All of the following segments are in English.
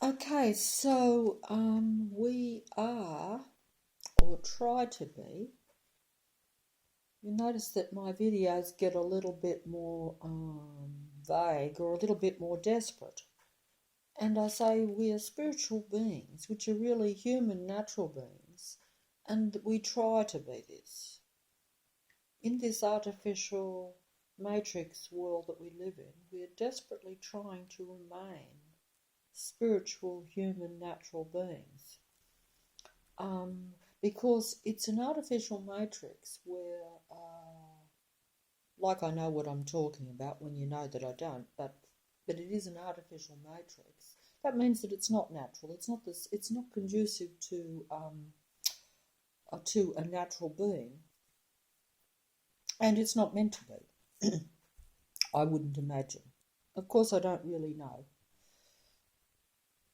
Okay, so we are, or try to be. You notice that my videos get a little bit more vague or a little bit more desperate. And I say we are spiritual beings, which are really human, natural beings, and we try to be this. In this artificial matrix world that we live in, we are desperately trying to remain spiritual, human, natural beings. Because it's an artificial matrix where, like I know what I'm talking about when you know that I don't, but it is an artificial matrix. That means that it's not natural. It's not this. It's not conducive to a natural being, and it's not meant to be. I wouldn't imagine. Of course, I don't really know.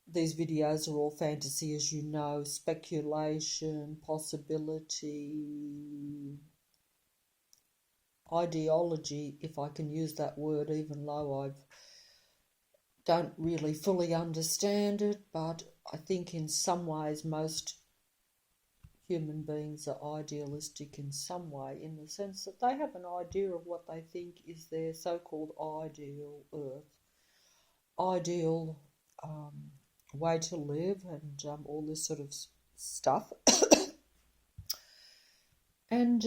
These videos are all fantasy, as you know, speculation, possibility, ideology, if I can use that word, even though I don't really fully understand it. But I think in some ways most human beings are idealistic in some way, in the sense that they have an idea of what they think is their so-called ideal earth, ideal way to live, and all this sort of stuff. And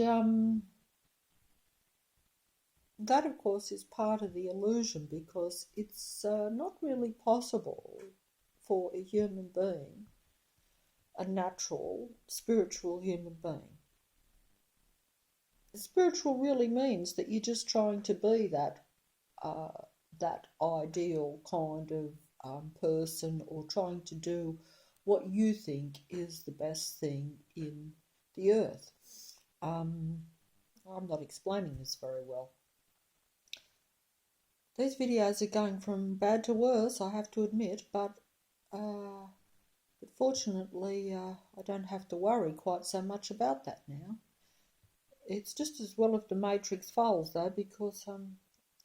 that, of course, is part of the illusion, because it's not really possible for a human being, a natural, spiritual human being. Spiritual really means that you're just trying to be that ideal kind of person, or trying to do what you think is the best thing in the earth. I'm not explaining this very well. These videos are going from bad to worse, I have to admit, but fortunately I don't have to worry quite so much about that now. It's just as well if the Matrix fails, though, because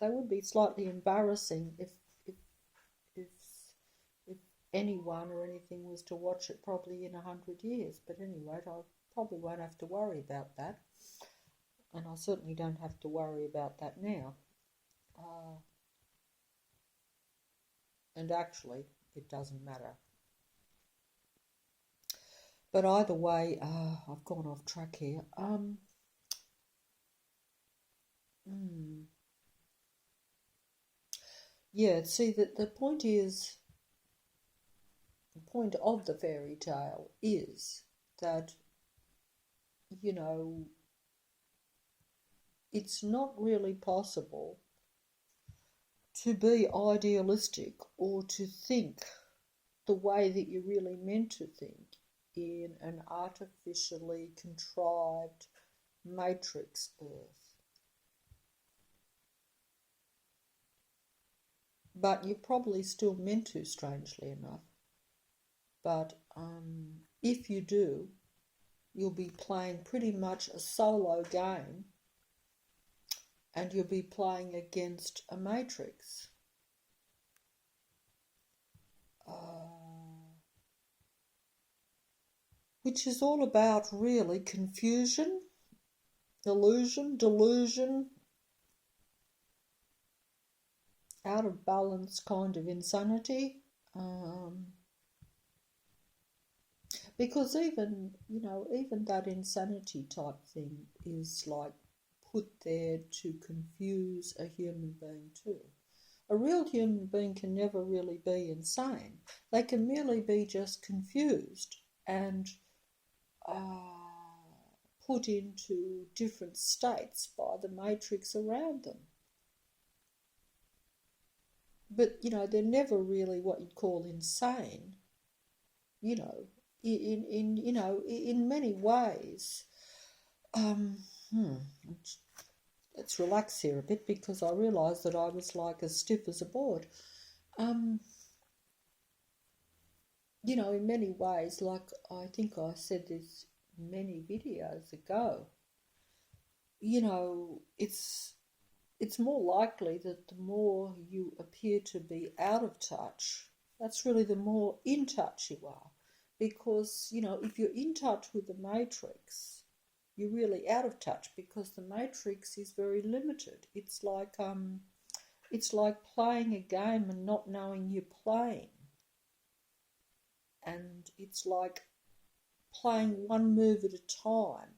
they would be slightly embarrassing if if if anyone or anything was to watch it, probably in 100 years. But anyway, I probably won't have to worry about that, and I certainly don't have to worry about that now. And actually, it doesn't matter. But either way, I've gone off track here. Yeah, see, the point is, the point of the fairy tale is that, you know, it's not really possible to be idealistic or to think the way that you're really meant to think in an artificially contrived matrix earth. But you're probably still meant to, strangely enough. But if you do, you'll be playing pretty much a solo game, and you'll be playing against a matrix. Which is all about really confusion, illusion, delusion, out of balance kind of insanity. Because even that insanity type thing is like put there to confuse a human being too. A real human being can never really be insane. They can merely be just confused and put into different states by the matrix around them. But, they're never really what you'd call insane, in many ways. Let's relax here a bit, because I realised that I was like as stiff as a board. In many ways, like I think I said this many videos ago, it's more likely that the more you appear to be out of touch That's really the more in touch you are. Because, if you're in touch with the matrix, you're really out of touch because the matrix is very limited. It's like playing a game and not knowing you're playing. And it's like playing one move at a time.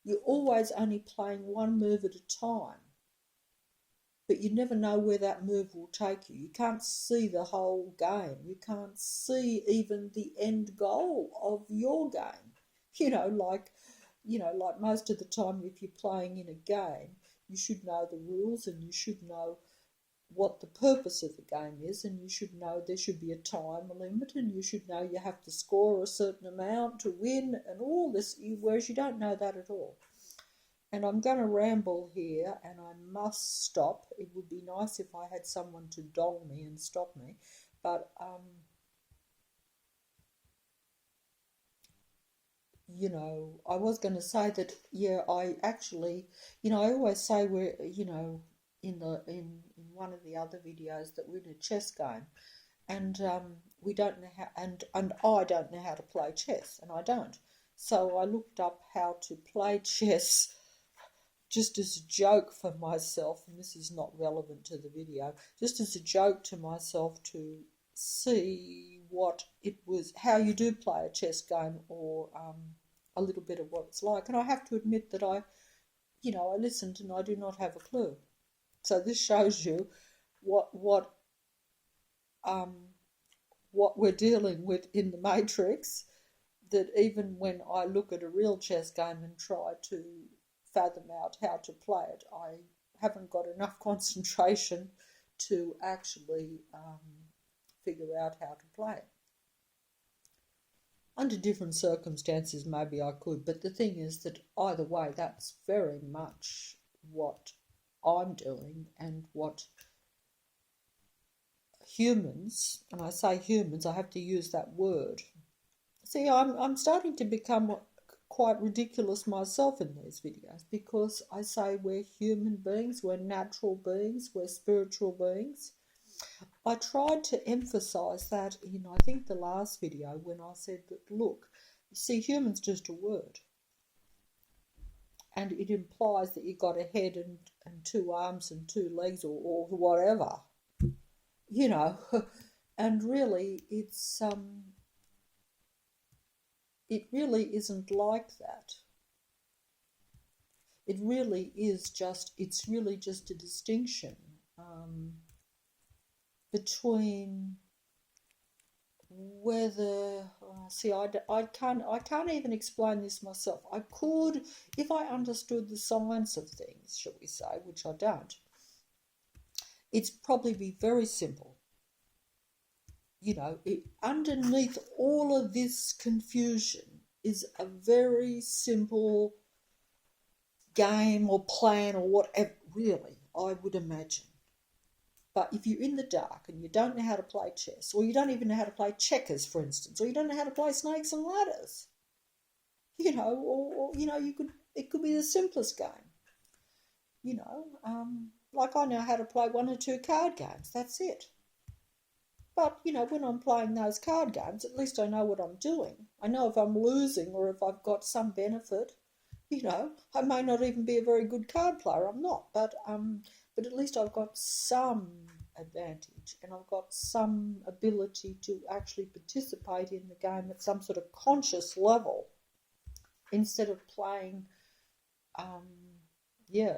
You're always only playing one move at a time, but you never know where that move will take you. You can't see the whole game. You can't see even the end goal of your game. Like most of the time, if you're playing in a game, you should know the rules and you should know what the purpose of the game is, and you should know there should be a time limit, and you should know you have to score a certain amount to win, and all this, whereas you don't know that at all. And I'm going to ramble here, and I must stop. It would be nice if I had someone to dole me and stop me, but I was going to say that, yeah, I actually, I always say we're, in one of the other videos that we're in a chess game, and we don't know how, and I don't know how to play chess, and I don't. So I looked up how to play chess just as a joke for myself, and this is not relevant to the video, just as a joke to myself to see what it was, how you do play a chess game, or a little bit of what it's like. And I have to admit that I listened and I do not have a clue. So this shows you what we're dealing with in the Matrix, that even when I look at a real chess game and try to fathom out how to play it, I haven't got enough concentration to actually figure out how to play it. Under different circumstances, maybe I could, but the thing is that either way, that's very much what I'm doing, and what humans, and I say humans, I have to use that word. See, I'm starting to become quite ridiculous myself in these videos, because I say we're human beings, we're natural beings, we're spiritual beings. I tried to emphasize that in, I think, the last video, when I said that, look, you see, human's just a word, and it implies that you've got a head and two arms and two legs, or whatever, and really it really isn't like that. It's really just a distinction between whether, I can't even explain this myself. I could, if I understood the science of things, shall we say, which I don't. It's probably be very simple. Underneath all of this confusion is a very simple game or plan or whatever, really, I would imagine. But if you're in the dark and you don't know how to play chess, or you don't even know how to play checkers, for instance, or you don't know how to play snakes and ladders, it could be the simplest game. Like I know how to play one or two card games, that's it. But, when I'm playing those card games, at least I know what I'm doing. I know if I'm losing or if I've got some benefit. I may not even be a very good card player, I'm not, but at least I've got some advantage, and I've got some ability to actually participate in the game at some sort of conscious level, instead of playing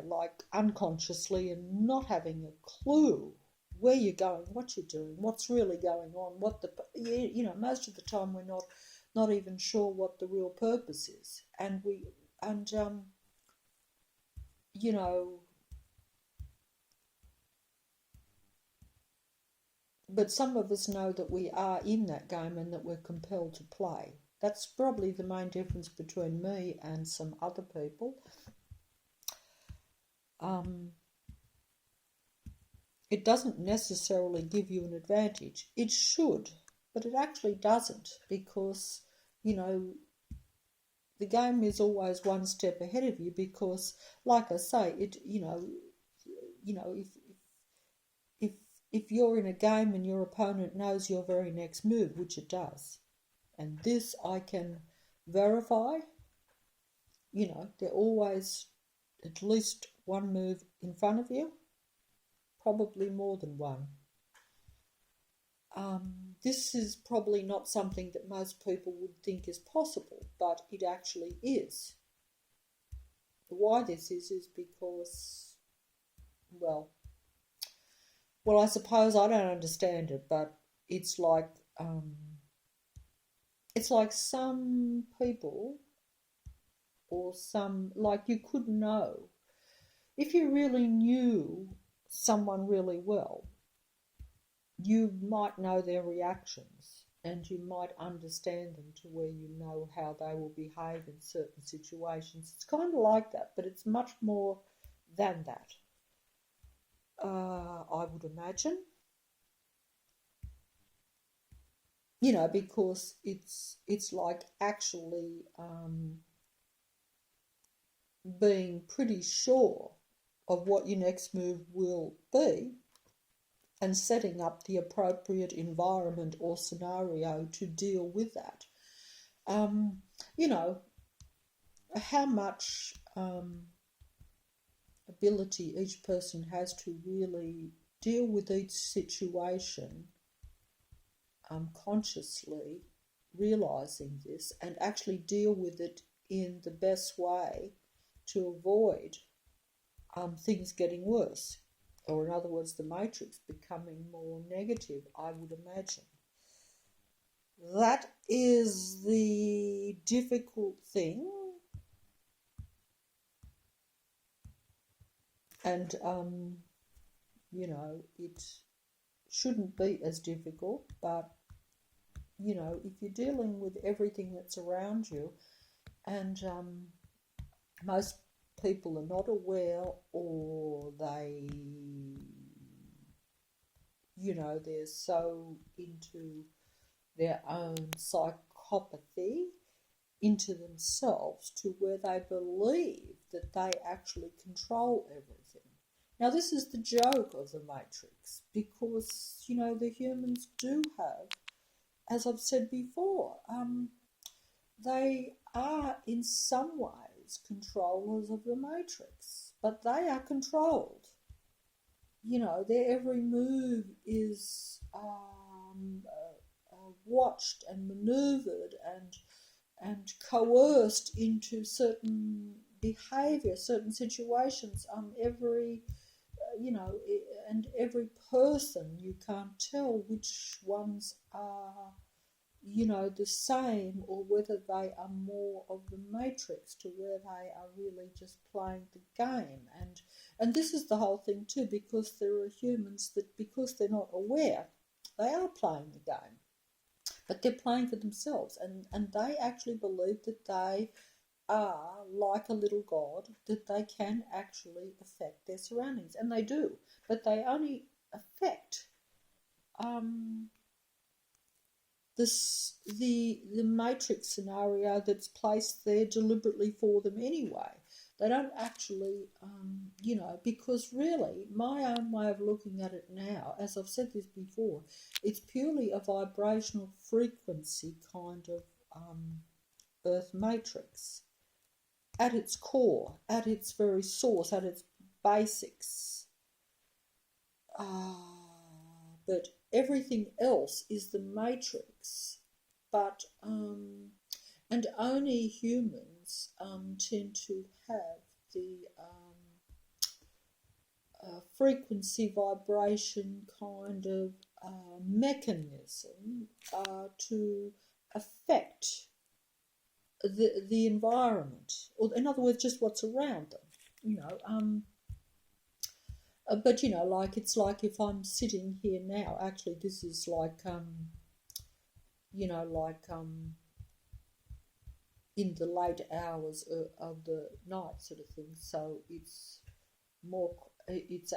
like unconsciously and not having a clue where you're going, what you're doing, what's really going on, most of the time we're not even sure what the real purpose is, but some of us know that we are in that game and that we're compelled to play. That's probably the main difference between me and some other people. It doesn't necessarily give you an advantage. It should, but it actually doesn't, because, the game is always one step ahead of you, because, like I say, if you're in a game and your opponent knows your very next move, which it does, and this I can verify, they're always at least one move in front of you, probably more than one. This is probably not something that most people would think is possible, but it actually is. Why this is because, well, I suppose I don't understand it, but it's like some people, or some, like, you could know if you really knew someone really well, you might know their reactions and you might understand them to where you know how they will behave in certain situations. It's kind of like that, but it's much more than that. I would imagine, because it's like actually being pretty sure of what your next move will be and setting up the appropriate environment or scenario to deal with that. How much ability each person has to really deal with each situation, consciously realizing this and actually deal with it in the best way to avoid things getting worse, or in other words, the matrix becoming more negative, I would imagine. That is the difficult thing. And, it shouldn't be as difficult, but, if you're dealing with everything that's around you and most people are not aware, or they're so into their own psychopathy, into themselves, to where they believe that they actually control everything. Now, this is the joke of the Matrix, because, the humans do have, as I've said before, they are in some ways controllers of the Matrix, but they are controlled. Their every move is watched and maneuvered and coerced into certain behaviour, certain situations. Every person, you can't tell which ones are, the same, or whether they are more of the Matrix, to where they are really just playing the game. And this is the whole thing too, because there are humans that, because they're not aware, they are playing the game, but they're playing for themselves, and they actually believe that they are like a little god, that they can actually affect their surroundings, and they do, but they only affect the Matrix scenario that's placed there deliberately for them anyway. They don't actually, because really, my own way of looking at it now, as I've said this before, it's purely a vibrational frequency kind of Earth Matrix. At its core, at its very source, at its basics. But everything else is the Matrix. But, and only humans tend to have the frequency vibration kind of mechanism to affect the environment, or in other words, just what's around them. But like, it's like if I'm sitting here now. Actually, this is like in the late hours of the night, sort of thing. So it's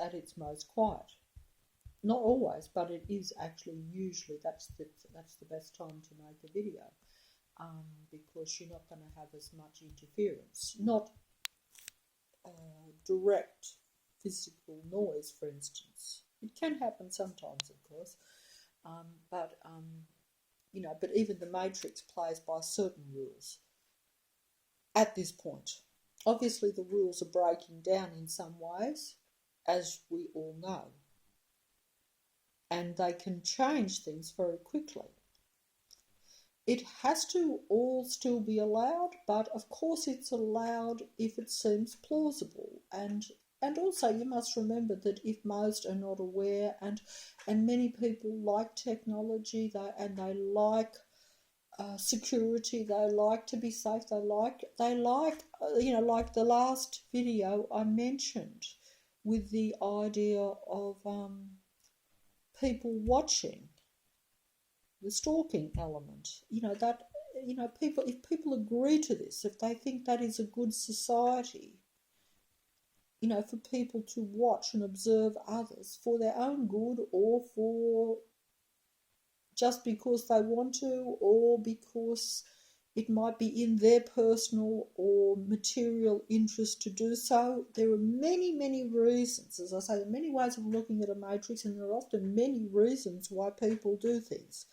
at its most quiet. Not always, but it is actually usually that's the best time to make a video. Because you're not going to have as much interference. Not direct physical noise, for instance. It can happen sometimes, of course, but but even the Matrix plays by certain rules at this point. Obviously, the rules are breaking down in some ways, as we all know, and they can change things very quickly. It has to all still be allowed, but of course it's allowed if it seems plausible. And also you must remember that if most are not aware, and many people like technology, they like security, they like to be safe, they like like the last video I mentioned with the idea of people watching, the stalking element, that people, if people agree to this, if they think that is a good society, for people to watch and observe others for their own good, or for just because they want to, or because it might be in their personal or material interest to do so. There are many, many reasons. As I say, there are many ways of looking at a matrix, and there are often many reasons why people do things,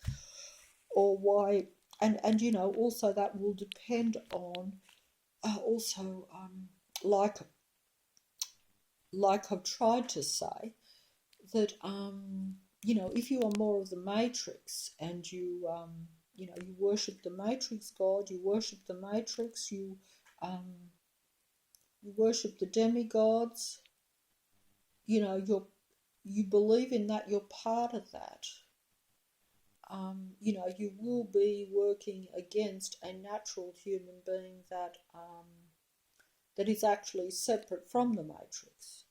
or why, and also that will depend on also like I've tried to say, that if you are more of the matrix, and you worship the matrix god, you worship the matrix, you worship the demigods, you believe in that, you're part of that. You will be working against a natural human being that is actually separate from the matrix.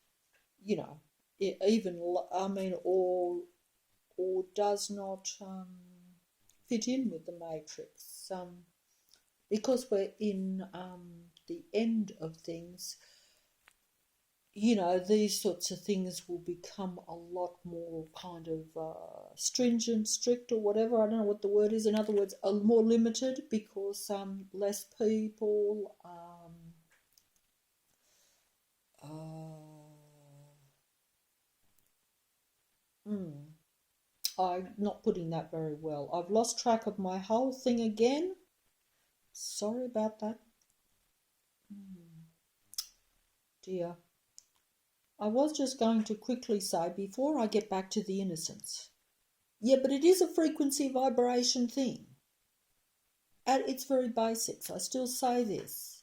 Even, I mean, or does not fit in with the matrix. Because we're in the end of things, these sorts of things will become a lot more kind of stringent, strict, or whatever. I don't know what the word is. In other words, more limited, because less people. I'm not putting that very well. I've lost track of my whole thing again. Sorry about that. Dear. I was just going to quickly say, before I get back to the innocence, yeah, but it is a frequency vibration thing. At its very basics, I still say this.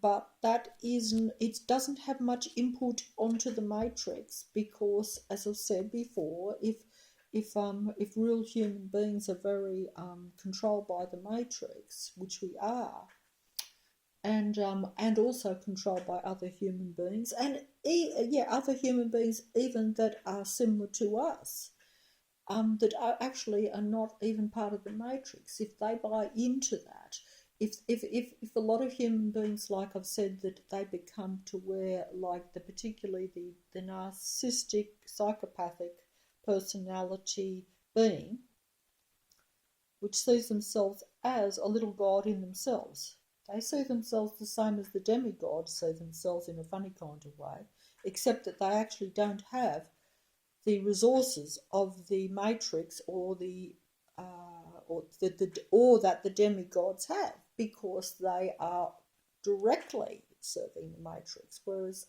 But that isn't, it doesn't have much input onto the matrix, because, as I've said before, if real human beings are very controlled by the matrix, which we are, and also controlled by other human beings, and other human beings even that are similar to us, that are not even part of the matrix. If they buy into that, if a lot of human beings, like I've said, that they become to where, like particularly the narcissistic, psychopathic personality being, which sees themselves as a little god in themselves. They see themselves the same as the demigods see themselves, in a funny kind of way, except that they actually don't have the resources of the matrix, or that the demigods have, because they are directly serving the matrix. Whereas,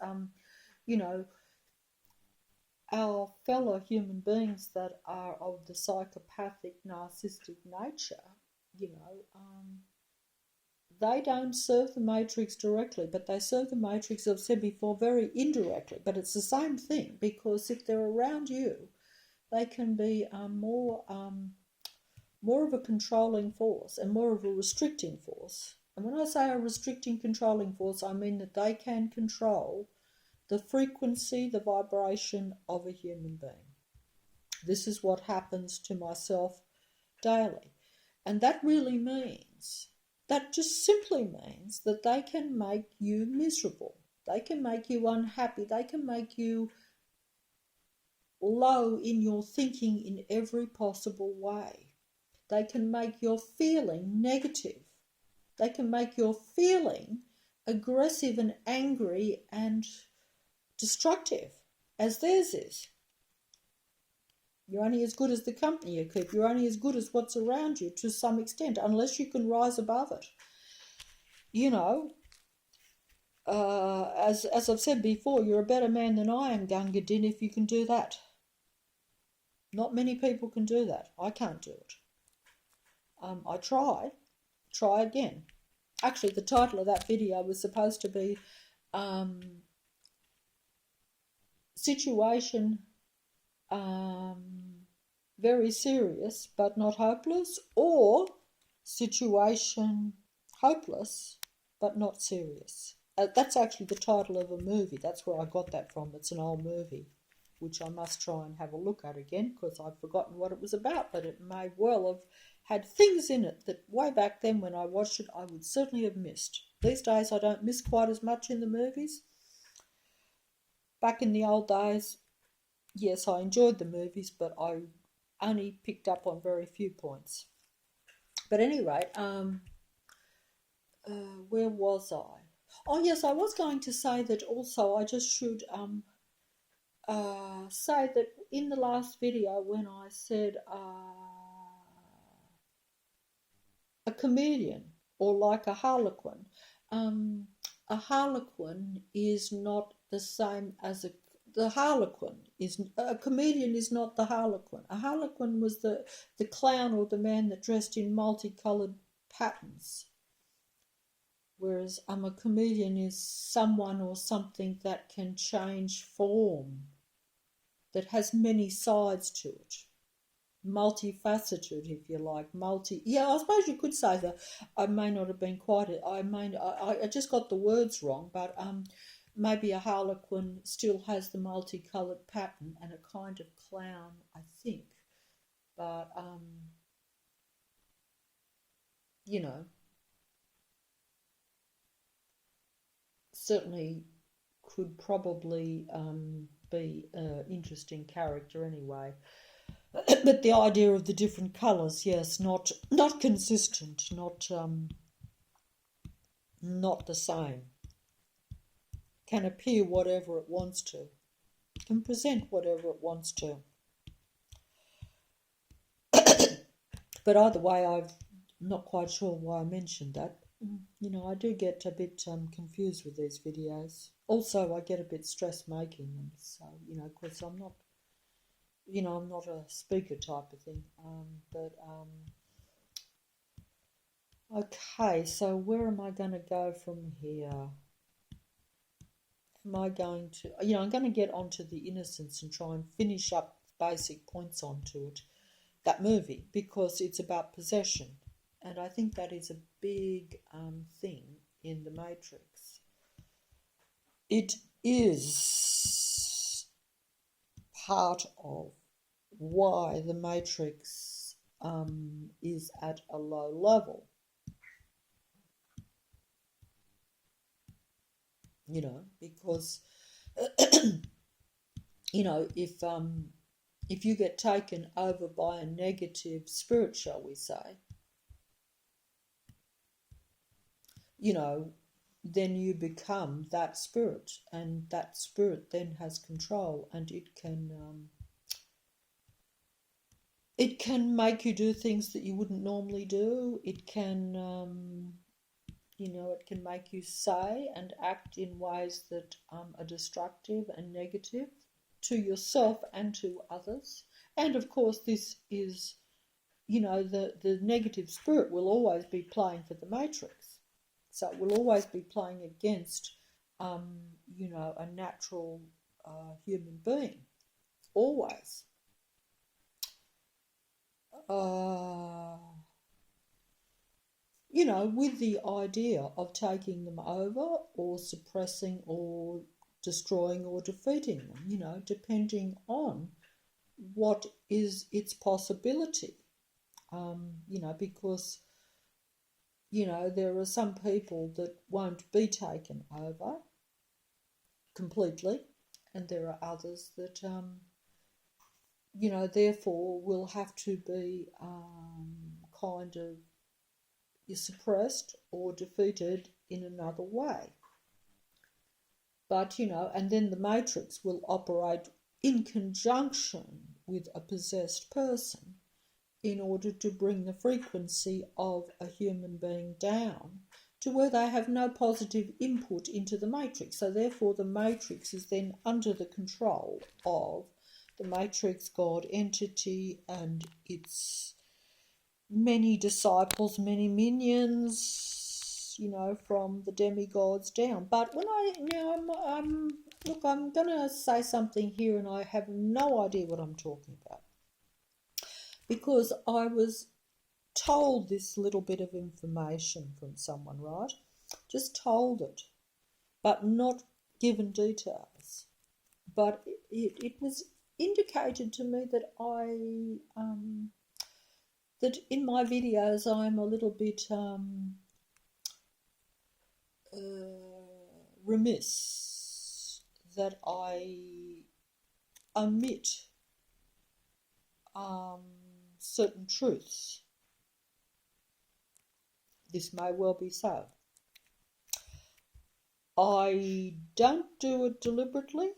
our fellow human beings that are of the psychopathic, narcissistic nature, they don't serve the matrix directly, but they serve the matrix, I've said before, very indirectly. But it's the same thing, because if they're around you, they can be more of a controlling force, and more of a restricting force. And when I say a restricting, controlling force, I mean that they can control the frequency, the vibration of a human being. This is what happens to myself daily. And that really means, that just simply means that they can make you miserable. They can make you unhappy. They can make you low in your thinking in every possible way. They can make your feeling negative. They can make your feeling aggressive and angry and destructive. as theirs is. You're only as good as the company you keep. You're only as good as what's around you to some extent, unless you can rise above it. You know, as I've said before, you're a better man than I am, Gunga Din, if you can do that. Not many people can do that. I can't do it. I try again. Actually, the title of that video was supposed to be situation very serious but not hopeless, or situation hopeless but not serious. That's actually the title of a movie. That's where I got that from. It's an old movie, which I must try and have a look at again, because I've forgotten what it was about, but it may well have had things in it that way back then when I watched it I would certainly have missed. These days I don't miss quite as much in the movies. Back in the old days, yes, I enjoyed the movies, but I only picked up on very few points. But at any rate, where was I? Oh yes, I was going to say that also I just should say that in the last video when I said a comedian or like a harlequin, a harlequin is not the same as the harlequin is a comedian is not the harlequin. A harlequin was the clown or the man that dressed in multicoloured patterns, whereas a comedian is someone or something that can change form, that has many sides to it, multifaceted, if you like. Yeah, I suppose you could say that. I may not have been quite. I just got the words wrong, but maybe a harlequin still has the multicoloured pattern and a kind of clown, I think. But you know, certainly could probably be an interesting character anyway. But the idea of the different colours, yes, not consistent, not the same. Can appear whatever it wants to, can present whatever it wants to. But either way, I'm not quite sure why I mentioned that. You know, I do get a bit confused with these videos. Also, I get a bit stressed making them. So, you know, because I'm not, you know, I'm not a speaker type of thing. Okay, so where am I going to go from here? Am I going to, you know, I'm going to get onto the Innocents and try and finish up basic points onto it, that movie, because it's about possession. And I think that is a big thing in The Matrix. It is part of why The Matrix is at a low level. You know, because you know, if you get taken over by a negative spirit, shall we say, you know, then you become that spirit, and that spirit then has control, and it can make you do things that you wouldn't normally do. It can you know, it can make you say and act in ways that are destructive and negative to yourself and to others. And of course, this is, you know, the negative spirit will always be playing for the Matrix. So it will always be playing against, you know, a natural human being. Always. You know, with the idea of taking them over or suppressing or destroying or defeating them, you know, depending on what is its possibility. You know, because, you know, there are some people that won't be taken over completely, and there are others that, you know, therefore will have to be kind of suppressed or defeated in another way. But, and then the matrix will operate in conjunction with a possessed person in order to bring the frequency of a human being down to where they have no positive input into the matrix. So therefore the matrix is then under the control of the matrix God entity and its many disciples, many minions, from the demigods down. But when I'm going to say something here and I have no idea what I'm talking about, because I was told this little bit of information from someone, right? Just told it, but not given details. But it was indicated to me that that in my videos I'm a little bit remiss, that I omit certain truths. This may well be so. I don't do it deliberately,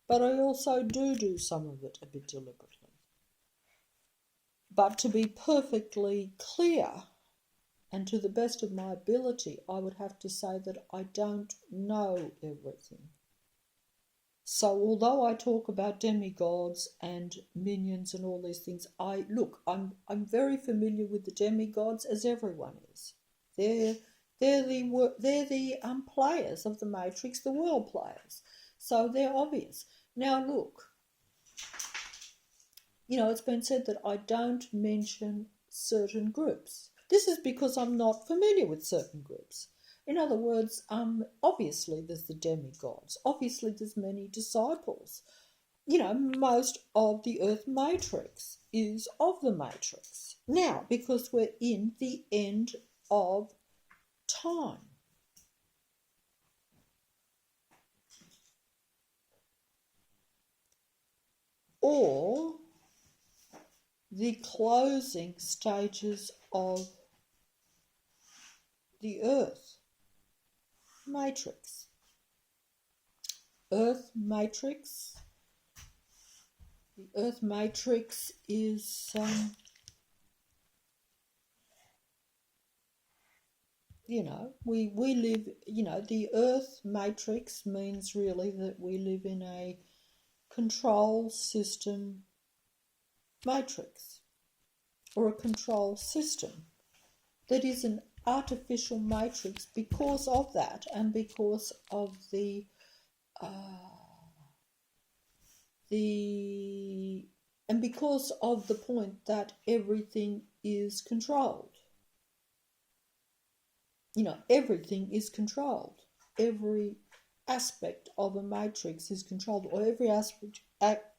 but I also do some of it a bit deliberately. But to be perfectly clear, and to the best of my ability, I would have to say that I don't know everything. So although I talk about demigods and minions and all these things, I'm very familiar with the demigods, as everyone is. They're the players of the Matrix, the world players. So they're obvious. Now look, it's been said that I don't mention certain groups. This is because I'm not familiar with certain groups. In other words, obviously there's the demigods. Obviously there's many disciples. Most of the Earth Matrix is of the Matrix. Now, because we're in the end of time. Or the closing stages of the Earth Matrix. Earth Matrix. The Earth Matrix is we live, the Earth Matrix means really that we live in a control system matrix, or a control system that is an artificial matrix because of that, and because of because of the point that everything is controlled. Everything is controlled. Every aspect of a matrix is controlled, or every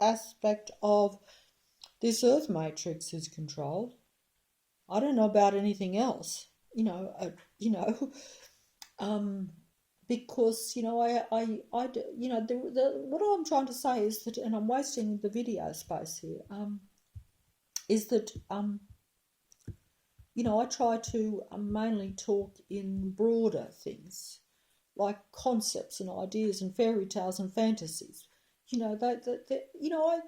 aspect of this Earth Matrix is controlled. I don't know about anything else, because what I'm trying to say is that, and I'm wasting the video space here, is that I try to mainly talk in broader things, like concepts and ideas and fairy tales and fantasies. I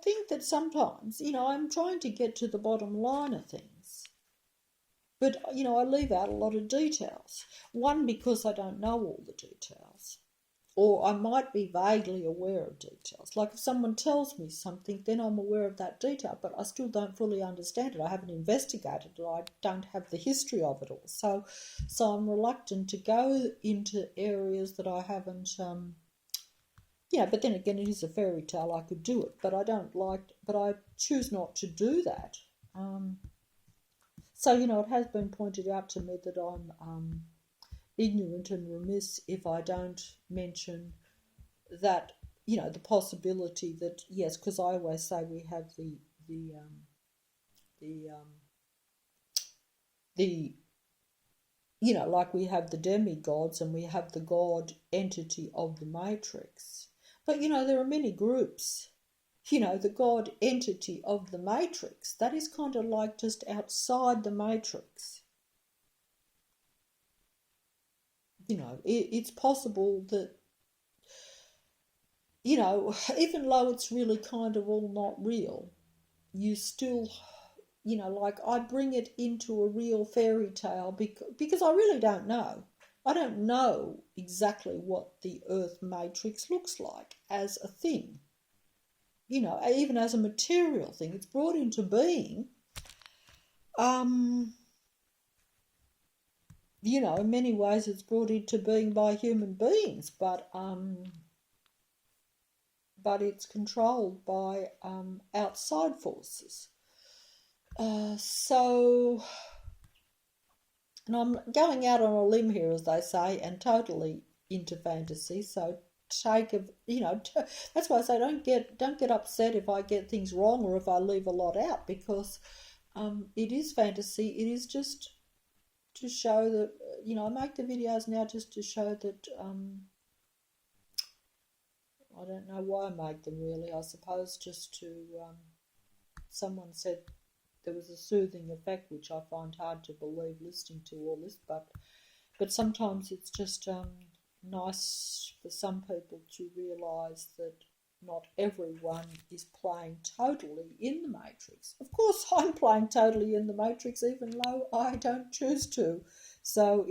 think that sometimes, I'm trying to get to the bottom line of things. But, I leave out a lot of details. One, because I don't know all the details. Or I might be vaguely aware of details. Like if someone tells me something, then I'm aware of that detail, but I still don't fully understand it. I haven't investigated it. I don't have the history of it all. So I'm reluctant to go into areas that I haven't... but then again, it is a fairy tale. I could do it, but I choose not to do that. So, it has been pointed out to me that I'm ignorant and remiss if I don't mention that, the possibility that, yes, because I always say we have like we have the demigods and we have the God entity of the Matrix. But, there are many groups. The God entity of the Matrix, that is kind of like just outside the Matrix. It's possible that, you know, even though it's really kind of all not real, you still, you know, like I bring it into a real fairy tale because I really don't know. I don't know exactly what the Earth matrix looks like as a thing, you know, even as a material thing. It's brought into being, um, you know, in many ways it's brought into being by human beings, but it's controlled by outside forces. So, and I'm going out on a limb here, as they say, and totally into fantasy. So take a, you know, that's why I say don't get upset if I get things wrong or if I leave a lot out, because it is fantasy. It is just to show that, you know, I make the videos now just to show that. I don't know why I make them really. I suppose just to. Someone said there was a soothing effect, which I find hard to believe listening to all this, but sometimes it's just nice for some people to realise that not everyone is playing totally in the Matrix. Of course, I'm playing totally in the Matrix, even though I don't choose to. So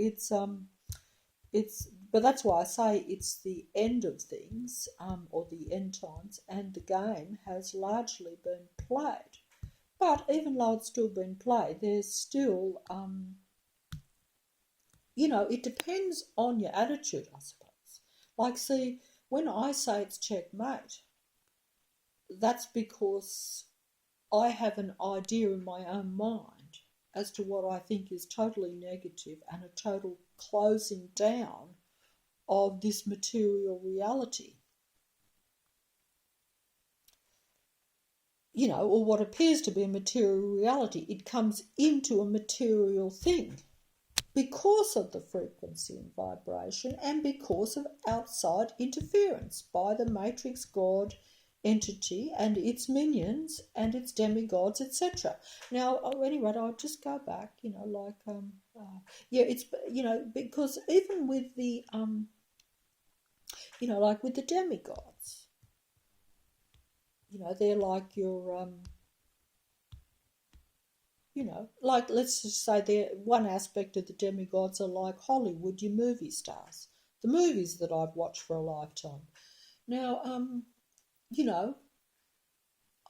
but that's why I say it's the end of things, or the end times, and the game has largely been played. But even though it's still been played, there's still, you know, it depends on your attitude, I suppose. Like, see, when I say it's checkmate, that's because I have an idea in my own mind as to what I think is totally negative and a total closing down of this material reality. You know, or what appears to be a material reality. It comes into a material thing because of the frequency and vibration and because of outside interference by the matrix god entity and its minions and its demigods, etc. Now, anyway, I'll just go back, you know, like, yeah, it's, you know, because even with the, you know, like with the demigods, you know, they're like your, you know, like let's just say they're one aspect of the demigods are like Hollywood, your movie stars, the movies that I've watched for a lifetime. Now, you know,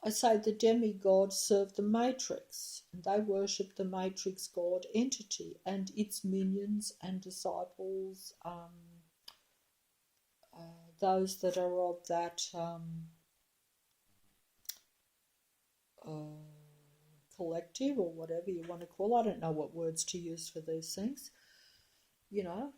I say the demigods serve the matrix and they worship the matrix god entity and its minions and disciples, those that are of that collective or whatever you want to call it. I don't know what words to use for these things, you know.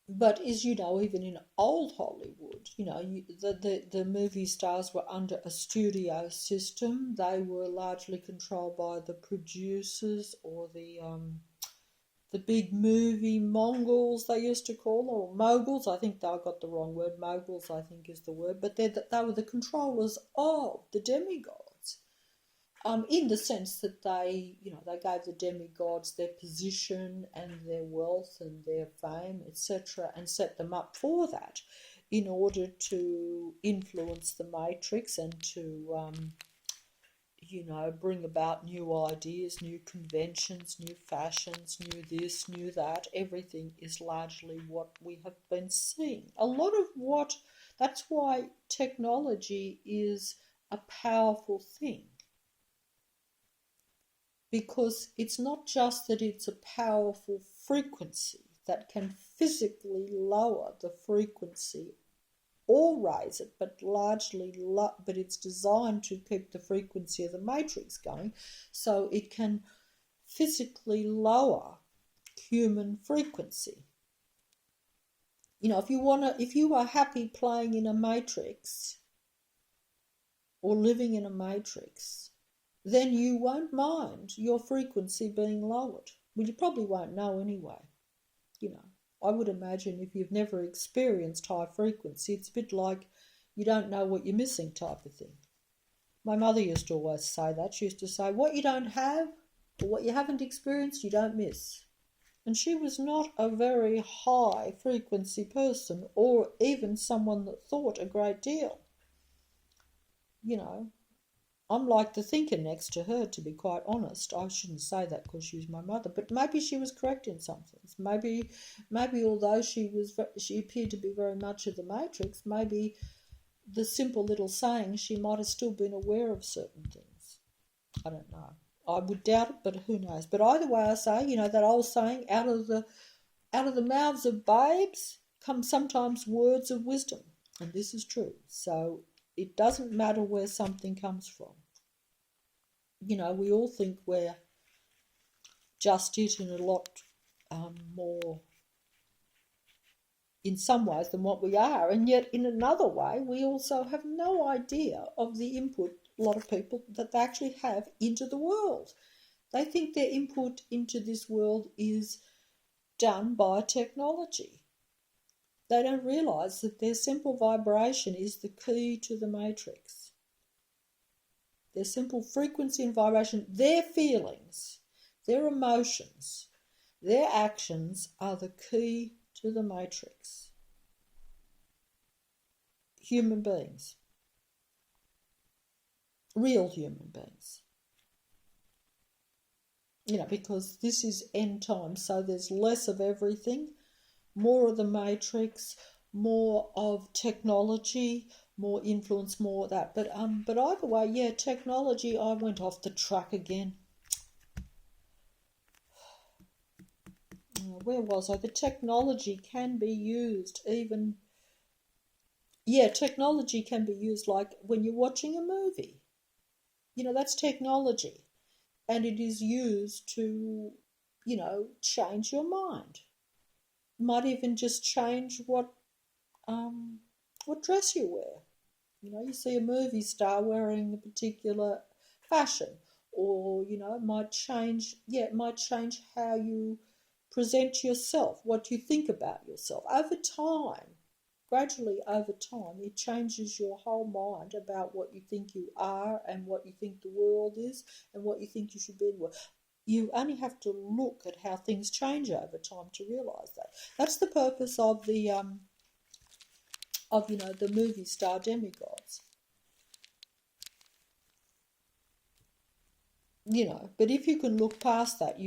But as you know, even in old Hollywood, you know, the movie stars were under a studio system. They were largely controlled by the producers or the big movie Mongols, they used to call them, or moguls. I think they got the wrong word. Moguls, I think, is the word. But they were the controllers of the demigods, in the sense that they, you know, they gave the demigods their position and their wealth and their fame, etc., and set them up for that in order to influence the matrix and to you know, bring about new ideas, new conventions, new fashions, new this, new that. Everything is largely what we have been seeing. A lot of what, that's why technology is a powerful thing. Because it's not just that it's a powerful frequency that can physically lower the frequency or raise it, but largely, but it's designed to keep the frequency of the matrix going, so it can physically lower human frequency. You know, if you are happy playing in a matrix or living in a matrix, then you won't mind your frequency being lowered. Well, you probably won't know anyway, you know. I would imagine if you've never experienced high frequency, it's a bit like you don't know what you're missing type of thing. My mother used to always say that. She used to say, what you don't have or what you haven't experienced, you don't miss. And she was not a very high frequency person, or even someone that thought a great deal. You know, I'm like the thinker next to her, to be quite honest. I shouldn't say that because she was my mother, but maybe she was correct in some things. Maybe although she appeared to be very much of the Matrix, maybe the simple little saying, she might have still been aware of certain things. I don't know. I would doubt it, but who knows? But either way, I say, that old saying, out of the mouths of babes come sometimes words of wisdom, and this is true. So it doesn't matter where something comes from. We all think we're just it and a lot more in some ways than what we are, and yet in another way we also have no idea of the input a lot of people that they actually have into the world. They think their input into this world is done by technology. They don't realise that their simple vibration is the key to the matrix. Their simple frequency and vibration, their feelings, their emotions, their actions are the key to the matrix. Human beings. Real human beings. Because this is end time, so there's less of everything, more of the matrix, more of technology, more influence, more of that. But either way, yeah, technology, I went off the track again. Where was I? The technology can be used even... Yeah, technology can be used like when you're watching a movie. That's technology. And it is used to, change your mind. Might even just change what dress you wear. You see a movie star wearing a particular fashion, or it might change how you present yourself, what you think about yourself over time. Gradually over time, it changes your whole mind about what you think you are and what you think the world is and what you think you should be in the world. You only have to look at how things change over time to realise that. That's the purpose of the the movie star demigods. But if you can look past that,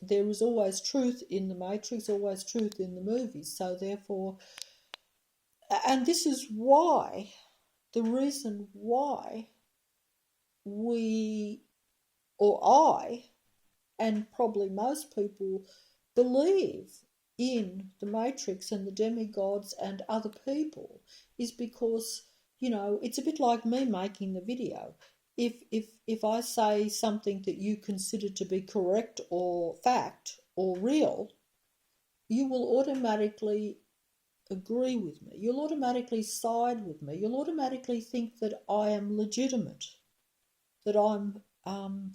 there is always truth in the Matrix, always truth in the movies. So therefore, and this is why, the reason why we, or I, and probably most people believe in the Matrix and the demigods and other people, is because, it's a bit like me making the video. If I say something that you consider to be correct or fact or real, you will automatically agree with me. You'll automatically side with me. You'll automatically think that I am legitimate, that I'm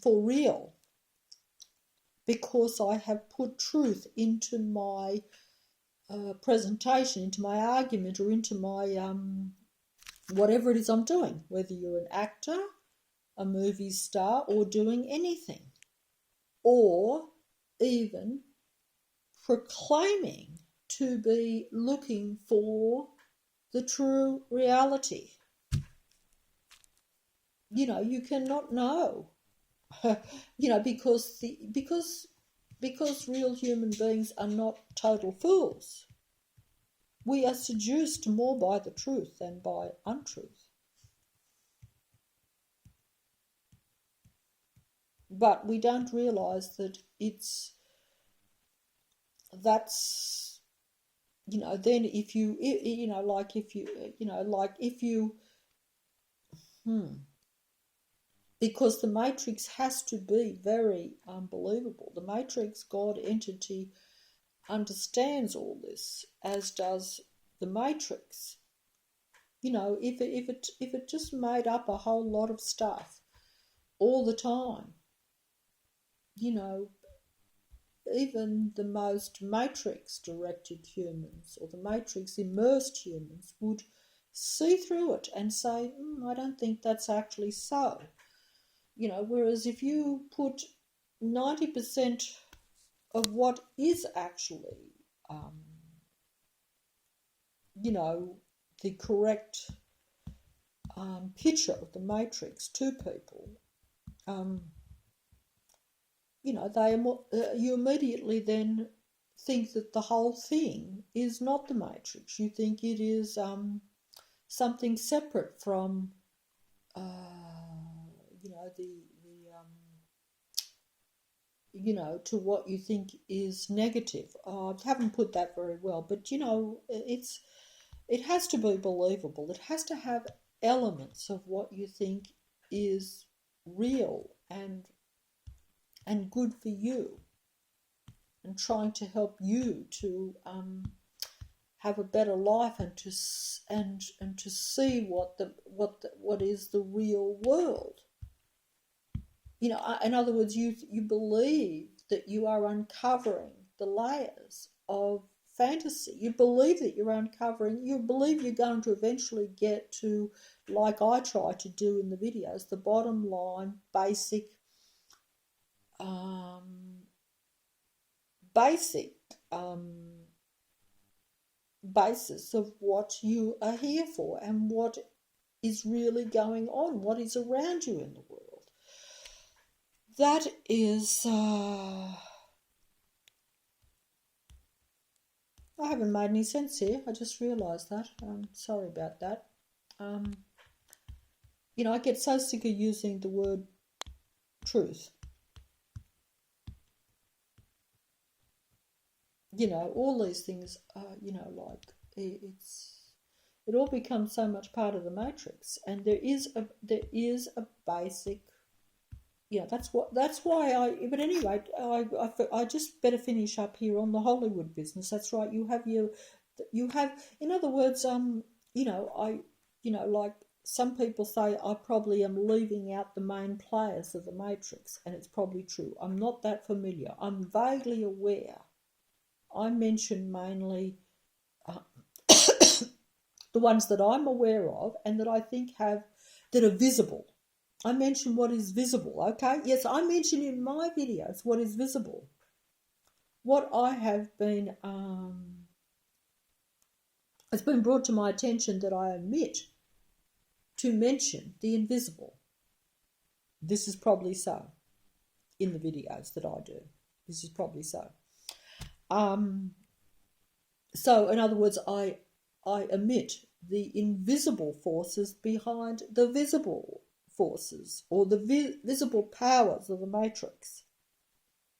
for real, because I have put truth into my presentation, into my argument, or into my whatever it is I'm doing, whether you're an actor, a movie star, or doing anything, or even proclaiming to be looking for the true reality. You cannot know, because real human beings are not total fools. We are seduced more by the truth than by untruth. But we don't realise that that's then if you because the Matrix has to be very unbelievable. The Matrix God entity understands all this, as does the Matrix. If it just made up a whole lot of stuff all the time, even the most Matrix-directed humans or the Matrix-immersed humans would see through it and say, I don't think that's actually so. Whereas if you put 90% what is actually, you know, the correct picture of the matrix to people, you know, you immediately then think that the whole thing is not the matrix. You think it is something separate from, you know, you know, to what you think is negative. I haven't put that very well, but you know, it has to be believable. It has to have elements of what you think is real and good for you, and trying to help you to have a better life, and to see what is the real world. You know, in other words, you believe that you are uncovering the layers of fantasy. You believe that you're uncovering. You believe you're going to eventually get to, like I try to do in the videos, the bottom line, basic basis of what you are here for, and what is really going on, what is around you in the world. That is, I haven't made any sense here. I just realised that. Sorry about that. You know, I get so sick of using the word truth. You know, all these things, you know, like it all becomes so much part of the matrix, and there is a basic. Yeah, that's why but anyway, I just better finish up here on the Hollywood business. That's right. You have, in other words, you know, like some people say, I probably am leaving out the main players of the Matrix, and it's probably true. I'm not that familiar. I'm vaguely aware. I mention mainly the ones that I'm aware of and that I think that are visible. I mention what is visible, okay? Yes, I mention in my videos what is visible. What I have been, it's been brought to my attention that I omit to mention the invisible. This is probably so in the videos that I do. This is probably so. So, in other words, I omit the invisible forces behind the visible forces, or the visible powers of the matrix.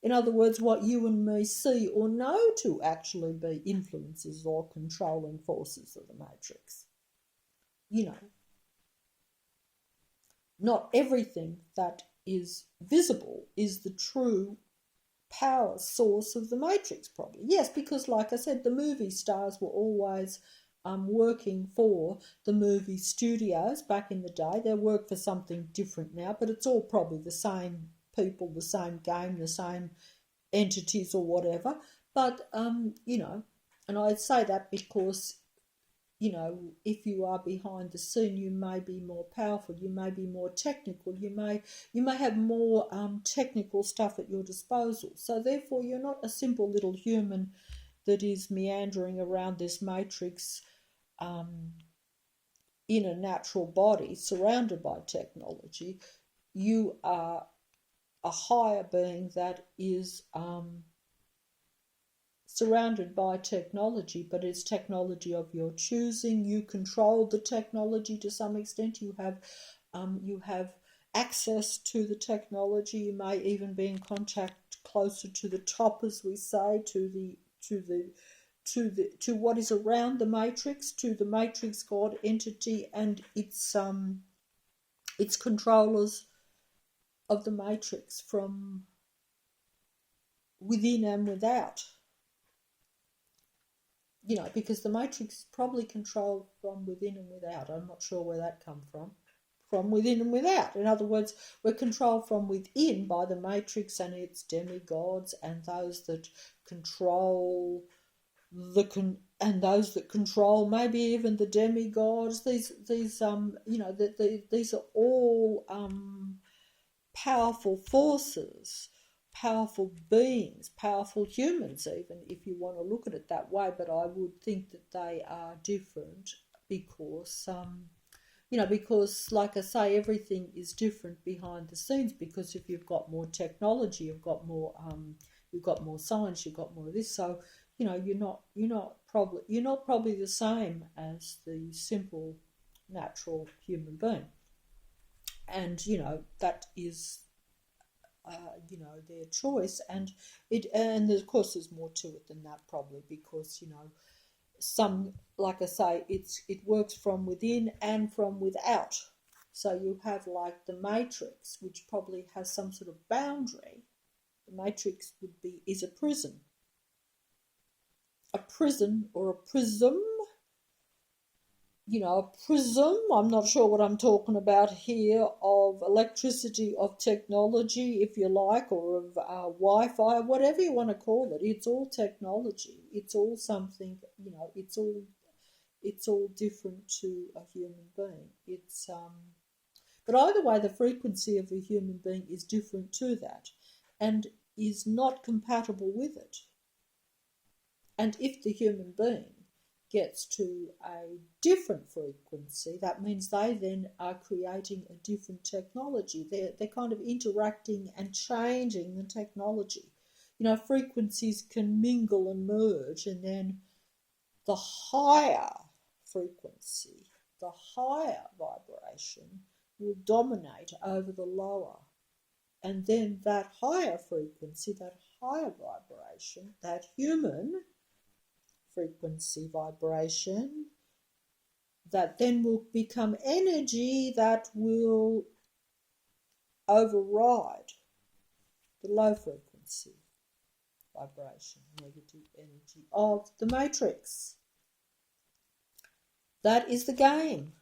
In other words, what you and me see or know to actually be influences or controlling forces of the matrix. You know, not everything that is visible is the true power source of the matrix, probably. Yes, because like I said, the movie stars were always working for the movie studios back in the day. They work for something different now, but it's all probably the same people, the same game, the same entities or whatever. But, you know, and I say that because, you know, if you are behind the scene, you may be more powerful, you may be more technical, you may have more technical stuff at your disposal. So therefore, you're not a simple little human that is meandering around this matrix in a natural body surrounded by technology. You are a higher being that is surrounded by technology, but it's technology of your choosing. You control the technology to some extent. You have access to the technology. You may even be in contact closer to the top, as we say, to what is around the matrix, to the matrix God entity and its controllers of the matrix from within and without. You know, because the matrix is probably controlled from within and without. I'm not sure where that comes from. From within and without. In other words, we're controlled from within by the matrix and its demigods and those that control and those that control maybe even the demigods. These you know, these are all powerful forces powerful beings, powerful humans, even if you want to look at it that way. But I would think that they are different because, because, like I say, everything is different behind the scenes. Because if you've got more technology, you've got more science, you've got more of this. So, you're not probably the same as the simple, natural human being. And that is their choice, and of course there's more to it than that, probably, because some, like I say, it works from within and from without. So you have like the matrix, which probably has some sort of boundary. The matrix is a prison, or a prism. A prism, I'm not sure what I'm talking about here, of electricity, of technology, if you like, or of Wi-Fi, whatever you want to call it. It's all technology. It's all something, it's all different to a human being. But either way, the frequency of a human being is different to that and is not compatible with it. And if the human being gets to a different frequency, that means they then are creating a different technology. They're kind of interacting and changing the technology. Frequencies can mingle and merge, and then the higher frequency, the higher vibration will dominate over the lower. And then that higher frequency, that higher vibration, that human frequency vibration, that then will become energy that will override the low frequency vibration, negative energy of the matrix. That is the game.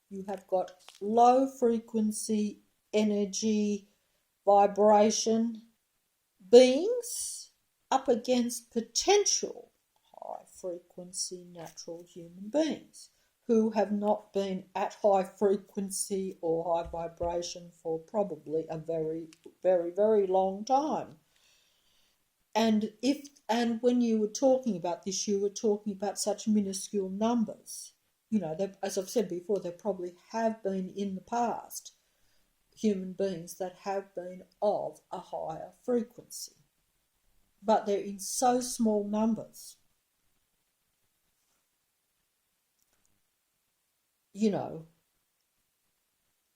You have got low frequency energy vibration beings up against potential high frequency natural human beings who have not been at high frequency or high vibration for probably a very, very, very long time. And when you were talking about this, you were talking about such minuscule numbers. As I've said before, there probably have been in the past human beings that have been of a higher frequency, but they're in so small numbers,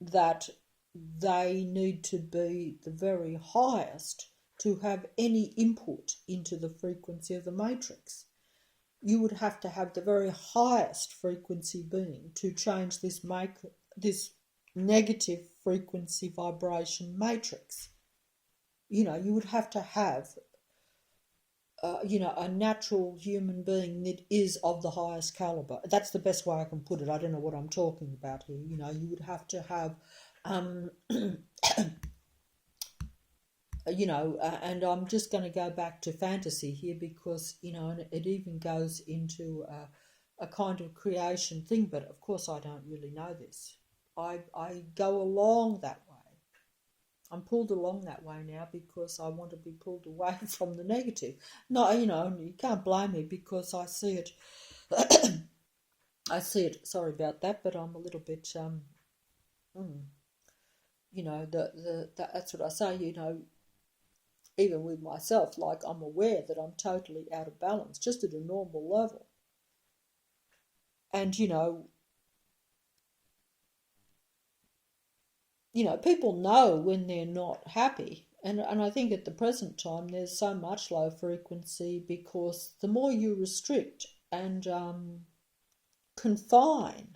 that they need to be the very highest to have any input into the frequency of the matrix. You would have to have the very highest frequency being to change this negative frequency vibration matrix. You would have to have a natural human being that is of the highest caliber. That's the best way I can put it. I don't know what I'm talking about here. You would have to have, and I'm just going to go back to fantasy here because, and it even goes into a kind of creation thing, but of course I don't really know this. I go along that way. I'm pulled along that way now because I want to be pulled away from the negative. No, you can't blame me because I see it. I see it. Sorry about that, but I'm a little bit, that's what I say. Even with myself, like I'm aware that I'm totally out of balance, just at a normal level. And people know when they're not happy. And I think at the present time there's so much low frequency because the more you restrict and confine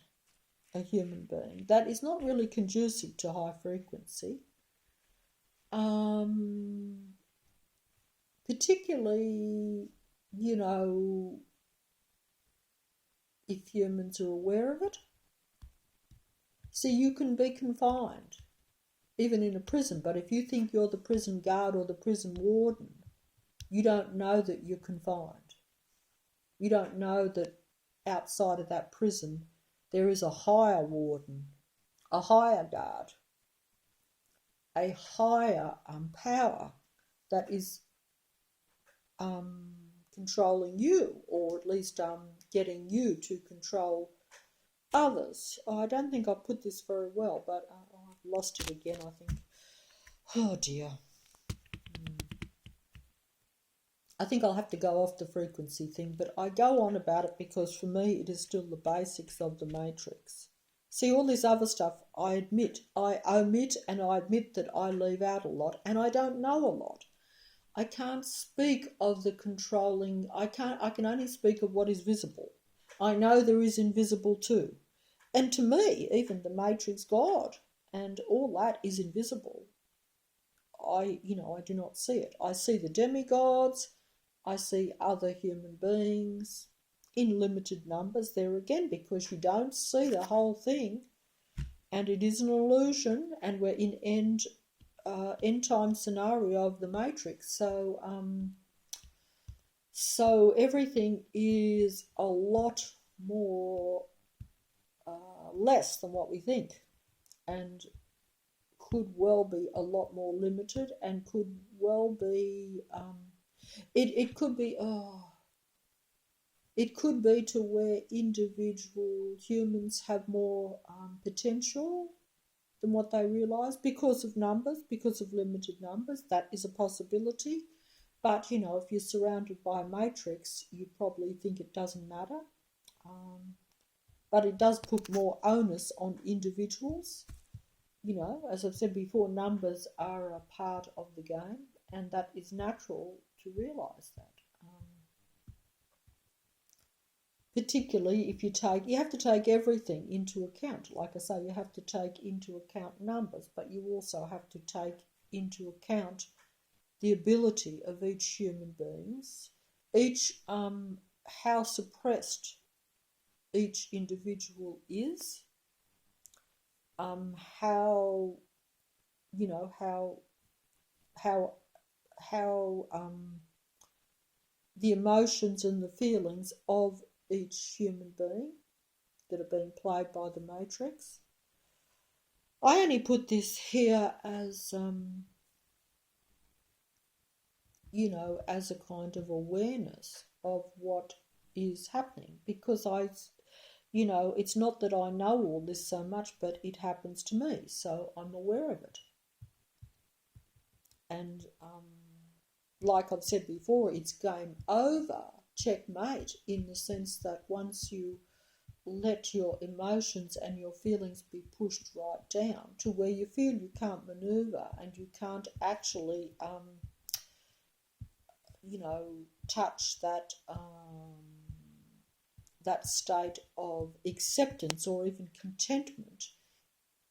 a human being, that is not really conducive to high frequency. Particularly, if humans are aware of it. See, you can be confined, even in a prison, but if you think you're the prison guard or the prison warden, you don't know that you're confined. You don't know that outside of that prison there is a higher warden, a higher guard. a higher power that is controlling you, or at least getting you to control others. I don't think I put this very well, but I've lost it again, I think. Oh dear. I think I'll have to go off the frequency thing, but I go on about it because for me it is still the basics of the matrix. See, all this other stuff, I admit, I omit, and I admit that I leave out a lot, and I don't know a lot. I can't speak of the controlling, I can only speak of what is visible. I know there is invisible too. And to me, even the matrix God and all that is invisible. I do not see it. I see the demigods, I see other human beings in limited numbers there again, because you don't see the whole thing, and it is an illusion, and we're in end time scenario of the matrix. So everything is a lot more less than what we think, and could well be a lot more limited, and could well be it could be it could be to where individual humans have more potential than what they realise, because of numbers, because of limited numbers. That is a possibility. But if you're surrounded by a matrix, you probably think it doesn't matter. But it does put more onus on individuals. As I've said before, numbers are a part of the game, and that is natural to realise that. Particularly if you have to take everything into account. Like I say, you have to take into account numbers, but you also have to take into account the ability of each human beings, how suppressed each individual is, how the emotions and the feelings of each human being that are being played by the matrix. I only put this here as as a kind of awareness of what is happening, because it's not that I know all this so much, but it happens to me, so I'm aware of it. And like I've said before, it's game over, checkmate, in the sense that once you let your emotions and your feelings be pushed right down to where you feel you can't maneuver, and you can't actually touch that state of acceptance or even contentment,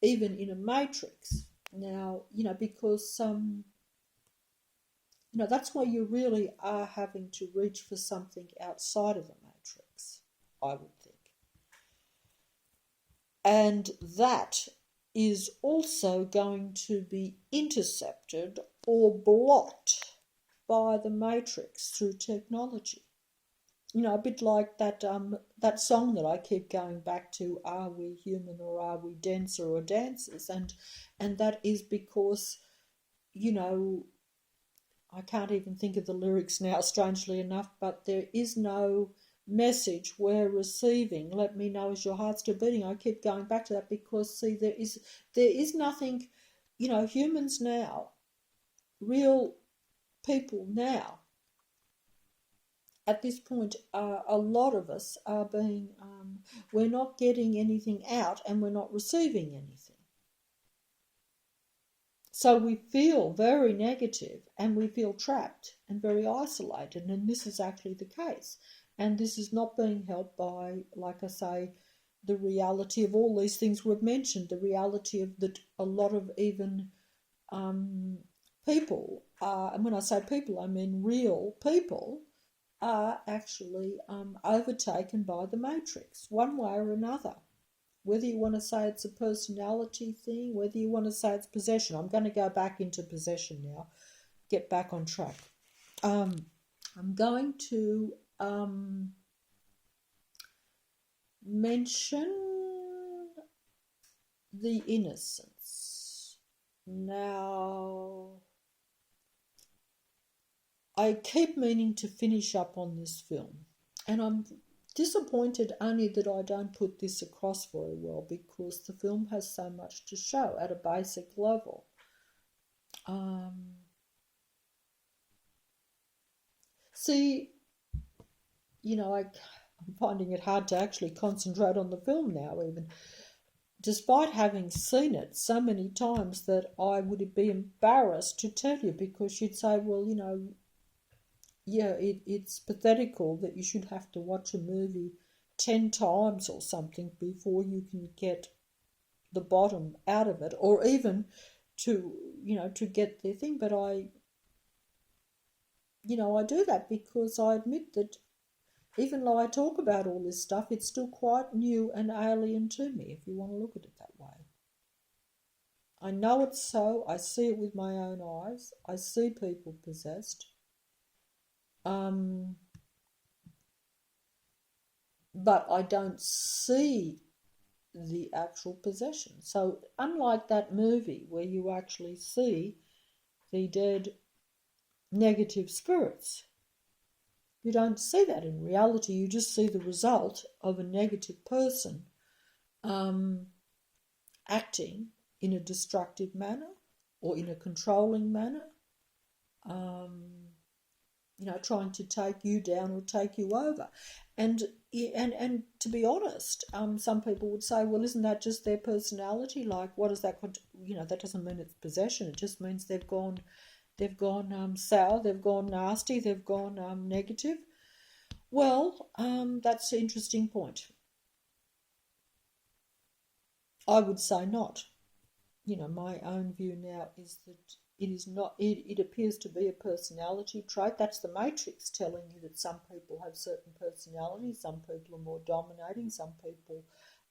even in a matrix. Now, because that's why you really are having to reach for something outside of the matrix, I would think. And that is also going to be intercepted or blocked by the matrix through technology. A bit like that song that I keep going back to, are we human or are we dancer or dancers? And that is because, I can't even think of the lyrics now, strangely enough, but there is no message we're receiving. Let me know, is your heart still beating? I keep going back to that because, see, there is nothing, humans now, real people now, at this point, a lot of us are being, we're not getting anything out, and we're not receiving anything. So we feel very negative, and we feel trapped and very isolated, and this is actually the case. And this is not being helped by, like I say, the reality of all these things we've mentioned, the reality of that a lot of even people, and when I say people, I mean real people, are actually overtaken by the matrix, one way or another. Whether you want to say it's a personality thing, whether you want to say it's possession. I'm going to go back into possession now, get back on track. I'm going to mention the innocence Now, I keep meaning to finish up on this film, and I'm disappointed only that I don't put this across very well because the film has so much to show at a basic level. Um, see, I'm finding it hard to actually concentrate on the film now, even despite having seen it so many times that I would be embarrassed to tell you because you'd say, well, yeah, it's pathetical that you should have to watch a movie 10 times or something before you can get the bottom out of it, or even to get the thing. But I do that because I admit that even though I talk about all this stuff, it's still quite new and alien to me, if you want to look at it that way. I know it's so. I see it with my own eyes. I see people possessed. Um, but I don't see the actual possession. So, unlike that movie where you actually see the dead negative spirits, you don't see that in reality. You just see the result of a negative person um, acting in a destructive manner or in a controlling manner, um, trying to take you down or take you over. And to be honest, some people would say, well, isn't that just their personality? Like, what is that? That doesn't mean it's possession. It just means they've gone sour, they've gone nasty, they've gone negative. Well, that's an interesting point. I would say not. My own view now is that it is not, it appears to be a personality trait. That's the matrix telling you that some people have certain personalities, some people are more dominating, some people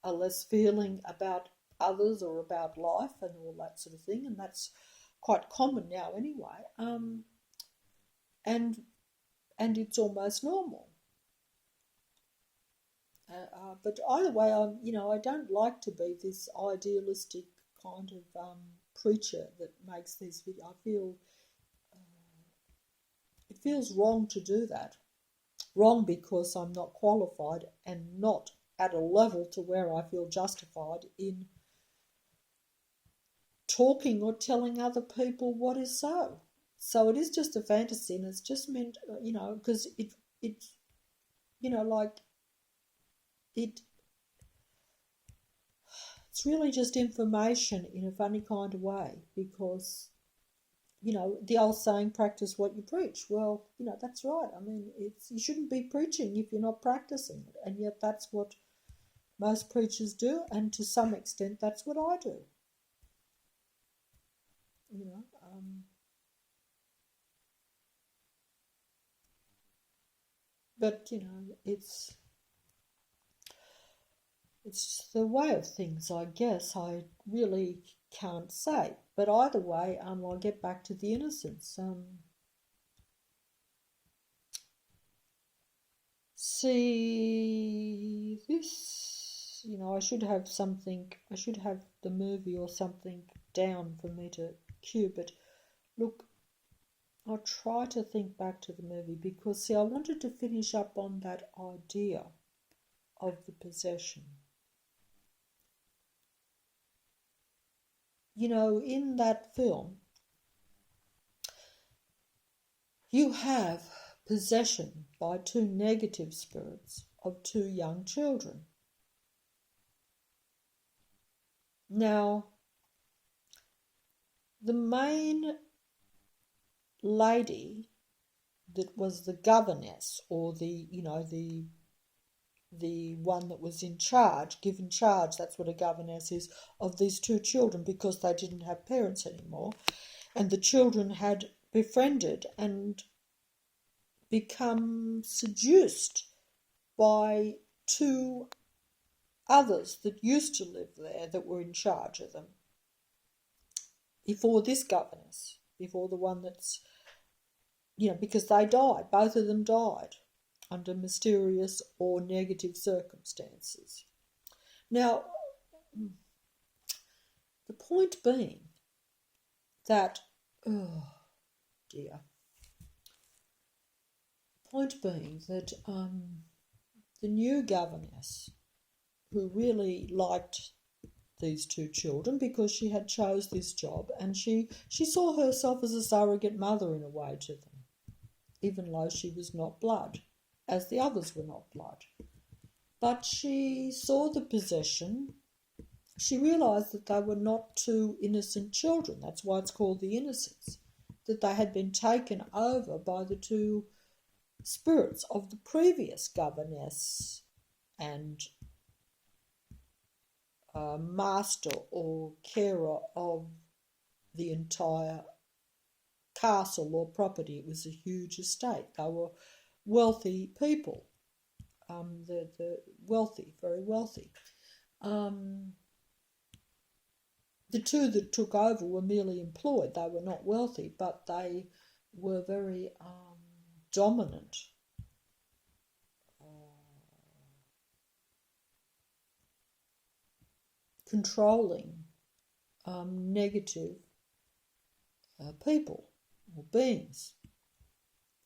are less feeling about others or about life and all that sort of thing, and that's quite common now anyway. And it's almost normal. But either way, I don't like to be this idealistic kind of preacher that makes these videos. I feel it feels wrong to do that. Wrong because I'm not qualified and not at a level to where I feel justified in talking or telling other people what is so. So it is just a fantasy, and it's just meant, because it's, like it it's really just information in a funny kind of way because, the old saying, practice what you preach. Well, that's right. I mean, you shouldn't be preaching if you're not practicing it. And yet that's what most preachers do. And to some extent, that's what I do. You know, but, it's the way of things, I guess. I really can't say. But either way, I'll get back to the innocence. See this, I should have the movie or something down for me to cue. But look, I'll try to think back to the movie because, see, I wanted to finish up on that idea of the possession. In that film, you have possession by two negative spirits of two young children. Now, the main lady that was the governess, or the one that was in charge, given charge, that's what a governess is, of these two children because they didn't have parents anymore, and the children had befriended and become seduced by two others that used to live there that were in charge of them before this governess, before the one that's, because they died, both of them died under mysterious or negative circumstances. Now, the point being that, oh dear. Point being that the new governess, who really liked these two children because she had chose this job, and she saw herself as a surrogate mother in a way to them, even though she was not blood, as the others were not blood. But she saw the possession. She realised that they were not two innocent children. That's why it's called the innocents, that they had been taken over by the two spirits of the previous governess and master or carer of the entire castle or property. It was a huge estate. They were wealthy people, the wealthy, very wealthy. The two that took over were merely employed. They were not wealthy, but they were very dominant. Controlling negative people or beings.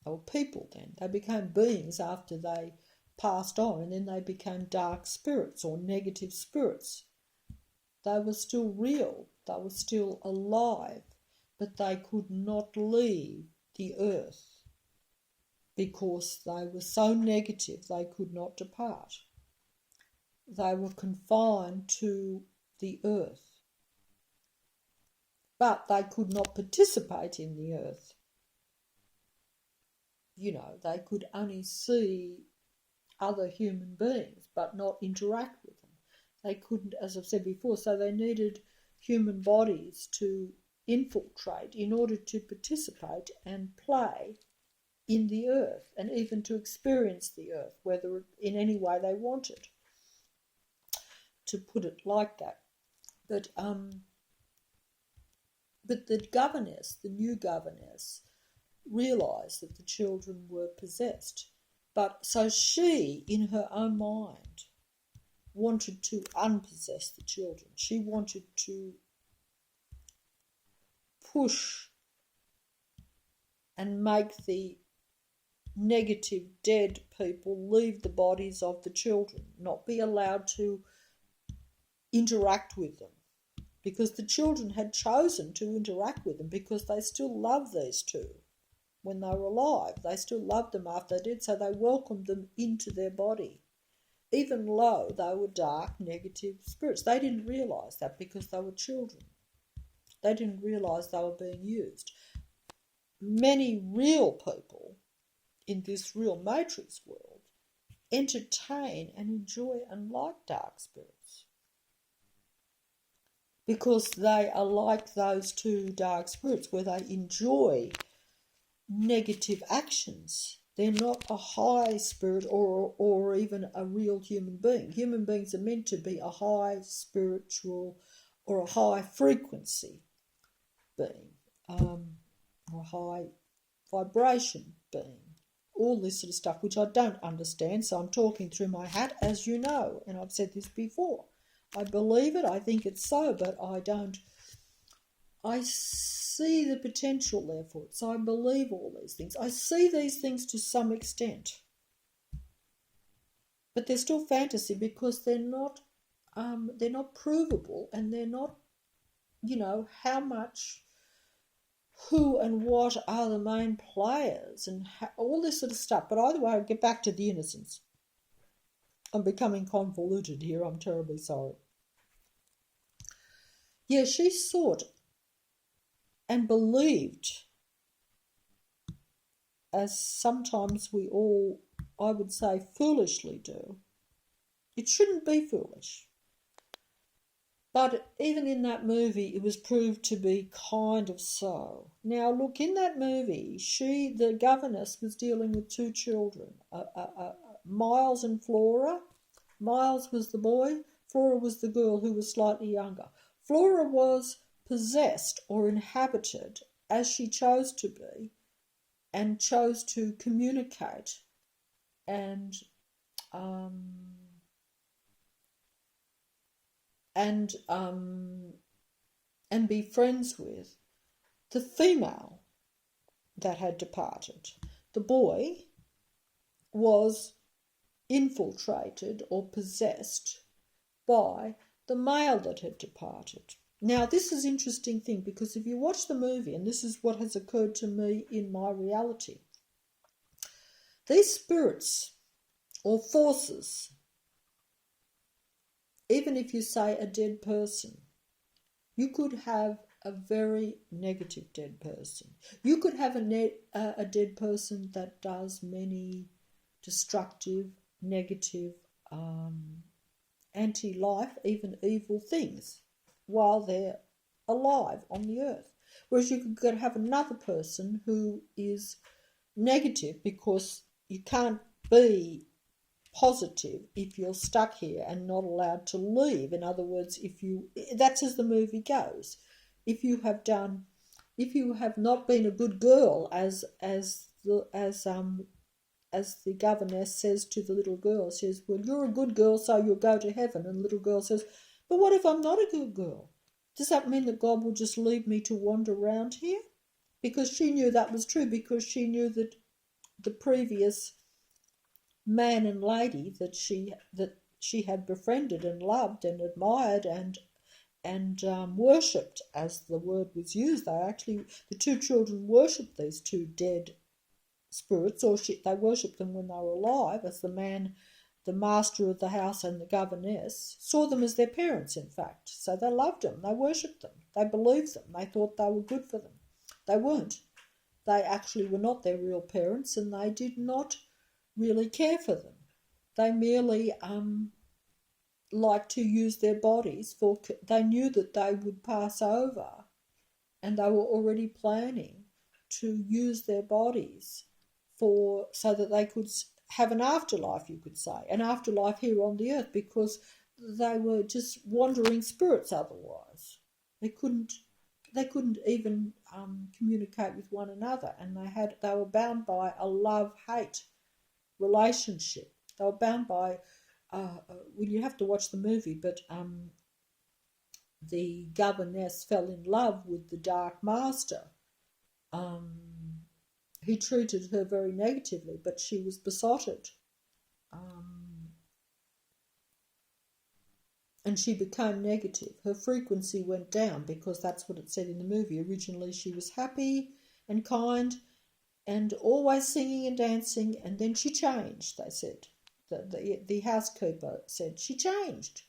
They were people then. They became beings after they passed on, and then they became dark spirits or negative spirits. They were still real, they were still alive, but they could not leave the earth because they were so negative they could not depart. They were confined to the earth, but they could not participate in the earth. You know, they could only see other human beings but not interact with them. They couldn't, as I've said before, so they needed human bodies to infiltrate in order to participate and play in the earth, and even to experience the earth, whether in any way they wanted, to put it like that. But the governess, the new governess, realised that the children were possessed. But so she, in her own mind, wanted to unpossess the children. She wanted to push and make the negative dead people leave the bodies of the children, not be allowed to interact with them, because the children had chosen to interact with them because they still loved these two when they were alive. They still loved them after they did, so they welcomed them into their body, even though they were dark, negative spirits. They didn't realise that because they were children. They didn't realise they were being used. Many real people in this real matrix world entertain and enjoy and like dark spirits because they are like those two dark spirits where they enjoy negative actions. They're not a high spirit or even a real human being. Human beings are meant to be a high spiritual or a high frequency being, or a high vibration being. All this sort of stuff, which I don't understand, so I'm talking through my hat, as you know, and I've said this before. I believe it, I think it's so, but I don't. I see the potential there for it, so I believe all these things. I see these things to some extent, but they're still fantasy because they're not provable, and they're not, you know, how much, who and what are the main players, and all this sort of stuff. But either way, I'll get back to the innocence. I'm becoming convoluted here, I'm terribly sorry. Yeah, she sought and believed, as sometimes we all, I would say, foolishly do. It shouldn't be foolish. But even in that movie, it was proved to be kind of so. Now, look, in that movie, the governess, was dealing with two children, Miles and Flora. Miles was the boy, Flora was the girl who was slightly younger. Flora was possessed or inhabited as she chose to be, and chose to communicate and be friends with the female that had departed. The boy was infiltrated or possessed by the male that had departed. Now, this is an interesting thing, because if you watch the movie, and this is what has occurred to me in my reality, these spirits or forces, even if you say a dead person, you could have a very negative dead person. You could have a dead person that does many destructive, negative, anti-life, even evil things while they're alive on the earth. Whereas you could have another person who is negative, because you can't be positive if you're stuck here and not allowed to leave. In other words, that's as the movie goes. If you have not been a good girl, as the governess says to the little girl, says, well, you're a good girl, so you'll go to heaven. And the little girl says, but what if I'm not a good girl? Does that mean that God will just leave me to wander around here? Because she knew that was true, because she knew that the previous man and lady that she had befriended and loved and admired and worshipped, as the word was used. The two children worshipped these two dead spirits, or they worshipped them when they were alive, as the master of the house and the governess saw them as their parents, in fact. So they loved them, they worshipped them, they believed them, they thought they were good for them. They weren't. They actually were not their real parents, and they did not really care for them. They merely liked to use their bodies they knew that they would pass over, and they were already planning to use their bodies so that they could have an afterlife, you could say, an afterlife here on the earth, because they were just wandering spirits otherwise. They couldn't even communicate with one another, and they were bound by a love-hate relationship. They were bound by, well, you have to watch the movie, but the governess fell in love with the Dark Master. He treated her very negatively, but she was besotted. And she became negative. Her frequency went down, because that's what it said in the movie. Originally she was happy and kind and always singing and dancing, and then she changed, they said. The housekeeper said she changed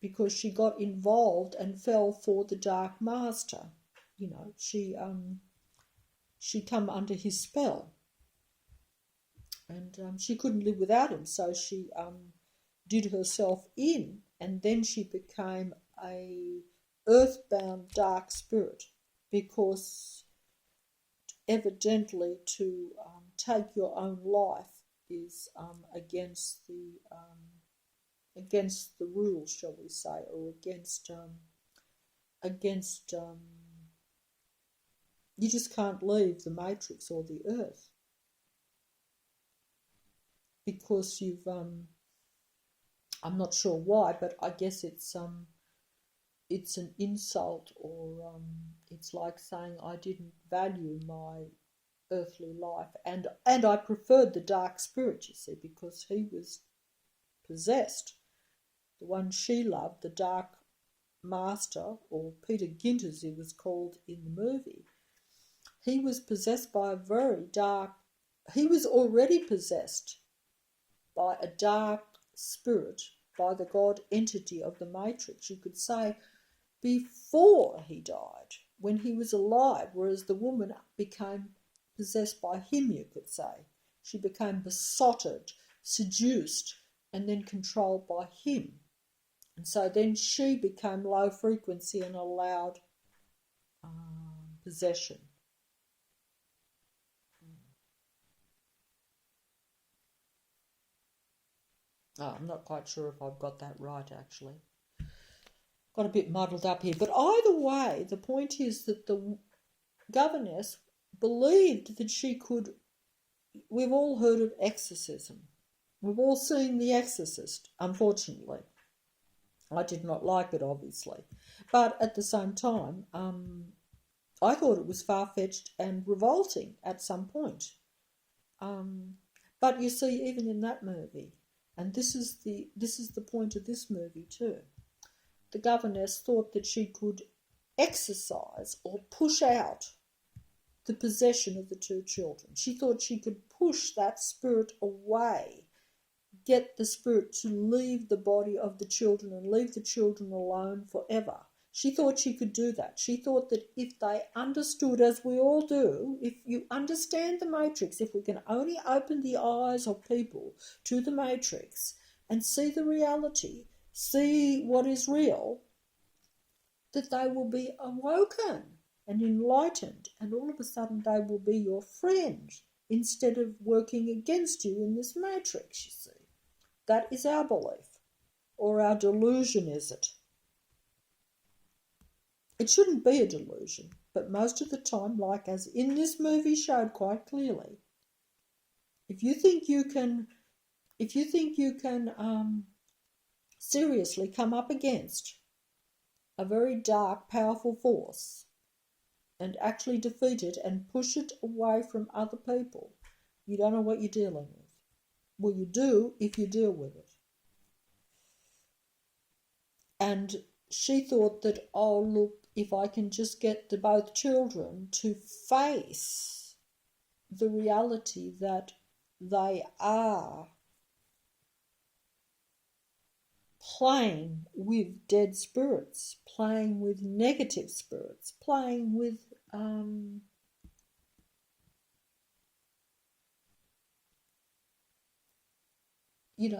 because she got involved and fell for the Dark Master. You know, she come under his spell, and she couldn't live without him, so she did herself in, and then she became a earthbound dark spirit, because evidently to take your own life is against the rules, shall we say, or against you just can't leave the matrix or the earth, because you've I'm not sure why, but I guess it's an insult, or it's like saying I didn't value my earthly life, and I preferred the dark spirit, you see, because he was possessed. The one she loved, the Dark Master, or Peter Gynt as he was called in the movie, he was possessed by a very dark, he was already possessed by a dark spirit, by the God entity of the Matrix, you could say, before he died, when he was alive, whereas the woman became possessed by him, you could say. She became besotted, seduced, and then controlled by him. And so then she became low frequency and allowed possession. Oh, I'm not quite sure if I've got that right, actually. Got a bit muddled up here. But either way, the point is that the governess believed that she could. We've all heard of exorcism. We've all seen The Exorcist, unfortunately. I did not like it, obviously. But at the same time, I thought it was far-fetched and revolting at some point. But you see, even in that movie, and this is the point of this movie too, the governess thought that she could exercise or push out the possession of the two children. She thought she could push that spirit away, get the spirit to leave the body of the children and leave the children alone forever. She thought she could do that. She thought that if they understood, as we all do, if you understand the Matrix, if we can only open the eyes of people to the Matrix and see the reality, see what is real, that they will be awoken and enlightened, and all of a sudden they will be your friend instead of working against you in this Matrix, you see. That is our belief, or our delusion, is it? It shouldn't be a delusion, but most of the time, like as in this movie showed quite clearly, if you think you can seriously come up against a very dark, powerful force and actually defeat it and push it away from other people, you don't know what you're dealing with. Well, you do if you deal with it. And she thought that, oh, look, if I can just get the both children to face the reality that they are playing with dead spirits, playing with negative spirits, playing with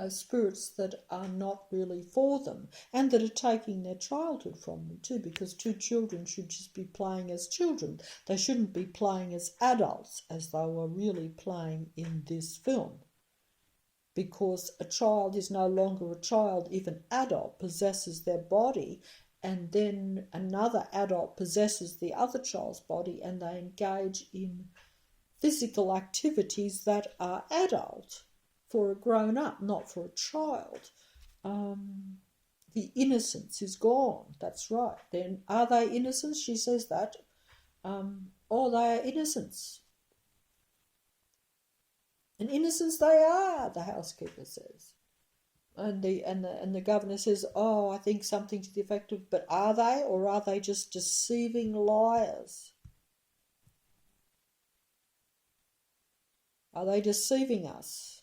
spirits that are not really for them and that are taking their childhood from them too, because two children should just be playing as children. They shouldn't be playing as adults as they were really playing in this film, because a child is no longer a child if an adult possesses their body and then another adult possesses the other child's body and they engage in physical activities that are adult for a grown-up, not for a child. The innocence is gone. That's right. Then are they innocents? She says that. Or they are innocents. And innocents they are, the housekeeper says. And the governor says, oh, I think something to the effect of, but are they, or are they just deceiving liars? Are they deceiving us?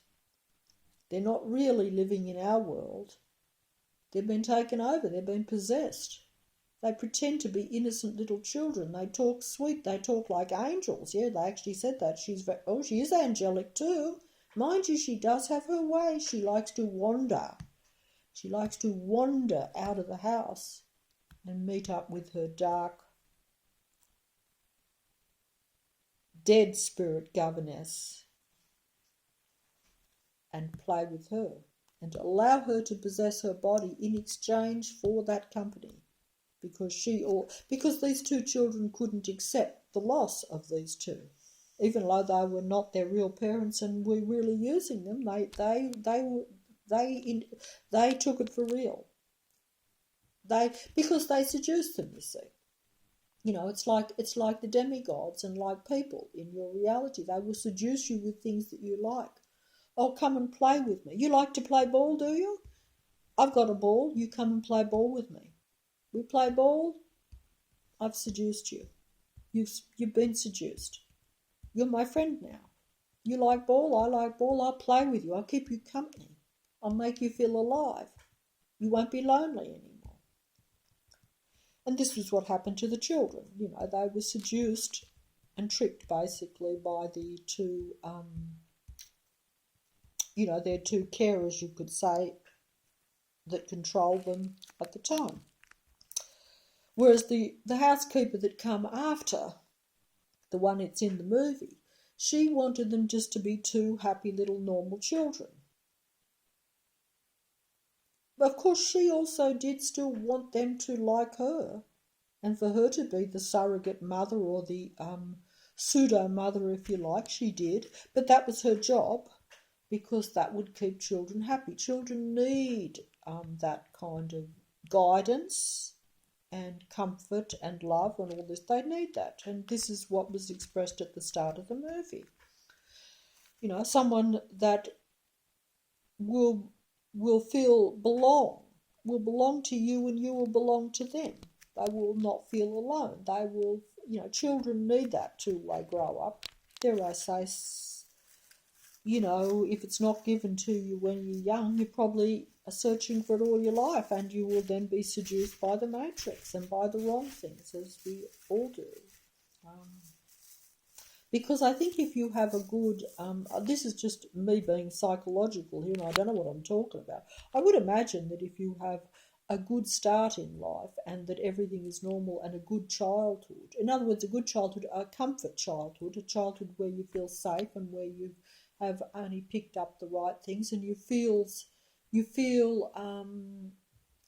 They're not really living in our world. They've been taken over. They've been possessed. They pretend to be innocent little children. They talk sweet. They talk like angels. Yeah, they actually said that. She is angelic too. Mind you, she does have her way. She likes to wander. She likes to wander out of the house and meet up with her dark, dead spirit governess and play with her and allow her to possess her body in exchange for that company, because these two children couldn't accept the loss of these two, even though they were not their real parents and were really using them. They took it for real. Because they seduced them, you see. It's like the demigods and like people in your reality. They will seduce you with things that you like. Oh, come and play with me. You like to play ball, do you? I've got a ball. You come and play ball with me. We play ball. I've seduced you. You've been seduced. You're my friend now. You like ball. I like ball. I'll play with you. I'll keep you company. I'll make you feel alive. You won't be lonely anymore. And this was what happened to the children. They were seduced and tricked basically by the two their two carers, you could say, that controlled them at the time. Whereas the housekeeper that come after, the one that's in the movie, she wanted them just to be two happy little normal children. But of course she also did still want them to like her and for her to be the surrogate mother or the pseudo-mother, if you like. She did, but that was her job, because that would keep children happy. Children need that kind of guidance and comfort and love and all this. They need that. And this is what was expressed at the start of the movie. You know, someone that will will belong to you, and you will belong to them. They will not feel alone. They will, you know, children need that too. They grow up. Dare I say, you know, if it's not given to you when you're young, you probably are searching for it all your life, and you will then be seduced by the matrix and by the wrong things, as we all do. Because I think if you have a good, this is just me being psychological here, and I don't know what I'm talking about. I would imagine that if you have a good start in life and that everything is normal and a good childhood, in other words, a good childhood, a comfort childhood, a childhood where you feel safe and where you have only picked up the right things, and you feel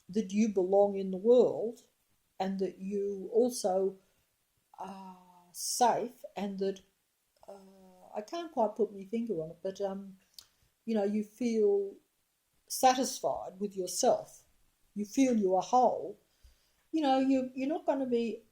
that you belong in the world, and that you also are safe, and that I can't quite put my finger on it, but you know, you feel satisfied with yourself. You feel you are whole. You know, you're not going to be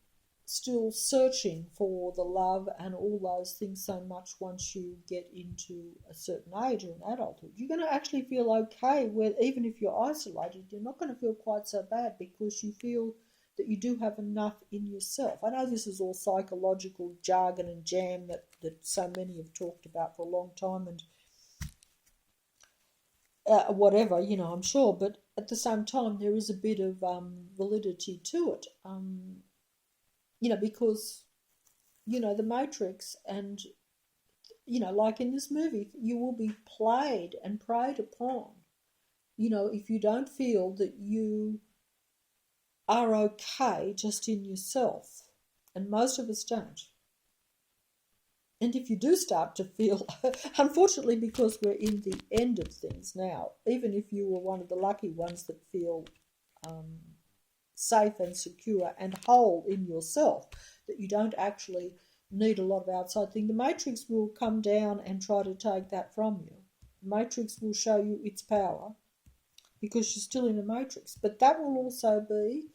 still searching for the love and all those things so much once you get into a certain age or an adulthood. You're going to actually feel okay, where even if you're isolated, you're not going to feel quite so bad, because you feel that you do have enough in yourself. I know this is all psychological jargon and jam that so many have talked about for a long time, and whatever, you know, I'm sure, but at the same time there is a bit of validity to it, you know, because, you know, the Matrix, and, you know, like in this movie, you will be played and preyed upon, you know, if you don't feel that you are okay just in yourself, and most of us don't. And if you do start to feel, unfortunately, because we're in the end of things now, even if you were one of the lucky ones that feel safe and secure and whole in yourself, that you don't actually need a lot of outside thing, the Matrix will come down and try to take that from you. The Matrix will show you its power, because you're still in a Matrix. But that will also be,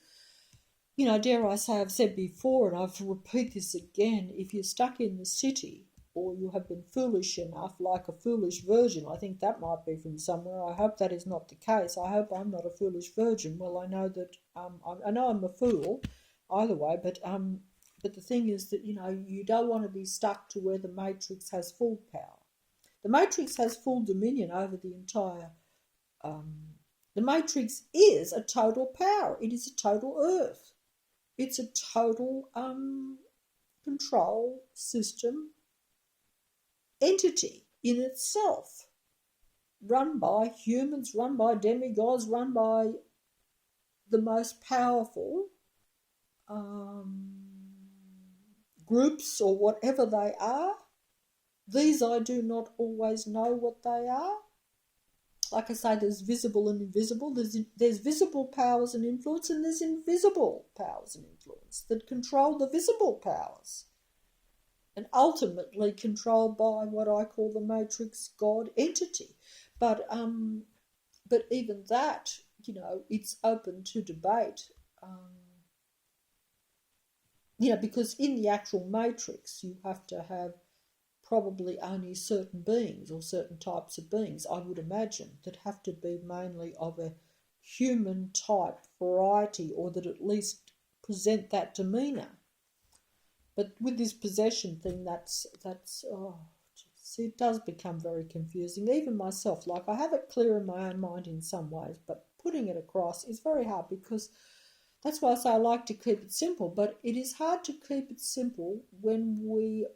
you know, dare I say, I've said before, and I've repeat this again, if you're stuck in the city, or you have been foolish enough, like a foolish virgin, I think that might be from somewhere. I hope that is not the case. I hope I'm not a foolish virgin. Well, I know that I know I'm a fool, either way. But the thing is that, you know, you don't want to be stuck to where the Matrix has full power. The Matrix has full dominion over the entire. The Matrix is a total power. It is a total Earth. It's a total control system entity in itself, run by humans, run by demigods, run by the most powerful groups, or whatever they are. These I do not always know what they are. Like I say, there's visible and invisible. There's visible powers and influence, and there's invisible powers and influence that control the visible powers, and ultimately controlled by what I call the Matrix God entity. But even that, you know, it's open to debate. You know, because in the actual Matrix, you have to have probably only certain beings, or certain types of beings, I would imagine, that have to be mainly of a human type variety, or that at least present that demeanour. But with this possession thing, that's it does become very confusing. Even myself, like, I have it clear in my own mind in some ways, but putting it across is very hard, because that's why I say I like to keep it simple. But it is hard to keep it simple when we,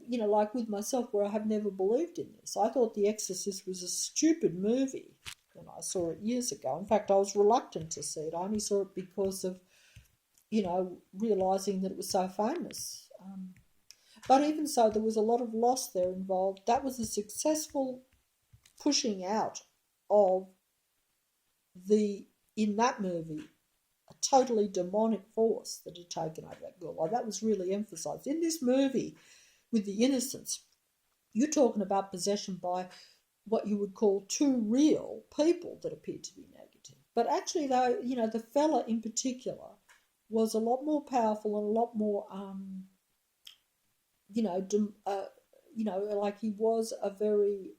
you know, like with myself, where I have never believed in this. I thought The Exorcist was a stupid movie when I saw it years ago. In fact, I was reluctant to see it. I only saw it because of, you know, realising that it was so famous. But even so, there was a lot of loss there involved. That was a successful pushing out of in that movie, a totally demonic force that had taken over that girl. Like, that was really emphasised. In this movie, with The Innocents, you're talking about possession by what you would call two real people that appear to be negative. But actually, though, you know, the fella in particular was a lot more powerful and a lot more, you know, like he was a very,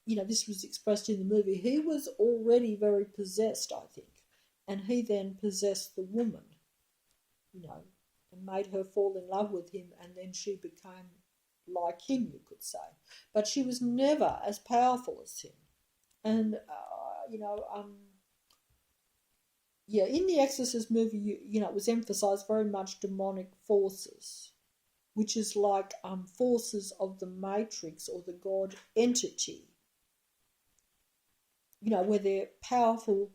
this was expressed in the movie. He was already very possessed, I think, and he then possessed the woman, and made her fall in love with him, and then she became like him, you could say. But she was never as powerful as him. And, in the Exorcist movie, it was emphasized very much demonic forces, which is like forces of the matrix or the God entity, where they're powerful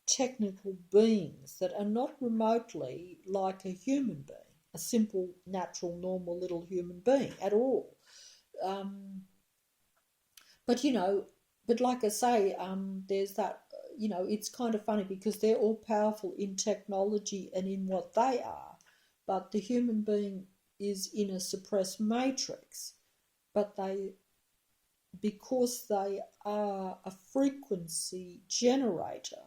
technical beings that are not remotely like a human being, a simple, natural, normal little human being at all. But like I say, there's that, it's kind of funny because they're all powerful in technology and in what they are, but the human being is in a suppressed matrix. But because they are a frequency generator,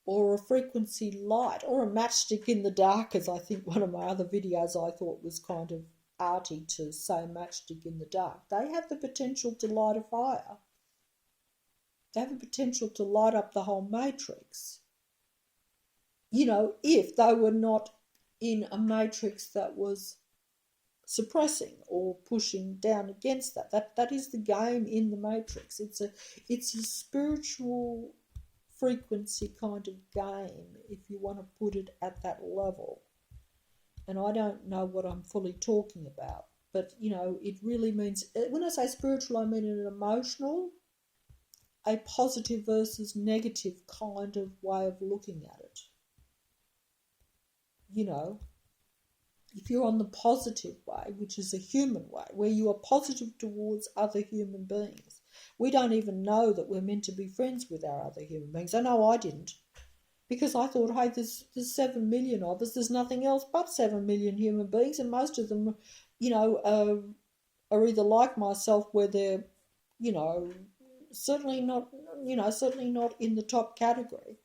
or a frequency light, or a matchstick in the dark, as I think one of my other videos I thought was kind of arty to say matchstick in the dark. They have the potential to light a fire. They have the potential to light up the whole matrix. If they were not in a matrix that was suppressing or pushing down against that. That is the game in the matrix. It's a spiritual frequency kind of game, if you want to put it at that level. And I don't know what I'm fully talking about, but it really means, when I say spiritual, I mean an emotional, a positive versus negative kind of way of looking at it. If you're on the positive way, which is a human way, where you are positive towards other human beings. We don't even know that we're meant to be friends with our other human beings. I know I didn't, because I thought, hey, there's 7 million of us. There's nothing else but 7 million human beings, and most of them, are either like myself, where they're, certainly not in the top category.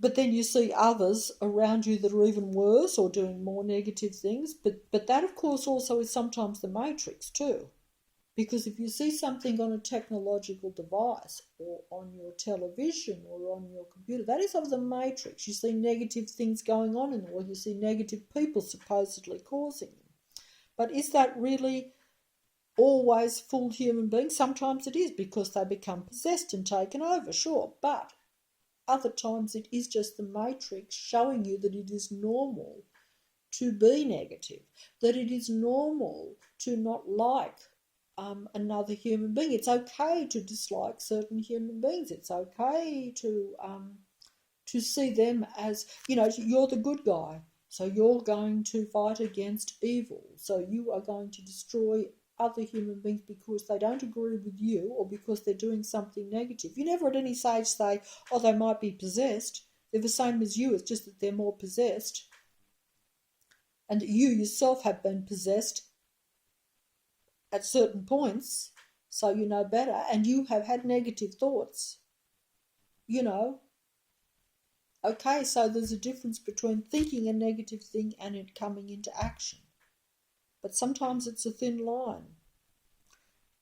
But then you see others around you that are even worse or doing more negative things. But that, of course, also is sometimes the matrix too. Because if you see something on a technological device or on your television or on your computer, that is of the matrix. You see negative things going on in the world. You see negative people supposedly causing them. But is that really always full human beings? Sometimes it is, because they become possessed and taken over, sure. But other times it is just the matrix showing you that it is normal to be negative, that it is normal to not like another human being. It's okay to dislike certain human beings. It's okay to see them as, you're the good guy, so you're going to fight against evil. So you are going to destroy other human beings because they don't agree with you or because they're doing something negative. You never at any stage say, oh, they might be possessed. They're the same as you, it's just that they're more possessed. And you yourself have been possessed at certain points, so you know better, and you have had negative thoughts. Okay, so there's a difference between thinking a negative thing and it coming into action. But sometimes it's a thin line.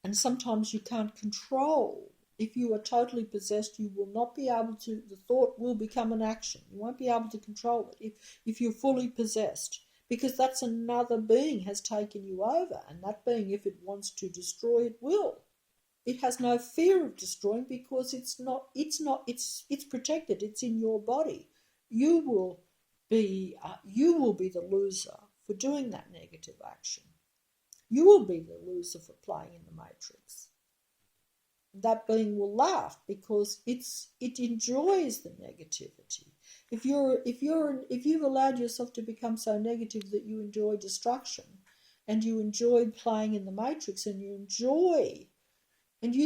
And sometimes you can't control. If you are totally possessed, you will not be able to, the thought will become an action. You won't be able to control it if you're fully possessed. Because that's another being has taken you over. And that being, if it wants to destroy, it will. It has no fear of destroying because it's protected. It's in your body. You will be the loser for doing that negative action. You will be the loser for playing in the matrix. That being will laugh because it enjoys the negativity. If you've allowed yourself to become so negative that you enjoy destruction, and you enjoy playing in the matrix, and you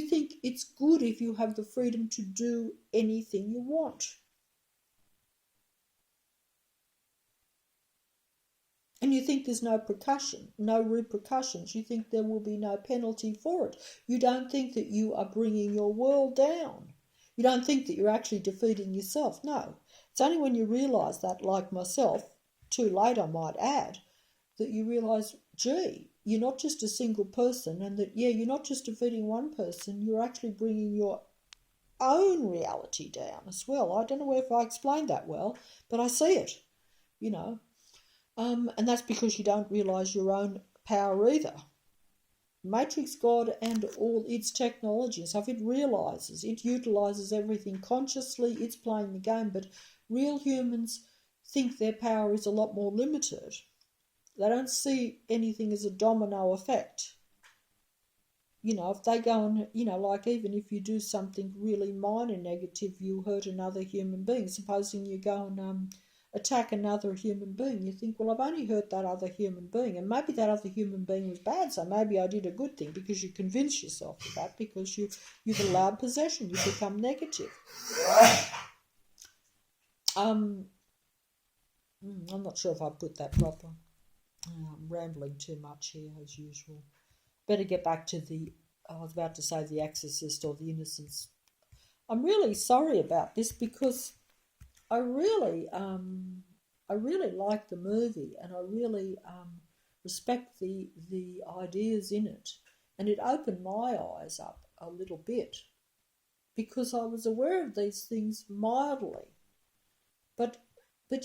think it's good if you have the freedom to do anything you want. And you think there's no repercussions. You think there will be no penalty for it. You don't think that you are bringing your world down. You don't think that you're actually defeating yourself. No. It's only when you realise that, like myself, too late I might add, that you realise, gee, you're not just a single person, and that, yeah, you're not just defeating one person, you're actually bringing your own reality down as well. I don't know if I explained that well, but I see it, you know. And that's because you don't realise your own power either. Matrix God and all its technology, so if it realises, it utilises everything consciously, it's playing the game, but real humans think their power is a lot more limited. They don't see anything as a domino effect. You know, if they go and, you know, like even if you do something really minor negative, you hurt another human being. Supposing you go and attack another human being, you think, well, I've only hurt that other human being, and maybe that other human being was bad, so maybe I did a good thing, because you convince yourself of that, because you've allowed possession, you become negative. I'm not sure if I put that proper. I'm rambling too much here as usual. Better get back to I was about to say The Exorcist or The Innocents. I'm really sorry about this, because I really like the movie, and I really respect the ideas in it, and it opened my eyes up a little bit, because I was aware of these things mildly, but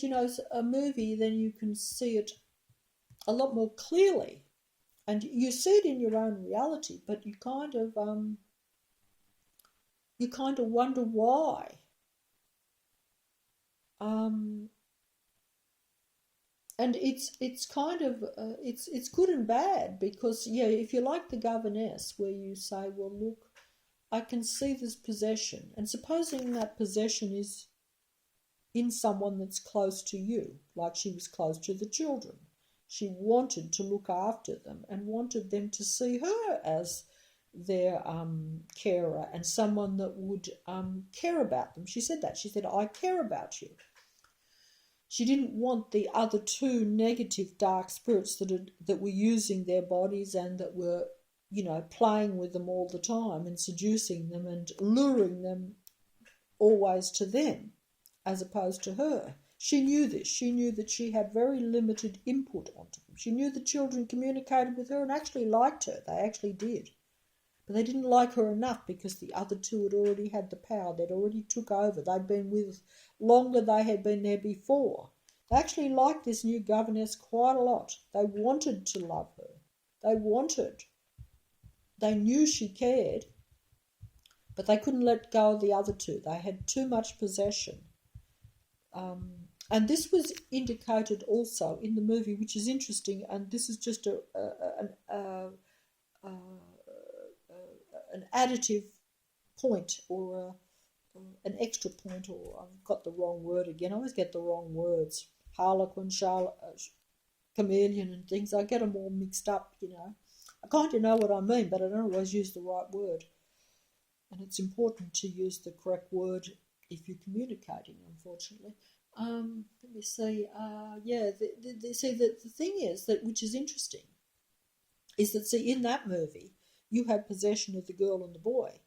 you know, a movie, then you can see it a lot more clearly, and you see it in your own reality, but you kind of wonder why. And it's kind of it's good and bad, because yeah, if you like The Governess, where you say, well, look, I can see this possession, and supposing that possession is in someone that's close to you, like she was close to the children. She wanted to look after them and wanted them to see her as their carer, and someone that would care about them. She said that. She said, I care about you. She didn't want the other two negative dark spirits that were using their bodies, and that were, you know, playing with them all the time and seducing them and luring them always to them, as opposed to her. She knew this. She knew that she had very limited input onto them. She knew the children communicated with her and actually liked her. They actually did. But they didn't like her enough, because the other two had already had the power. They'd already took over. They'd been with longer. They had been there before. They actually liked this new governess quite a lot. They wanted to love her. They knew she cared, but they couldn't let go of the other two. They had too much possession. And this was indicated also in the movie, which is interesting, and this is just an additive point, or an extra point, or I've got the wrong word again. I always get the wrong words. Harlequin, chameleon and things. I get them all mixed up, you know. I kind of know what I mean, but I don't always use the right word. And it's important to use the correct word if you're communicating, unfortunately. Let me see. See, the thing is that, which is interesting, is that, see, in that movie, you had possession of the girl and the boy.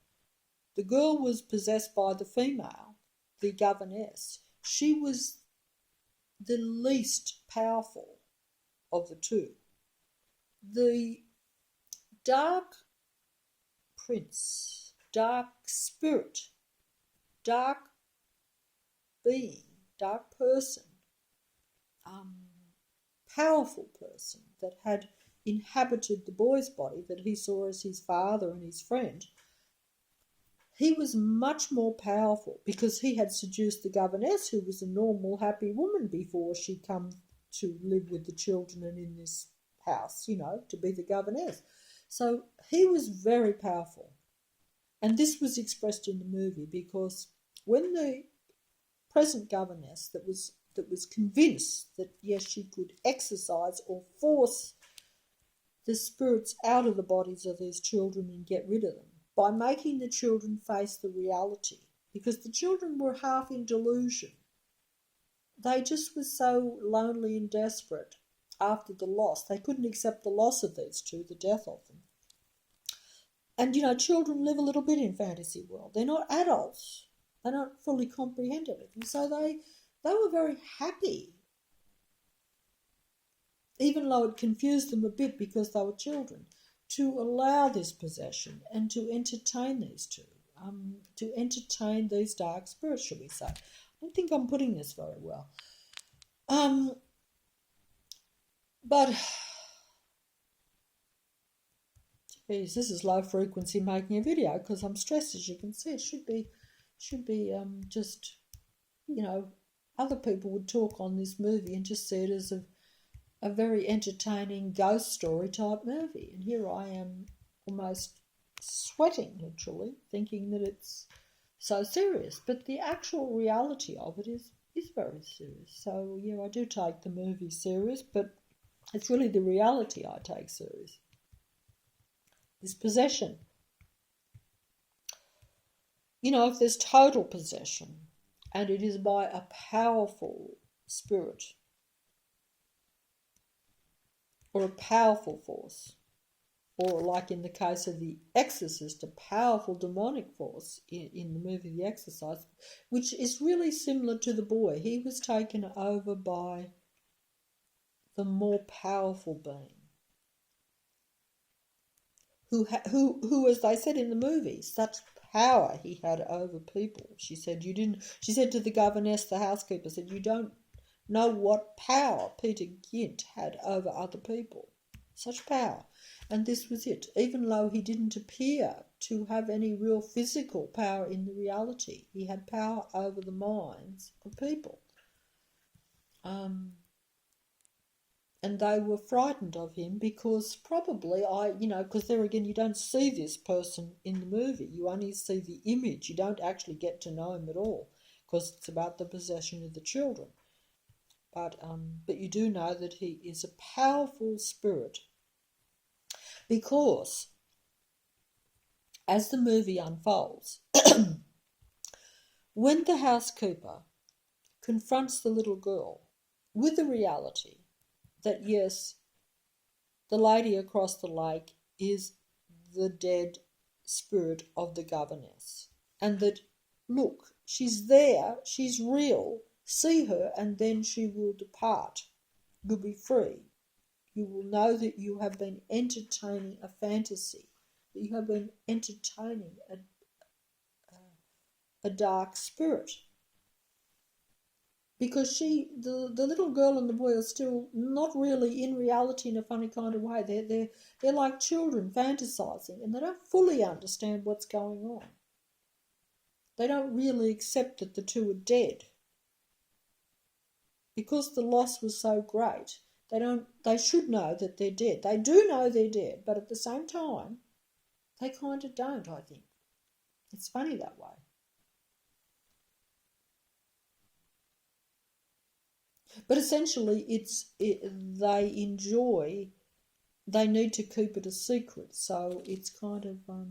The girl was possessed by the female, the governess. She was the least powerful of the two. The dark prince, dark spirit, dark being, dark person, powerful person that had inhabited the boy's body, that he saw as his father and his friend, he was much more powerful, because he had seduced the governess, who was a normal, happy woman before she come to live with the children and in this house, you know, to be the governess. So he was very powerful. And this was expressed in the movie, because when the present governess that was convinced that, yes, she could exercise or force the spirits out of the bodies of these children and get rid of them, by making the children face the reality, because the children were half in delusion. They just were so lonely and desperate after the loss. They couldn't accept the loss of these two, the death of them. And, you know, children live a little bit in fantasy world. They're not adults. They don't fully comprehend everything. So They were very happy, even though it confused them a bit because they were children, to allow this possession and to entertain these two, to entertain these dark spirits, shall we say. I don't think I'm putting this very well. But, geez, this is low frequency making a video because I'm stressed, as you can see. It should be just, other people would talk on this movie and just see it as a very entertaining ghost story type movie. And here I am almost sweating, literally, thinking that it's so serious. But the actual reality of it is very serious. So, yeah, I do take the movie serious, but it's really the reality I take serious. This possession. If there's total possession and it is by a powerful spirit or a powerful force, or like in the case of The Exorcist, a powerful demonic force in the movie The Exorcist, which is really similar to the boy. He was taken over by the more powerful being, who, as they said in the movie, such power he had over people. She said to the governess, the housekeeper, said, "You don't know what power Peter Gynt had over other people." Such power. And this was it. Even though he didn't appear to have any real physical power in the reality, he had power over the minds of people. And they were frightened of him because probably because there again, you don't see this person in the movie. You only see the image. You don't actually get to know him at all because it's about the possession of the children. But you do know that he is a powerful spirit because as the movie unfolds, when the housekeeper confronts the little girl with the reality that, yes, the lady across the lake is the dead spirit of the governess, and that, look, she's there, she's real, see her, and then she will depart. You'll be free. You will know that you have been entertaining a fantasy, that you have been entertaining a dark spirit. Because the little girl and the boy are still not really in reality in a funny kind of way. They're like children fantasizing, and they don't fully understand what's going on. They don't really accept that the two are dead. Because the loss was so great, they should know that they're dead. They do know they're dead, but at the same time, they kind of don't, I think. It's funny that way. But essentially, they need to keep it a secret. So it's kind of, I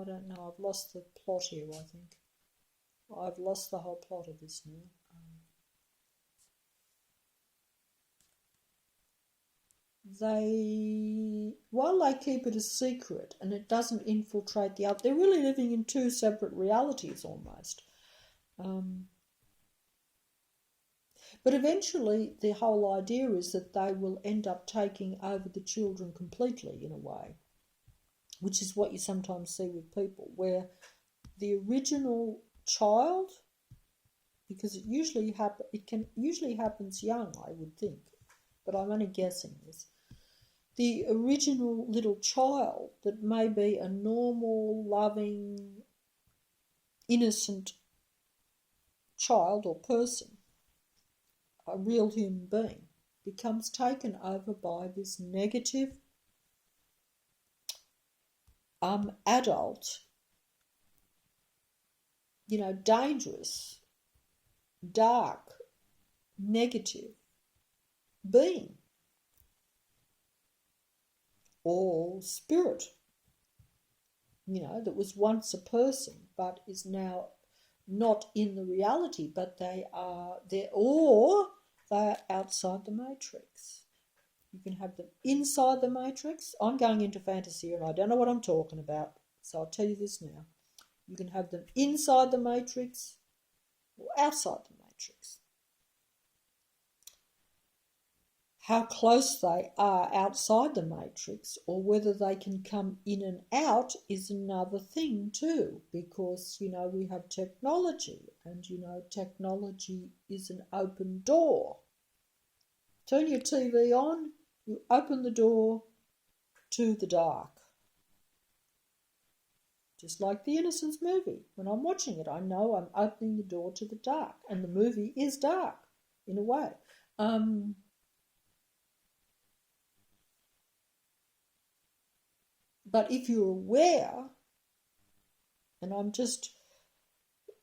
don't know, I've lost the plot here, I think. I've lost the whole plot of this now. While they keep it a secret and it doesn't infiltrate the other, they're really living in two separate realities almost. But eventually the whole idea is that they will end up taking over the children completely in a way, which is what you sometimes see with people, where the original child, because it usually happens young, I would think, but I'm only guessing this. The original little child that may be a normal, loving, innocent child or person, a real human being, becomes taken over by this negative adult, dangerous, dark, negative being or spirit, that was once a person but is now not in the reality, but they are outside the matrix. You can have them inside the matrix. I'm going into fantasy and I don't know what I'm talking about, so I'll tell you this now. You can have them inside the matrix or outside the matrix. how close they are outside the matrix, or whether they can come in and out, is another thing too, because, we have technology, and, technology is an open door. Turn your TV on, you open the door to the dark. Just like the Innocence movie. When I'm watching it, I know I'm opening the door to the dark, and the movie is dark in a way. But if you're aware, and I'm just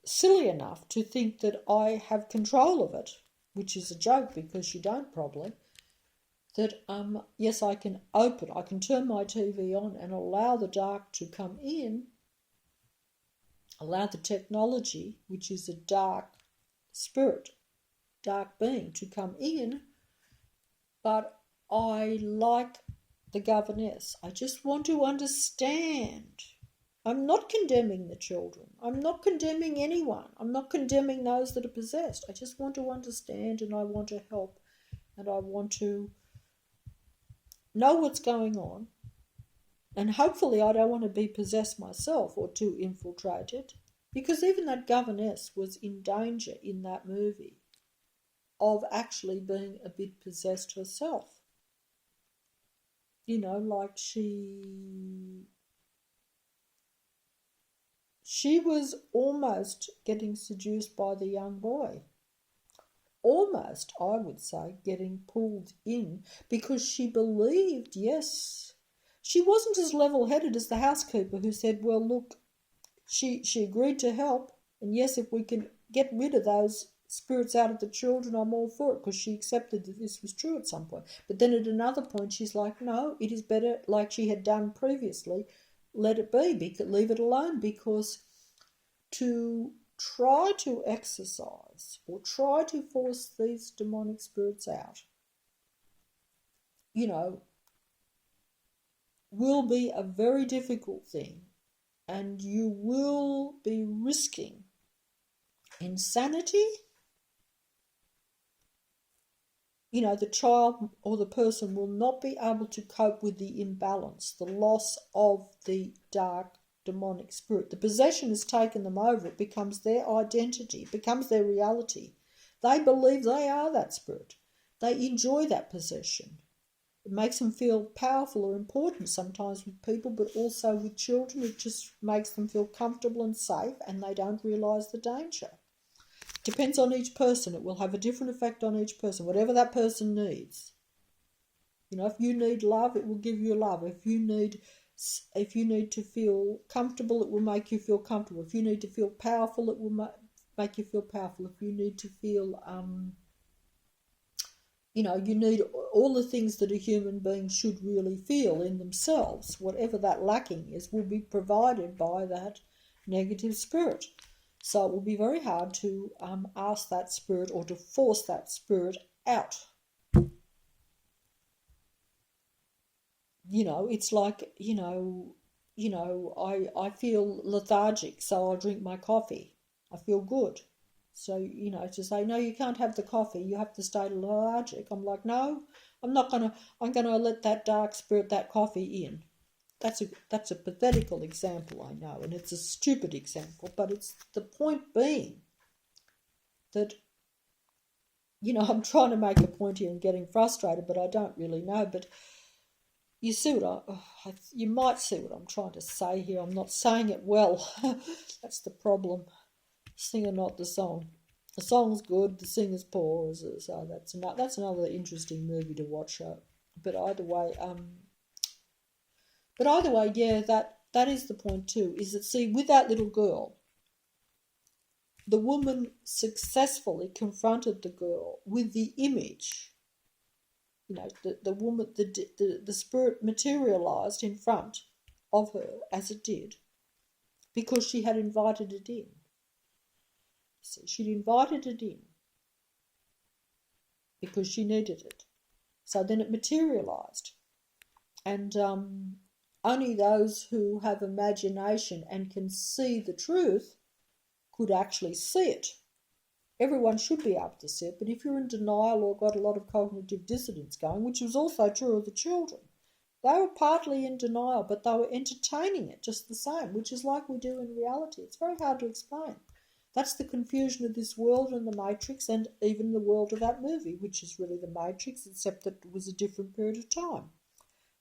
silly enough to think that I have control of it, which is a joke because you don't probably, that yes, I can turn my TV on and allow the dark to come in, allow the technology, which is a dark spirit, dark being, to come in, but I like the governess. I just want to understand. I'm not condemning the children. I'm not condemning anyone. I'm not condemning those that are possessed. I just want to understand, and I want to help, and I want to know what's going on. And hopefully I don't want to be possessed myself or too infiltrated, because even that governess was in danger in that movie of actually being a bit possessed herself. Like she was almost getting seduced by the young boy. Almost, I would say, getting pulled in, because she believed, yes, she wasn't as level-headed as the housekeeper, who said, well, look, she agreed to help, and yes, if we can get rid of those spirits out of the children, I'm all for it, because she accepted that this was true at some point. But then at another point, she's like, no, it is better, like she had done previously, let it be, leave it alone, because to try to exercise or try to force these demonic spirits out, will be a very difficult thing, and you will be risking insanity. The child or the person will not be able to cope with the imbalance, the loss of the dark demonic spirit. The possession has taken them over. It becomes their identity. It becomes their reality. They believe they are that spirit. They enjoy that possession. It makes them feel powerful or important sometimes with people, but also with children. It just makes them feel comfortable and safe, and they don't realise the danger. Depends on each person. It will have a different effect on each person, whatever that person needs. If you need love, it will give you love. If you need to feel comfortable, it will make you feel comfortable. If you need to feel powerful, it will make you feel powerful. If you need to feel, you need all the things that a human being should really feel in themselves, whatever that lacking is, will be provided by that negative spirit. So it will be very hard to ask that spirit or to force that spirit out. It's like, I feel lethargic, so I'll drink my coffee. I feel good. So, to say, no, you can't have the coffee, you have to stay lethargic. I'm like, no, I'm going to let that dark spirit, that coffee in. That's a pathetical example, I know, and it's a stupid example, but it's the point being that, I'm trying to make a point here and getting frustrated, but I don't really know. But you see you might see what I'm trying to say here. I'm not saying it well. That's the problem. Singer, not the song. The song's good, the singer's poor. So that's another interesting movie to watch. But either way, yeah, that is the point too. Is that, see, with that little girl, the woman successfully confronted the girl with the image. The woman, the spirit materialized in front of her as it did, because she had invited it in. So she'd invited it in because she needed it. So then it materialized. And only those who have imagination and can see the truth could actually see it. Everyone should be able to see it, but if you're in denial or got a lot of cognitive dissonance going, which was also true of the children, they were partly in denial, but they were entertaining it just the same, which is like we do in reality. It's very hard to explain. That's the confusion of this world and the Matrix, and even the world of that movie, which is really the Matrix, except that it was a different period of time.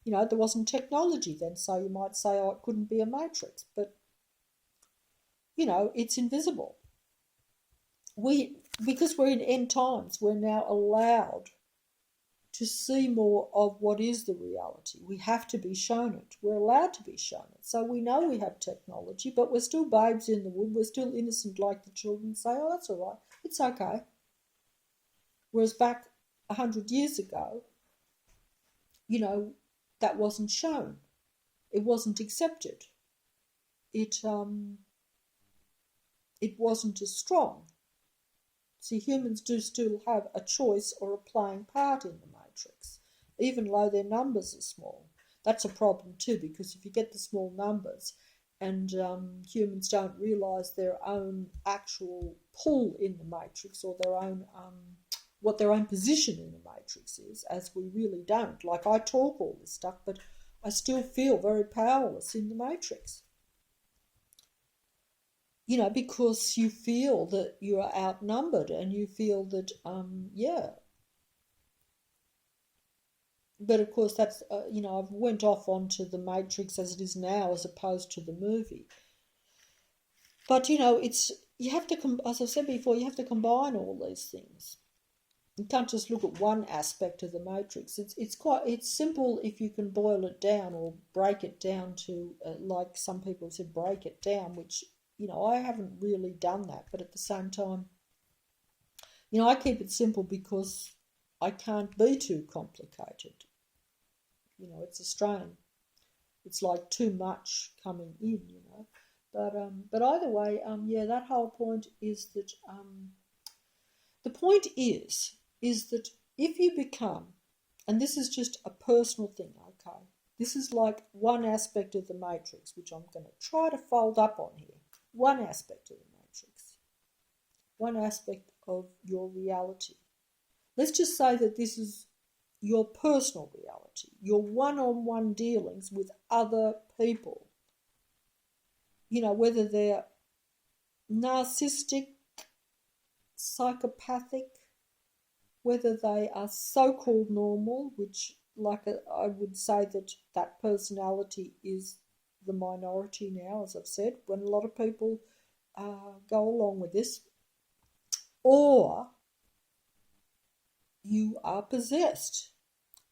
You know, there wasn't technology then, so you might say, oh, it couldn't be a Matrix, but, you know, it's invisible. Because we're in end times, we're now allowed to see more of what is the reality. We have to be shown it. We're allowed to be shown it. So we know we have technology, but we're still babes in the wood. We're still innocent like the children say, oh, that's all right. It's okay. Whereas back 100 years ago, you know, that wasn't shown. It wasn't accepted. It wasn't as strong. See, humans do still have a choice or a playing part in the Matrix, even though their numbers are small. That's a problem too, because if you get the small numbers and humans don't realise their own actual pull in the Matrix or their own what their own position in the Matrix is, as we really don't. Like, I talk all this stuff, but I still feel very powerless in the Matrix. You know, because you feel that you are outnumbered and you feel that, yeah. But of course, that's, you know, I've went off onto the Matrix as it is now as opposed to the movie. But, you know, you have to, as I've said before, you have to combine all these things. You can't just look at one aspect of the Matrix. It's simple if you can boil it down or break it down to, like some people have said, break it down, which, you know, I haven't really done that, but at the same time, you know, I keep it simple because I can't be too complicated. You know, it's a strain. It's like too much coming in, you know. But either way, yeah, that whole point is that the point is that if you become, and this is just a personal thing, okay, this is like one aspect of the Matrix, which I'm going to try to fold up on here. One aspect of the Matrix, one aspect of your reality. Let's just say that this is your personal reality, your one-on-one dealings with other people. You know, whether they're narcissistic, psychopathic, whether they are so-called normal, which, like I would say that personality is the minority now, as I've said, when a lot of people go along with this, or you are possessed.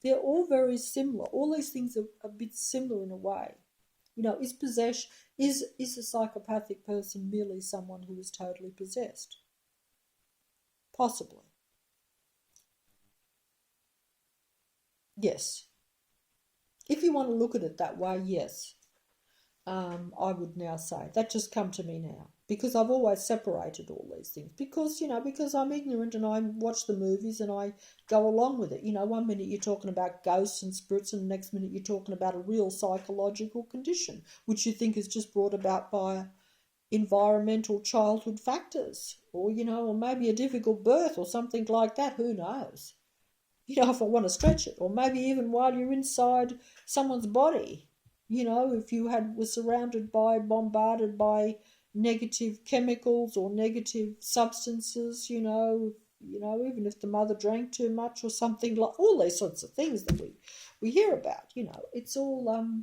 They're all very similar. All these things are a bit similar in a way. You know, is a psychopathic person merely someone who is totally possessed? Possibly. Yes. If you want to look at it that way, yes. I would now say that just come to me now because I've always separated all these things because, you know, because I'm ignorant and I watch the movies and I go along with it. You know, one minute you're talking about ghosts and spirits and the next minute you're talking about a real psychological condition, which you think is just brought about by environmental childhood factors or, you know, or maybe a difficult birth or something like that. Who knows? You know, if I want to stretch it, or maybe even while you're inside someone's body. You know, if you were surrounded by, bombarded by negative chemicals or negative substances, you know, even if the mother drank too much or something, like all these sorts of things that we hear about, you know, it's all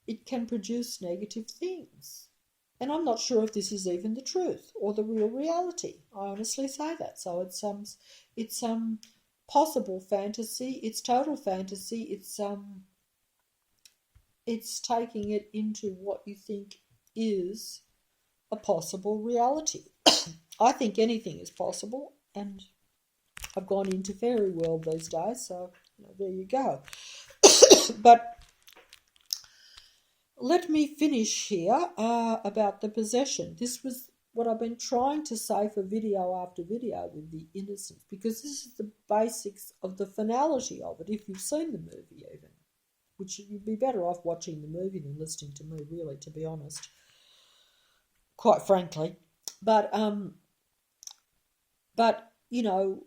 it can produce negative things. And I'm not sure if this is even the truth or the real reality. I honestly say that. So it's possible fantasy, it's total fantasy, it's taking it into what you think is a possible reality. I think anything is possible, and I've gone into fairy world these days, so you know, there you go. But let me finish here about the possession. This was what I've been trying to say for video after video with the innocence, because this is the basics of the finality of it, if you've seen the movie even. Which you'd be better off watching the movie than listening to me, really, to be honest, quite frankly. But But, you know,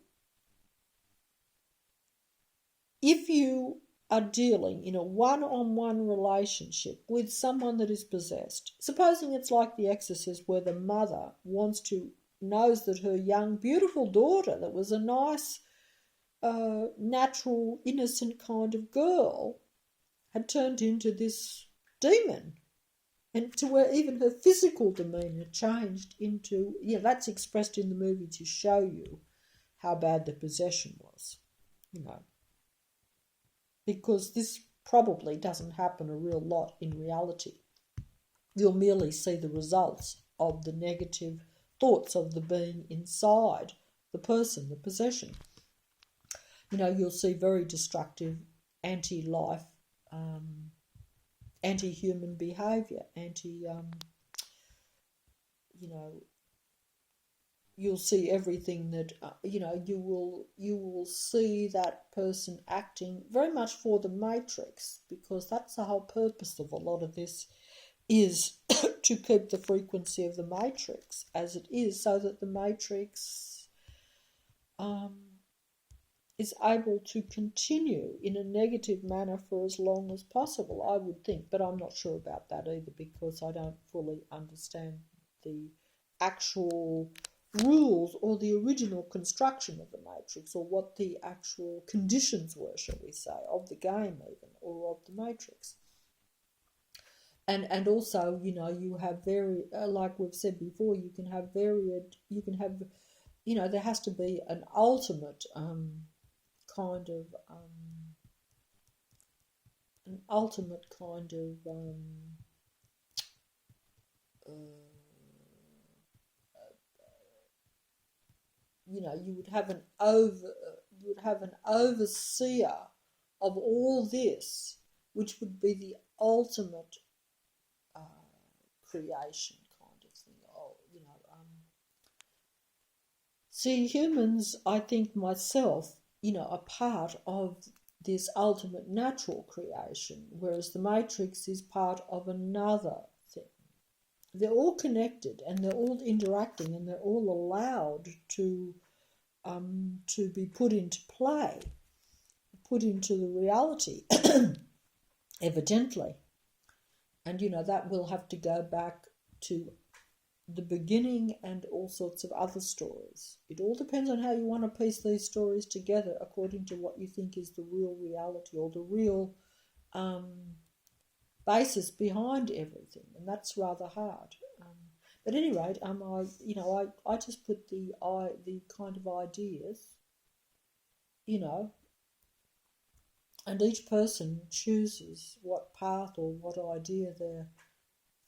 if you are dealing in a one-on-one relationship with someone that is possessed, supposing it's like The Exorcist, where the mother knows that her young, beautiful daughter, that was a nice, natural, innocent kind of girl, had turned into this demon, and to where even her physical demeanour changed into, that's expressed in the movie to show you how bad the possession was, because this probably doesn't happen a real lot in reality. You'll merely see the results of the negative thoughts of the being inside the person, the possession. You'll see very destructive, anti-life, anti-human behaviour, you'll see everything that, you will see that person acting very much for the Matrix, because that's the whole purpose of a lot of this, is to keep the frequency of the Matrix as it is, so that the Matrix is able to continue in a negative manner for as long as possible, I would think. But I'm not sure about that either, because I don't fully understand the actual rules or the original construction of the Matrix, or what the actual conditions were, shall we say, of the game even, or of the Matrix. And also, you have like we've said before, there has to be an ultimate kind of you would have an overseer of all this, which would be the ultimate creation kind of thing. See, humans, I think myself, are part of this ultimate natural creation, whereas the Matrix is part of another thing. They're all connected, and they're all interacting, and they're all allowed to be put into play, put into the reality, evidently. And, that will have to go back to the beginning and all sorts of other stories. It all depends on how you want to piece these stories together according to what you think is the real reality, or the real basis behind everything, and that's rather hard. But at any rate, I just put the kind of ideas, and each person chooses what path or what idea they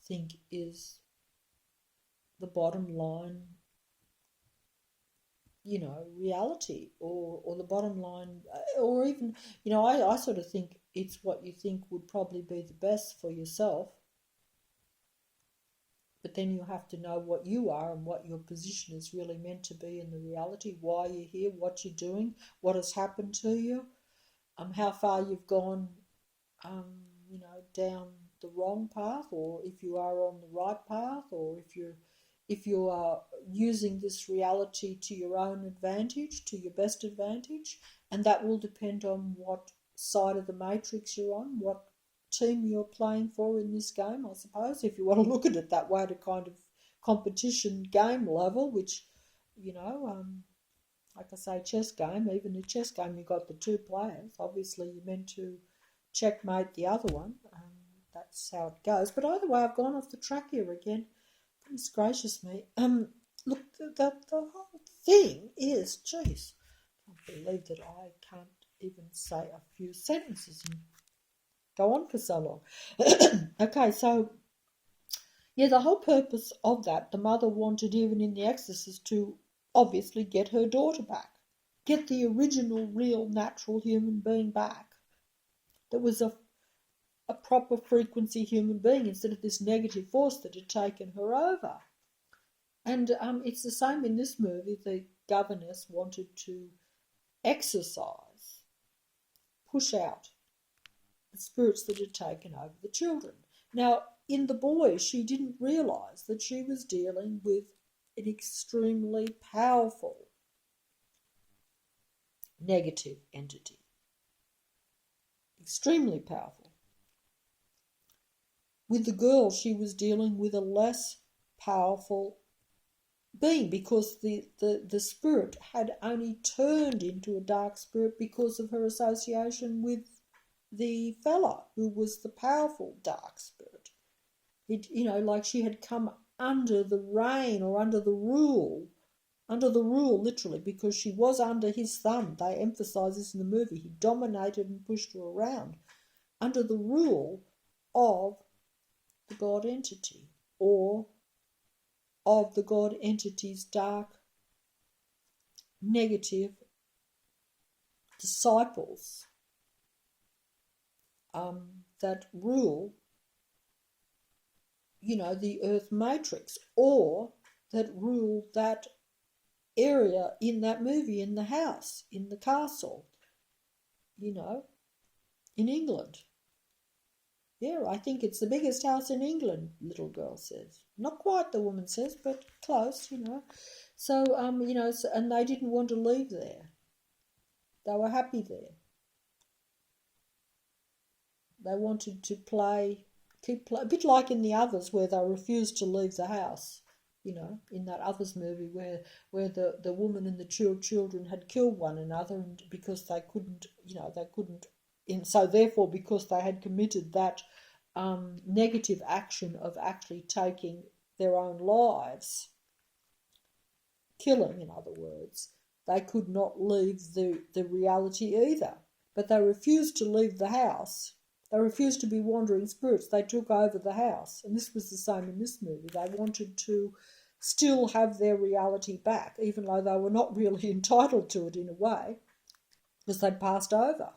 think is the bottom line, reality, or the bottom line, or even, I sort of think it's what you think would probably be the best for yourself. But then you have to know what you are and what your position is really meant to be in the reality, why you're here, what you're doing, what has happened to you, how far you've gone, down the wrong path, or if you are on the right path, or if you are using this reality to your own advantage, to your best advantage. And that will depend on what side of the Matrix you're on, what team you're playing for in this game, I suppose, if you want to look at it that way, at a kind of competition game level, which, like I say, chess game, even a chess game, you've got the two players. Obviously, you're meant to checkmate the other one. That's how it goes. But either way, I've gone off the track here again. Goodness gracious me. Look, the whole thing is, geez, I can't believe that I can't even say a few sentences and go on for so long. Okay, so, yeah, the whole purpose of that, the mother wanted, even in The Exorcist, to obviously get her daughter back, get the original, real, natural human being back. That was a proper frequency human being, instead of this negative force that had taken her over. And it's the same in this movie. The governess wanted to exorcise, push out the spirits that had taken over the children. Now, in the boy, she didn't realise that she was dealing with an extremely powerful negative entity. Extremely powerful. With the girl, she was dealing with a less powerful being because the spirit had only turned into a dark spirit because of her association with the fella who was the powerful dark spirit. It, like she had come under the reign or under the rule literally, because she was under his thumb. They emphasize this in the movie. He dominated and pushed her around under the rule of the God entity, or of the God entity's dark, negative disciples that rule, the Earth matrix, or that rule that area in that movie, in the house, in the castle, in England. Yeah, I think it's the biggest house in England, little girl says. Not quite, the woman says, but close, So, and they didn't want to leave there. They were happy there. They wanted to keep play, a bit like in the others where they refused to leave the house. In that others movie where the woman and the children had killed one another, and because they couldn't, so therefore because they had committed that negative action of actually taking their own lives, killing in other words, they could not leave the reality either. But they refused to leave the house. They refused to be wandering spirits. They took over the house. And this was the same in this movie. They wanted to still have their reality back, even though they were not really entitled to it in a way, because they'd passed over.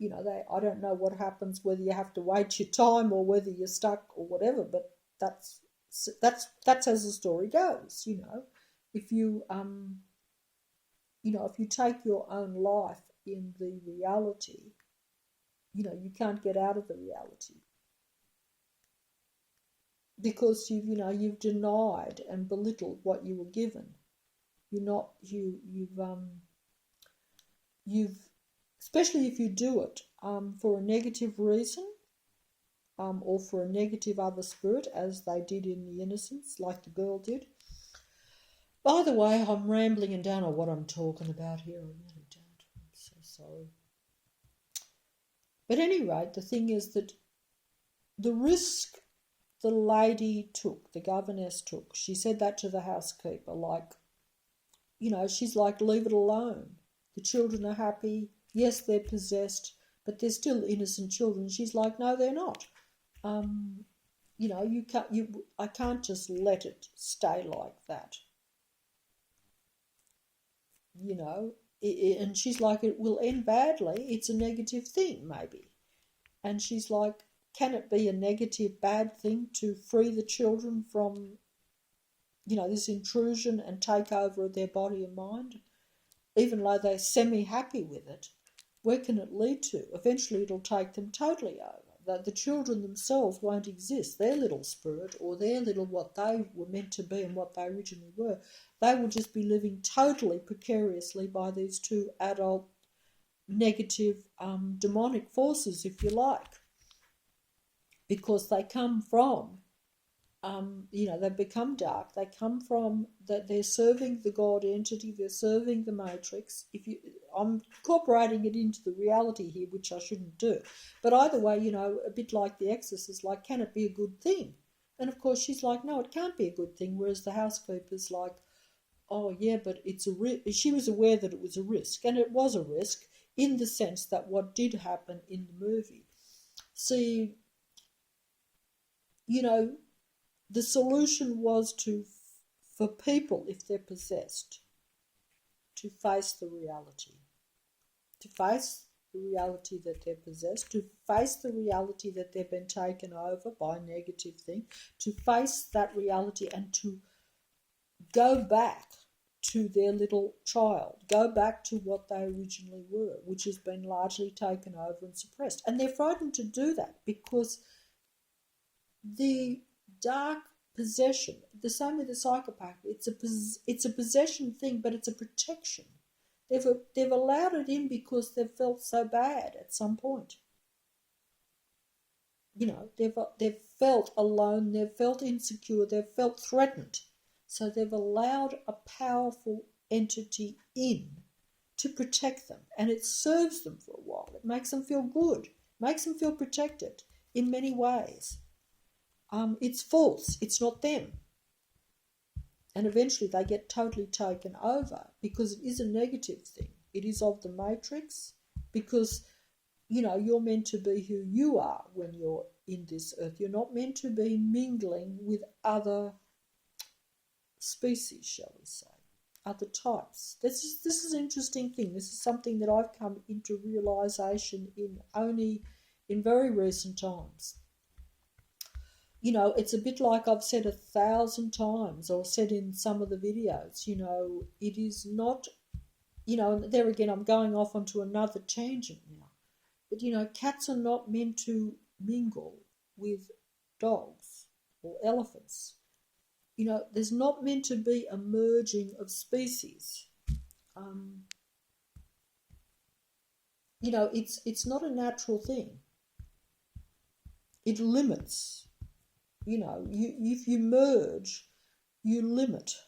I don't know what happens, whether you have to wait your time or whether you're stuck or whatever, but that's as the story goes. If you if you take your own life in the reality, you can't get out of the reality, because you've denied and belittled what you were given. You've especially if you do it for a negative reason, or for a negative other spirit, as they did in The Innocents, like the girl did. By the way, I'm rambling and don't know what I'm talking about here. I really don't. I'm so sorry. But at any rate, the thing is that the risk the lady took, the governess took, she said that to the housekeeper, she's like, leave it alone. The children are happy. Yes, they're possessed, but they're still innocent children. She's like, no, they're not. I can't just let it stay like that. And she's like, it will end badly. It's a negative thing, maybe. And she's like, can it be a negative, bad thing to free the children from, this intrusion and take over their body and mind? Even though they're semi-happy with it, where can it lead to? Eventually it'll take them totally over. The children themselves won't exist. Their little spirit, or their little what they were meant to be and what they originally were, they will just be living totally precariously by these two adult negative demonic forces, if you like, because they come from they've become dark. They come from that. They're serving the God entity. They're serving the matrix. I'm incorporating it into the reality here, which I shouldn't do. But either way, a bit like The Exorcist, like, can it be a good thing? And of course, she's like, no, it can't be a good thing. Whereas the housekeeper's like, oh yeah, but it's a risk. She was aware that it was a risk, and it was a risk in the sense that what did happen in the movie. See, the solution was for people, if they're possessed, to face the reality. To face the reality that they're possessed, to face the reality that they've been taken over by a negative thing, to face that reality and to go back to their little child, go back to what they originally were, which has been largely taken over and suppressed. And they're frightened to do that because the dark possession, the same with the psychopath, it's a possession thing, but it's a protection. They've allowed it in because they've felt so bad at some point. They've felt alone, they've felt insecure, they've felt threatened. So they've allowed a powerful entity in to protect them, and it serves them for a while. It makes them feel good, makes them feel protected in many ways. It's false, it's not them. And eventually they get totally taken over because it is a negative thing. It is of the matrix because, you're meant to be who you are when you're in this earth. You're not meant to be mingling with other species, shall we say, other types. This is an interesting thing. This is something that I've come into realization in very recent times. It's a bit like I've said 1,000 times, or said in some of the videos, it is not, and there again, I'm going off onto another tangent now. But, cats are not meant to mingle with dogs or elephants. There's not meant to be a merging of species. It's not a natural thing. It limits. If you merge, you limit.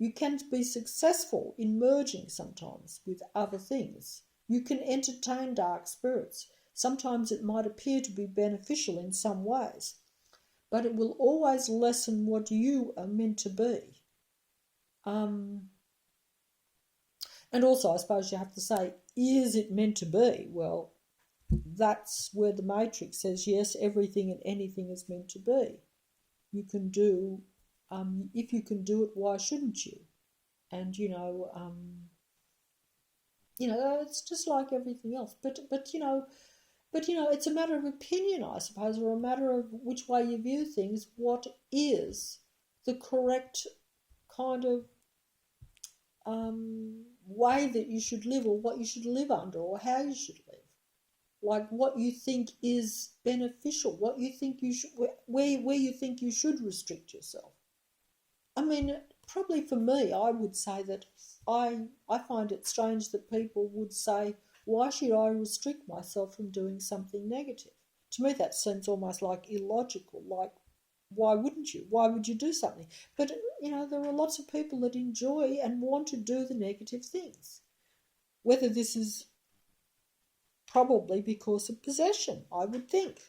You can be successful in merging sometimes with other things. You can entertain dark spirits. Sometimes it might appear to be beneficial in some ways, but it will always lessen what you are meant to be. And also, I suppose you have to say, is it meant to be? Well, that's where the matrix says, yes, everything and anything is meant to be. You can do, if you can do it, why shouldn't you? And, it's just like everything else. But it's a matter of opinion, I suppose, or a matter of which way you view things. What is the correct kind of way that you should live, or what you should live under, or how you should live? Like what you think is beneficial, what you think you should, where you think you should restrict yourself. I mean, probably for me, I would say that I find it strange that people would say, why should I restrict myself from doing something negative? To me, that seems almost like illogical. Like, why wouldn't you? Why would you do something? But, there are lots of people that enjoy and want to do the negative things. Whether this is probably because of possession, I would think.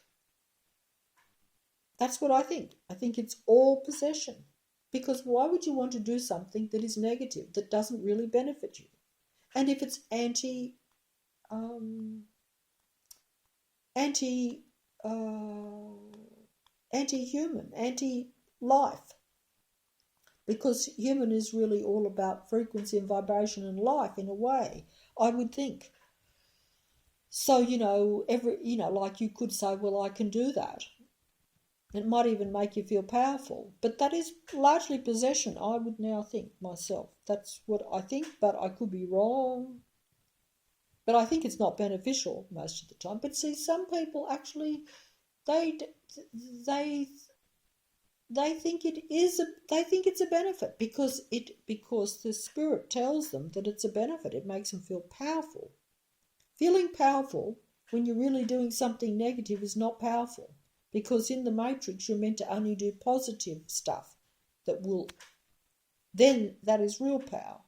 That's what I think. I think it's all possession. Because why would you want to do something that is negative, that doesn't really benefit you? And if it's anti-human, anti-life, because human is really all about frequency and vibration and life in a way, I would think. So, like you could say, well, I can do that. It might even make you feel powerful, but that is largely possession, I would now think myself. That's what I think, but I could be wrong. But I think it's not beneficial most of the time. But see, some people actually, they think it's a benefit because the spirit tells them that it's a benefit. It makes them feel powerful. Feeling powerful when you're really doing something negative is not powerful. Because in the matrix, you're meant to only do positive stuff that is real power.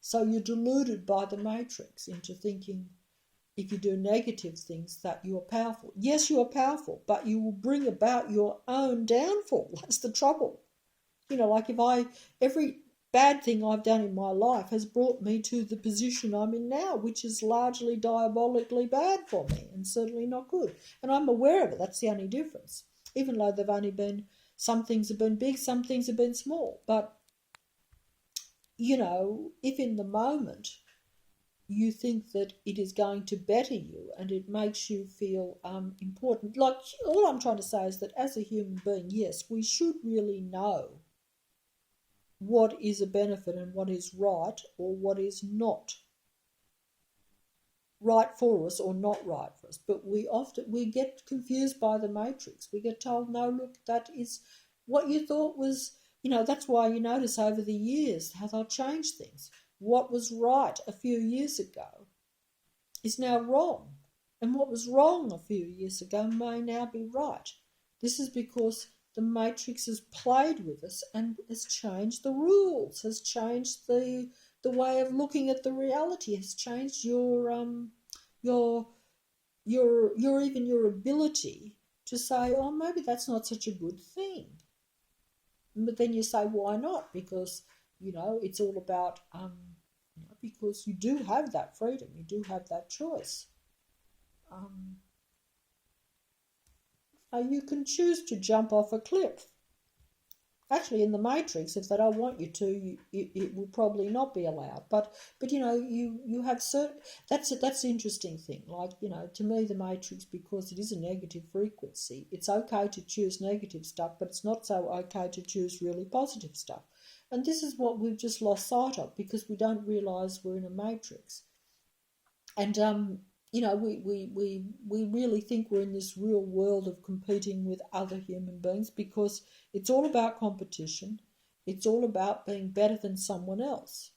So you're deluded by the matrix into thinking if you do negative things that you are powerful. Yes, you are powerful, but you will bring about your own downfall. That's the trouble. Like every bad thing I've done in my life has brought me to the position I'm in now, which is largely diabolically bad for me and certainly not good. And I'm aware of it. That's the only difference. Even though some things have been big, some things have been small. But, if in the moment you think that it is going to better you and it makes you feel important, like all I'm trying to say is that as a human being, yes, we should really know what is a benefit and what is right or what is not right for us or not right for us. But we get confused by the matrix. We get told, no, look, that is what you thought was, that's why you notice over the years how they'll change things. what was right a few years ago is now wrong. And what was wrong a few years ago may now be right. This is because the Matrix has played with us and has changed the rules, has changed the way of looking at the reality, has changed your even your ability to say, oh, maybe that's not such a good thing. But then you say, why not? Because, it's all about, because you do have that freedom, you do have that choice. You can choose to jump off a cliff. Actually, in the Matrix, if they don't want you to, it will probably not be allowed. But you have certain. That's the interesting thing. Like, to me, the Matrix, because it is a negative frequency, it's okay to choose negative stuff, but it's not so okay to choose really positive stuff. And this is what we've just lost sight of because we don't realise we're in a Matrix. And we really think we're in this real world of competing with other human beings because it's all about competition. It's all about being better than someone else.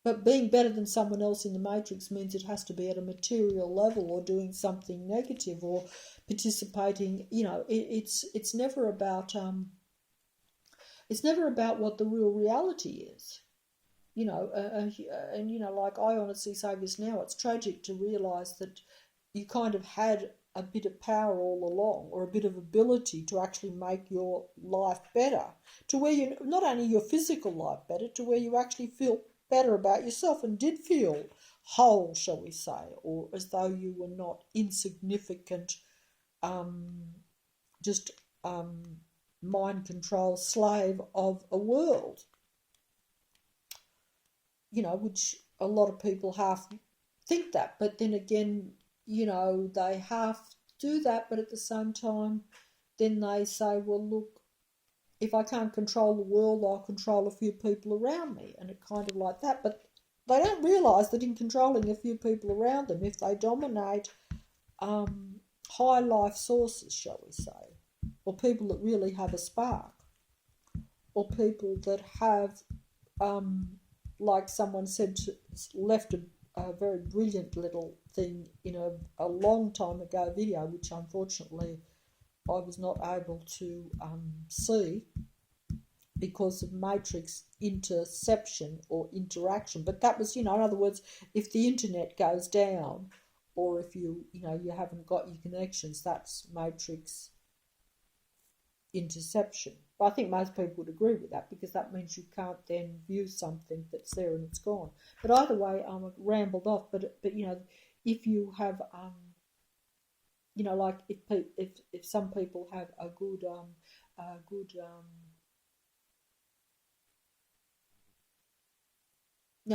But being better than someone else in the Matrix means it has to be at a material level or doing something negative or participating. It's never about what the real reality is. Like I honestly say this now, it's tragic to realise that you kind of had a bit of power all along or a bit of ability to actually make your life better, to where you, not only your physical life better, to where you actually feel better about yourself and did feel whole, shall we say, or as though you were not insignificant, mind control slave of a world. Which a lot of people half think that, but then again, they half do that, but at the same time, then they say, well, look, if I can't control the world, I'll control a few people around me, and it kind of like that, but they don't realise that in controlling a few people around them, if they dominate high life sources, shall we say, or people that really have a spark, or people that have like someone said, left a very brilliant little thing in a long time ago video, which unfortunately I was not able to see because of Matrix interception or interaction. But that was, in other words, if the internet goes down or if you haven't got your connections, that's Matrix interception. But I think most people would agree with that because that means you can't then view something that's there and it's gone. But either way, I've rambled off. But if you have like if some people have a good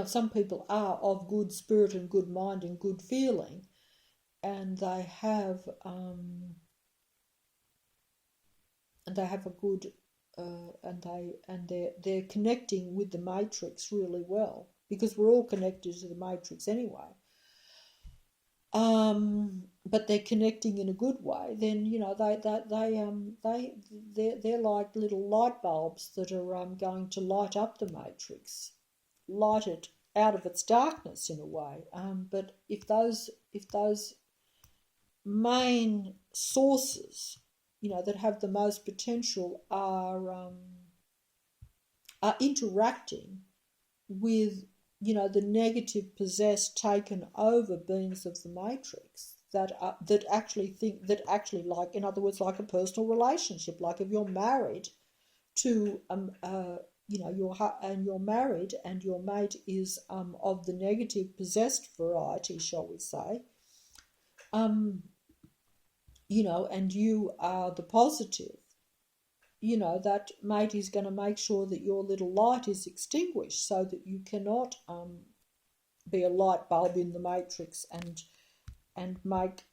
some people are of good spirit and good mind and good feeling, and they have a good and they're connecting with the Matrix really well because we're all connected to the Matrix anyway. But they're connecting in a good way. Then they're like little light bulbs that are going to light up the Matrix, light it out of its darkness in a way. But if those main sources that have the most potential are interacting with the negative, possessed, taken over beings of the Matrix that actually like, in other words, like a personal relationship. Like if you're married to you're married and your mate is of the negative, possessed variety, shall we say, and you are the positive, that mate is going to make sure that your little light is extinguished so that you cannot be a light bulb in the Matrix and make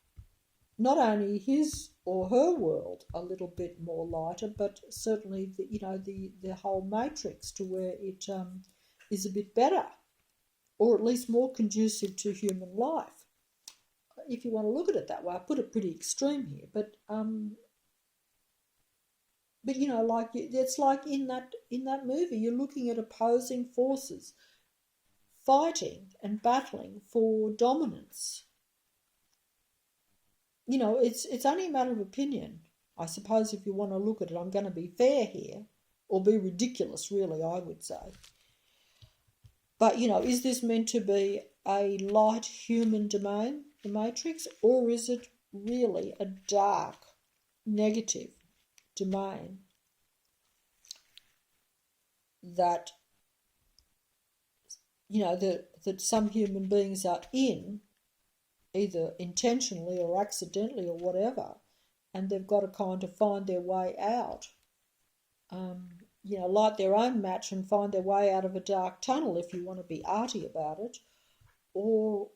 not only his or her world a little bit more lighter, but certainly the whole Matrix to where it is a bit better, or at least more conducive to human life. If you want to look at it that way, I put it pretty extreme here, but But like it's like in that movie, you're looking at opposing forces fighting and battling for dominance. It's only a matter of opinion. I suppose if you want to look at it, I'm going to be fair here, or be ridiculous, really, I would say. But, is this meant to be a light human domain, the Matrix, or is it really a dark, negative domain that, that some human beings are in, either intentionally or accidentally or whatever, and they've got to kind of find their way out, light their own match and find their way out of a dark tunnel, if you want to be arty about it, or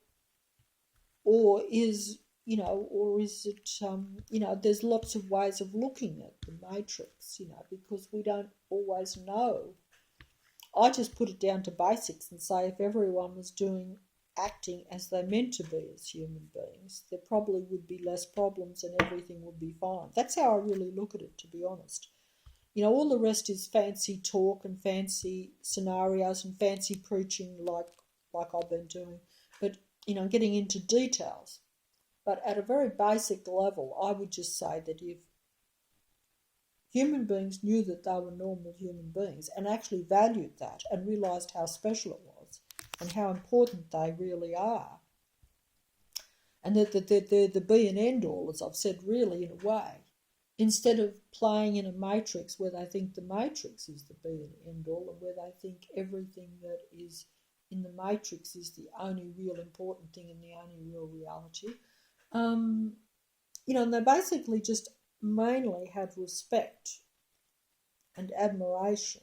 is it, there's lots of ways of looking at the Matrix, because we don't always know. I just put it down to basics and say if everyone was acting as they meant to be as human beings, there probably would be less problems and everything would be fine. That's how I really look at it, to be honest. All the rest is fancy talk and fancy scenarios and fancy preaching like I've been doing. But, getting into details. But at a very basic level, I would just say that if human beings knew that they were normal human beings and actually valued that and realised how special it was and how important they really are, and that they're the be and end all, as I've said, really, in a way, instead of playing in a matrix where they think the matrix is the be and end all, and where they think everything that is in the matrix is the only real important thing and the only real reality. And they basically just mainly had respect and admiration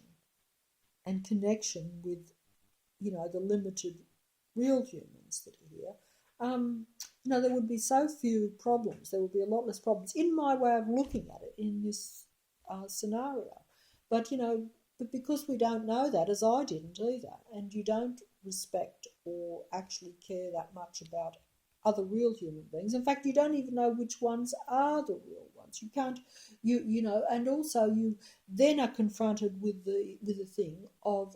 and connection with, the limited real humans that are here. There would be so few problems. There would be a lot less problems, in my way of looking at it, in this scenario. But, but because we don't know that, as I didn't either, and you don't respect or actually care that much about other real human beings. In fact, you don't even know which ones are the real ones. You can't, and also you then are confronted with the thing of,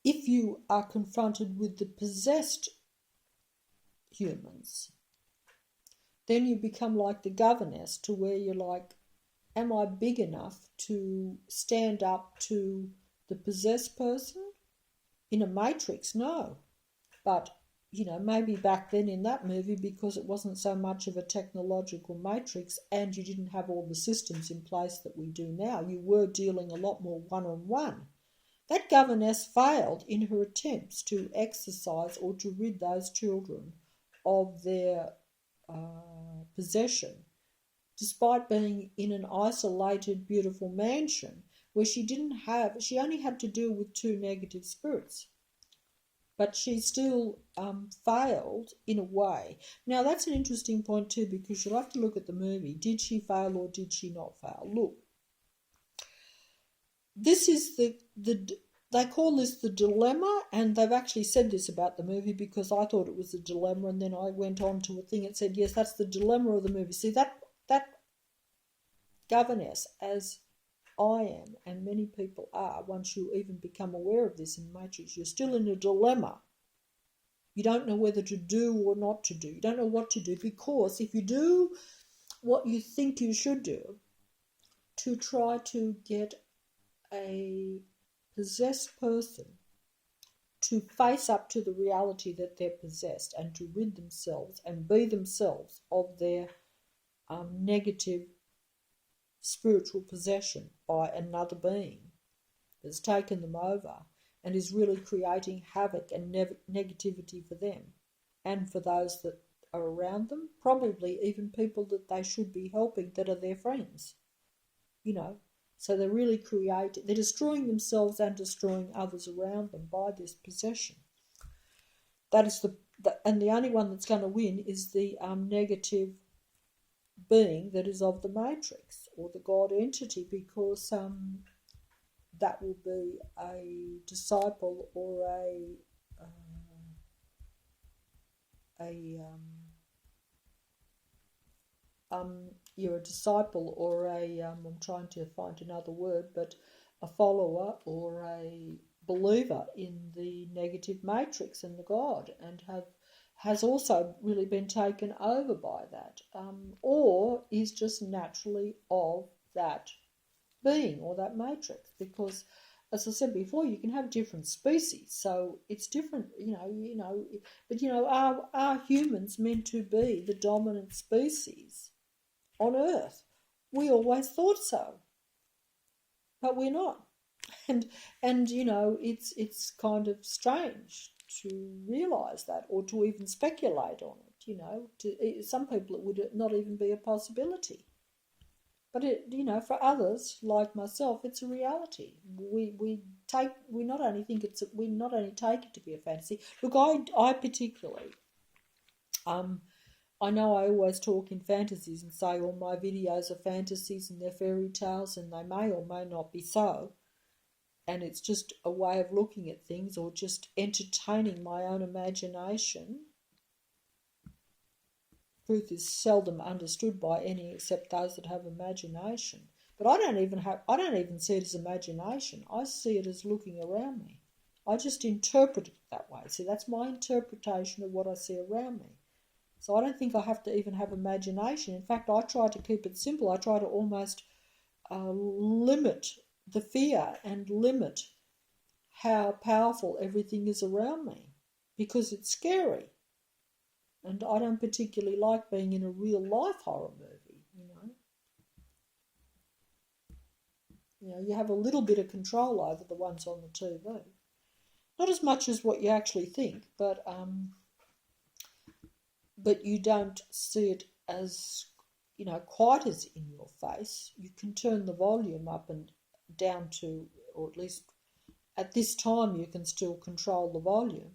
if you are confronted with the possessed humans, then you become like the governess, to where you're like, am I big enough to stand up to the possessed person? In a matrix, no. But, maybe back then in that movie, because it wasn't so much of a technological matrix and you didn't have all the systems in place that we do now, you were dealing a lot more one-on-one. That governess failed in her attempts to exercise or to rid those children of their possession, despite being in an isolated, beautiful mansion where she only had to deal with two negative spirits. But she still failed in a way. Now, that's an interesting point too, because you'll have to look at the movie. Did she fail or did she not fail? Look, this is they call this the dilemma, and they've actually said this about the movie, because I thought it was a dilemma, and then I went on to a thing that said, yes, that's the dilemma of the movie. See, that governess, as I am, and many people are, once you even become aware of this in Matrix, you're still in a dilemma. You don't know whether to do or not to do. You don't know what to do, because if you do what you think you should do to try to get a possessed person to face up to the reality that they're possessed and to rid themselves and be themselves of their negative spiritual possession by another being that's taken them over and is really creating havoc and negativity for them and for those that are around them, probably even people that they should be helping that are their friends, So they're destroying themselves and destroying others around them by this possession. That is and the only one that's going to win is the negative being that is of the Matrix, or the God entity, because that will be a disciple or you're a disciple or I'm trying to find another word, but a follower or a believer in the negative matrix and the God, and has also really been taken over by that, or is just naturally of that being or that matrix, because as I said before, you can have different species, so it's different, but are humans meant to be the dominant species on Earth? We always thought so, but we're not. And it's kind of strange to realise that, or to even speculate on it. To some people it would not even be a possibility. But for others like myself, it's a reality. We not only take it to be a fantasy. Look, I particularly, I know I always talk in fantasies and say all my videos are fantasies and they're fairy tales, and they may or may not be so. And it's just a way of looking at things, or just entertaining my own imagination. Truth is seldom understood by any except those that have imagination. But I don't even see it as imagination. I see it as looking around me. I just interpret it that way. See, that's my interpretation of what I see around me. So I don't think I have to even have imagination. In fact, I try to keep it simple. I try to almost limit the fear and limit how powerful everything is around me, because it's scary. And I don't particularly like being in a real life horror movie, you have a little bit of control over the ones on the TV. Not as much as what you actually think, but you don't see it as, quite as in your face. You can turn the volume up and down to, or at least at this time you can still control the volume,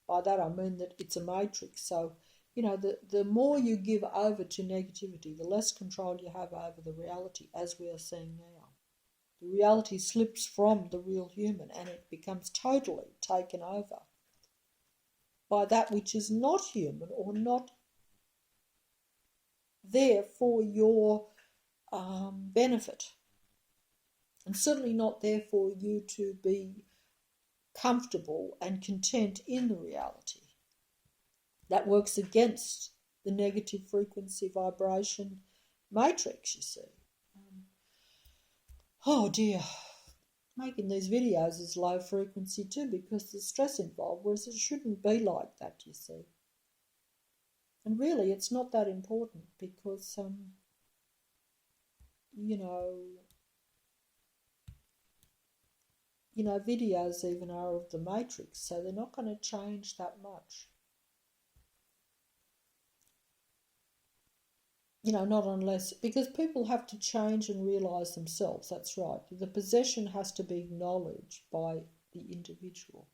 By that I mean that it's a matrix. So, the more you give over to negativity, the less control you have over the reality, as we are seeing now. The reality slips from the real human and it becomes totally taken over by that which is not human, or not there for your benefit. And certainly not there for you to be comfortable and content in the reality. That works against the negative frequency vibration matrix, you see. Oh dear. Making these videos is low frequency too, because there's stress involved, whereas it shouldn't be like that, you see. And really, it's not that important, because, videos even are of the matrix, so they're not going to change that much. Not unless, because people have to change and realise themselves, that's right. The possession has to be acknowledged by the individual.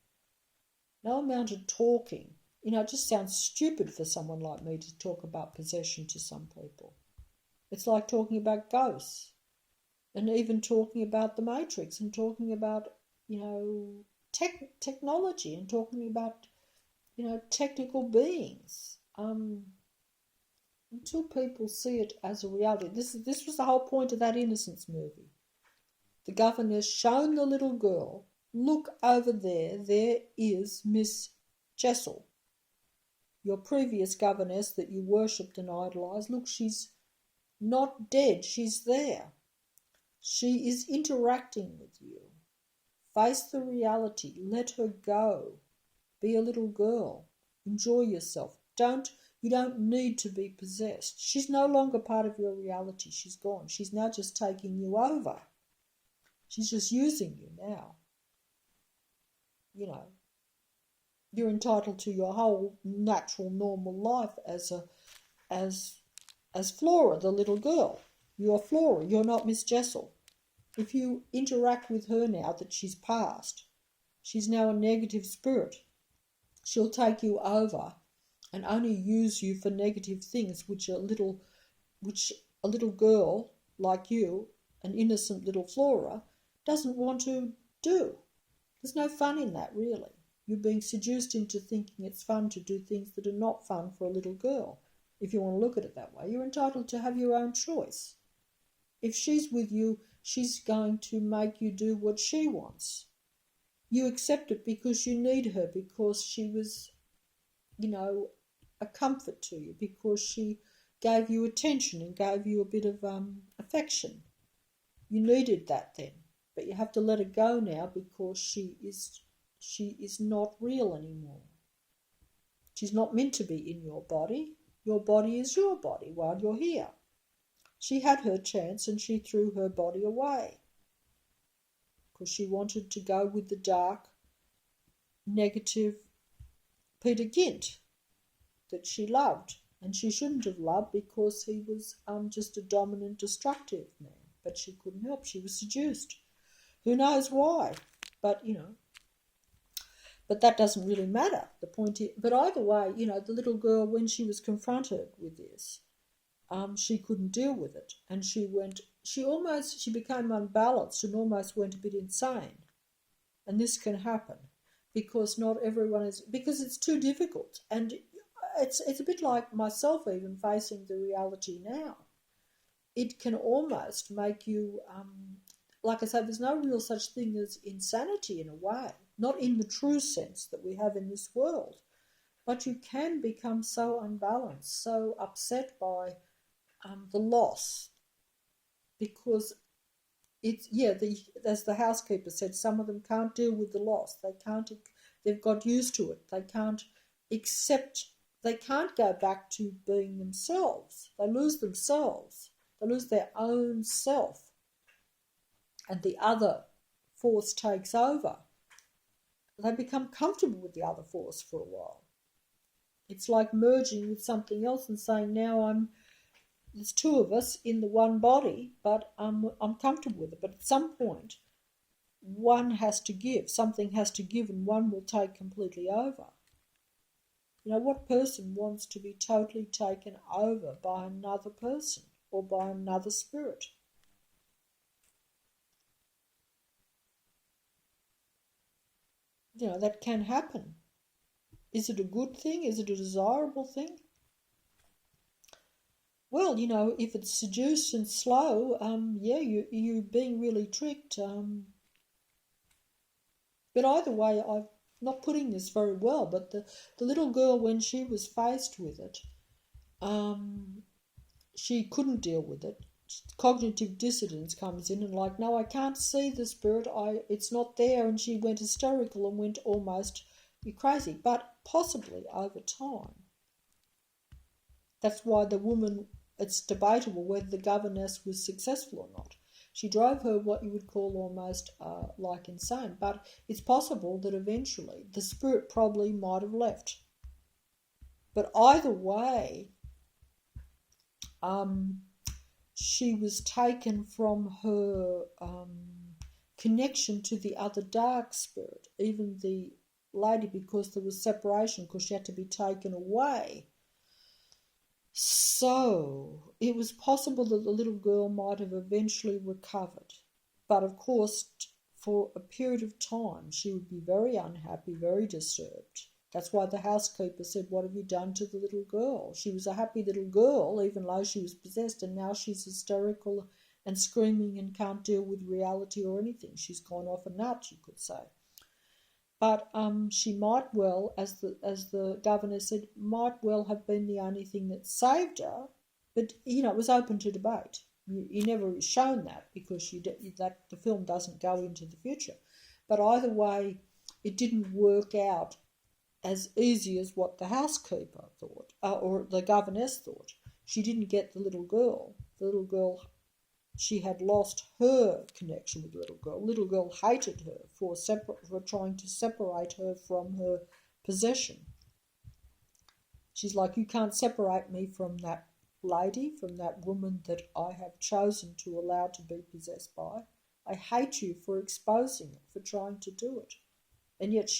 No amount of talking, it just sounds stupid for someone like me to talk about possession to some people. It's like talking about ghosts, and even talking about the matrix, and talking about, technology, and talking about, technical beings. Until people see it as a reality. This was the whole point of that Innocence movie. The governor's shown the little girl, look over there is Miss Jessel, your previous governess that you worshipped and idolised. Look, she's not dead, she's there. She is interacting with you. Face the reality, let her go. Be a little girl, enjoy yourself. You don't need to be possessed. She's no longer part of your reality. She's gone. She's now just taking you over. She's just using you now. You're entitled to your whole natural, normal life as Flora, the little girl. You're Flora. You're not Miss Jessel. If you interact with her now that she's passed, she's now a negative spirit. She'll take you over and only use you for negative things, which a little girl like you, an innocent little Flora, doesn't want to do. There's no fun in that, really. You're being seduced into thinking it's fun to do things that are not fun for a little girl. if you want to look at it that way. You're entitled to have your own choice. If she's with you, she's going to make you do what she wants. You accept it because you need her, because she was, a comfort to you, because she gave you attention and gave you a bit of affection. You needed that then, but you have to let her go now because she is not real anymore. She's not meant to be in your body. Your body is your body while you're here. She had her chance and she threw her body away because she wanted to go with the dark, negative Peter Gynt that she loved, and she shouldn't have loved because he was just a dominant, destructive man. But she couldn't help. She was seduced. Who knows why? But but that doesn't really matter. The point is, but either way, the little girl, when she was confronted with this, she couldn't deal with it, and she became unbalanced and almost went a bit insane. And this can happen because not everyone is, because it's too difficult, and it's a bit like myself even facing the reality now. It can almost make you, like I said, there's no real such thing as insanity in a way, not in the true sense that we have in this world, but you can become so unbalanced, so upset by the loss, because as the housekeeper said, some of them can't deal with the loss. They've got used to it. They can't go back to being themselves. They lose themselves. They lose their own self, and the other force takes over. They become comfortable with the other force for a while. It's like merging with something else and saying, now there's two of us in the one body, but I'm comfortable with it. But at some point, one has to give. Something has to give, and one will take completely over. What person wants to be totally taken over by another person or by another spirit? That can happen. Is it a good thing? Is it a desirable thing? Well, if it's seduced and slow, you're being really tricked. But either way, I'm not putting this very well, but the little girl, when she was faced with it, she couldn't deal with it. Cognitive dissonance comes in and no, I can't see the spirit, it's not there, and she went hysterical and went almost crazy. But possibly over time, that's why the woman, it's debatable whether the governess was successful or not. She drove her what you would call almost like insane, but it's possible that eventually the spirit probably might have left. But either way, she was taken from her connection to the other dark spirit, even the lady, because there was separation, because she had to be taken away. So it was possible that the little girl might have eventually recovered. But of course, for a period of time, she would be very unhappy, very disturbed. That's why the housekeeper said, what have you done to the little girl? She was a happy little girl, even though she was possessed, and now she's hysterical and screaming and can't deal with reality or anything. She's gone off a nut, you could say. But she might well, as the governor said, might well have been the only thing that saved her. But, it was open to debate. You never shown that because the film doesn't go into the future. But either way, it didn't work out as easy as what the housekeeper thought, or the governess thought. She didn't get the little girl. The little girl, she had lost her connection with the little girl. Little girl hated her for trying to separate her from her possession. She's like, you can't separate me from that lady, from that woman that I have chosen to allow to be possessed by. I hate you for exposing it, for trying to do it. And yet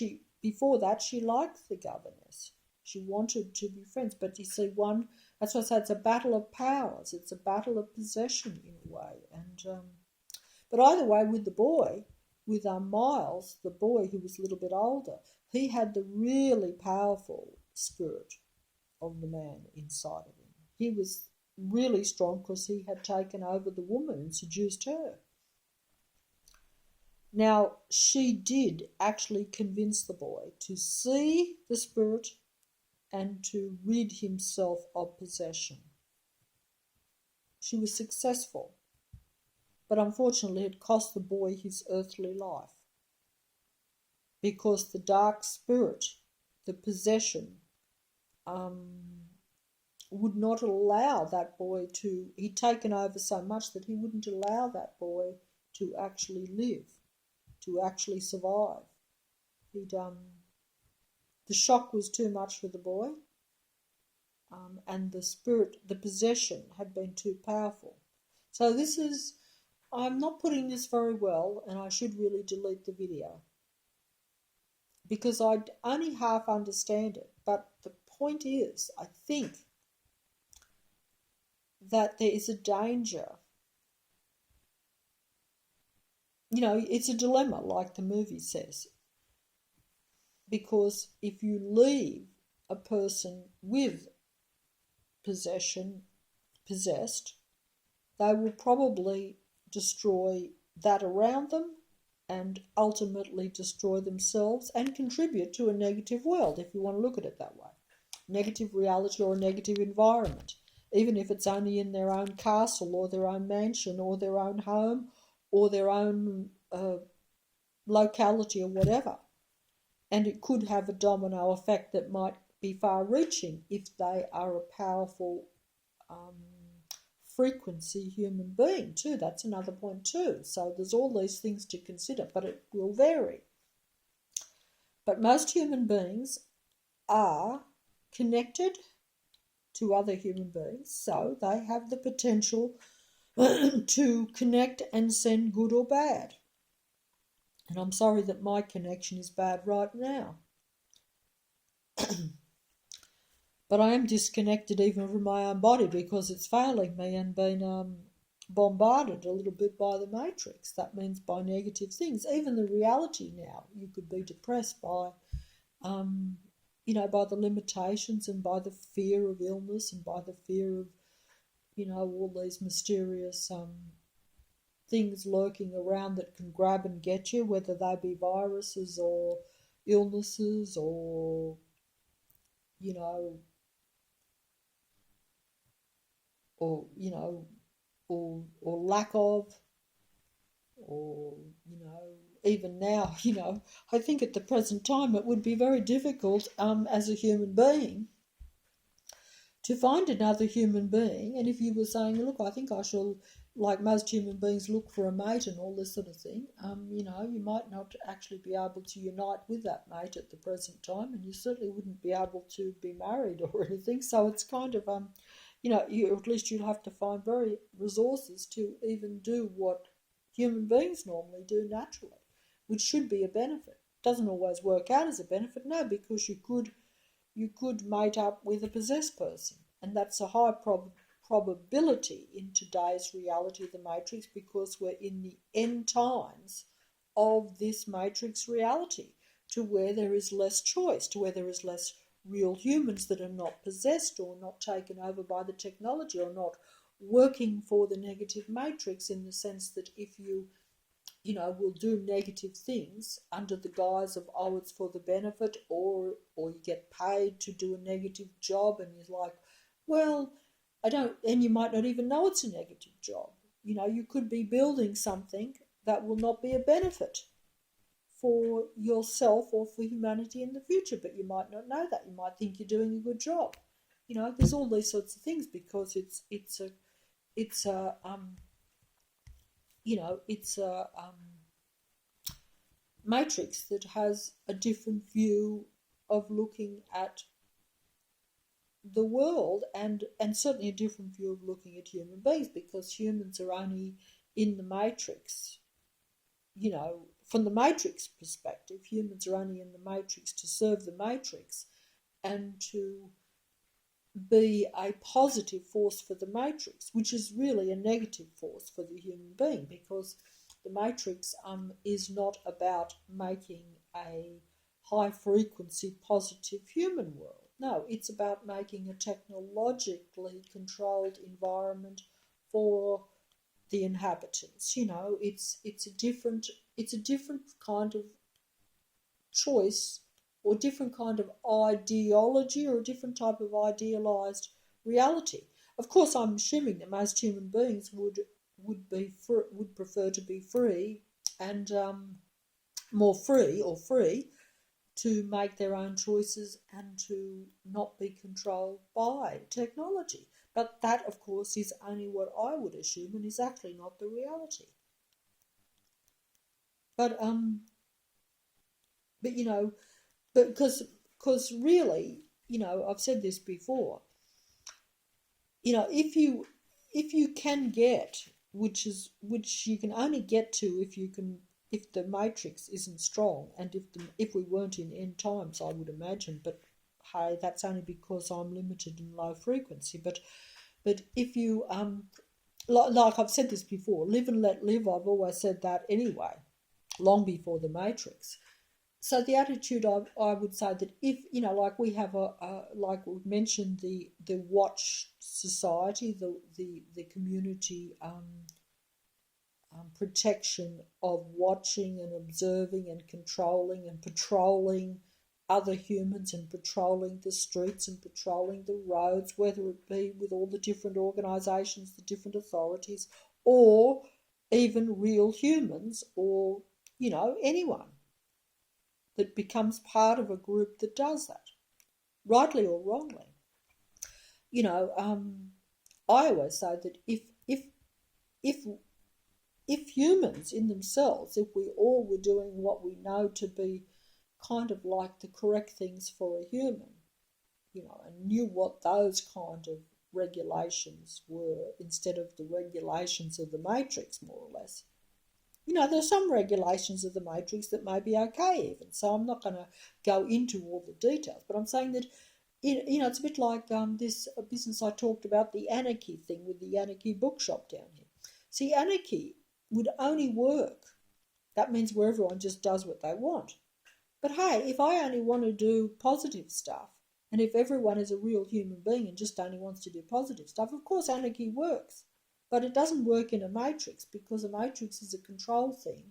before that, she liked the governess. She wanted to be friends. But you see, that's why I say it's a battle of powers. It's a battle of possession in a way. And but either way, with the boy, with Miles, the boy who was a little bit older, he had the really powerful spirit of the man inside of him. he was really strong because he had taken over the woman and seduced her. Now, she did actually convince the boy to see the spirit and to rid himself of possession. She was successful, but unfortunately it cost the boy his earthly life, because the dark spirit, the possession, would not allow that boy to, he'd taken over so much that he wouldn't allow that boy to actually live, to actually survive. The shock was too much for the boy, and the spirit, the possession had been too powerful. So this is, I'm not putting this very well, and I should really delete the video because I only half understand it. But the point is, I think that there is a danger. You know, it's a dilemma, like the movie says, because if you leave a person with possessed, they will probably destroy that around them and ultimately destroy themselves and contribute to a negative world, if you want to look at it that way. Negative reality or a negative environment, even if it's only in their own castle or their own mansion or their own home or their own locality or whatever. And it could have a domino effect that might be far-reaching if they are a powerful frequency human being too. That's another point too. So there's all these things to consider, but it will vary. But most human beings are connected to other human beings, so they have the potential to connect and send good or bad. And I'm sorry that my connection is bad right now. But I am disconnected even from my own body because it's failing me and been bombarded a little bit by the matrix. That means by negative things. Even the reality now, you could be depressed by, by the limitations and by the fear of illness and by the fear of, all these mysterious things lurking around that can grab and get you, whether they be viruses or illnesses or, or lack of, or, even now, I think at the present time it would be very difficult as a human being to find another human being. And if you were saying, look, I think I shall, like most human beings, look for a mate and all this sort of thing, you might not actually be able to unite with that mate at the present time, and you certainly wouldn't be able to be married or anything. So it's kind of, at least you'd have to find very resources to even do what human beings normally do naturally, which should be a benefit. Doesn't always work out as a benefit, no, because you could mate up with a possessed person, and that's a high probability in today's reality of the matrix, because we're in the end times of this matrix reality, to where there is less choice, to where there is less real humans that are not possessed or not taken over by the technology or not working for the negative matrix, in the sense that if you will do negative things under the guise of, it's for the benefit, or you get paid to do a negative job, and you're like, well, I don't, and you might not even know it's a negative job. You could be building something that will not be a benefit for yourself or for humanity in the future, but you might not know that. You might think you're doing a good job. There's all these sorts of things, because it's a matrix that has a different view of looking at the world, and certainly a different view of looking at human beings, because humans are only in the matrix. From the matrix perspective, humans are only in the matrix to serve the matrix and to be a positive force for the matrix, which is really a negative force for the human being, because the matrix is not about making a high frequency positive human world. No, it's about making a technologically controlled environment for the inhabitants. It's a different kind of choice, or different kind of ideology, or a different type of idealized reality. Of course, I'm assuming that most human beings would prefer to be free, and more free, or free to make their own choices and to not be controlled by technology. But that, of course, is only what I would assume, and is actually not the reality. But but because really, I've said this before. If you can get, which you can only get to if the matrix isn't strong, and if we weren't in end times, I would imagine. But hey, that's only because I'm limited in low frequency. But if you like I've said this before, live and let live. I've always said that anyway, long before the matrix. So the attitude, I would say that if, like we have like we've mentioned, the watch society, the community protection of watching and observing and controlling and patrolling other humans, and patrolling the streets and patrolling the roads, whether it be with all the different organisations, the different authorities, or even real humans, or anyone that becomes part of a group that does that, rightly or wrongly. I always say that if if humans in themselves, if we all were doing what we know to be kind of like the correct things for a human, and knew what those kind of regulations were, instead of the regulations of the matrix, more or less. There's some regulations of the matrix that may be okay even, so I'm not going to go into all the details, but I'm saying that, it's a bit like this business I talked about, the anarchy thing with the anarchy bookshop down here. See, anarchy would only work. That means where everyone just does what they want. But hey, if I only want to do positive stuff, and if everyone is a real human being and just only wants to do positive stuff, of course anarchy works. But it doesn't work in a matrix, because a matrix is a control thing.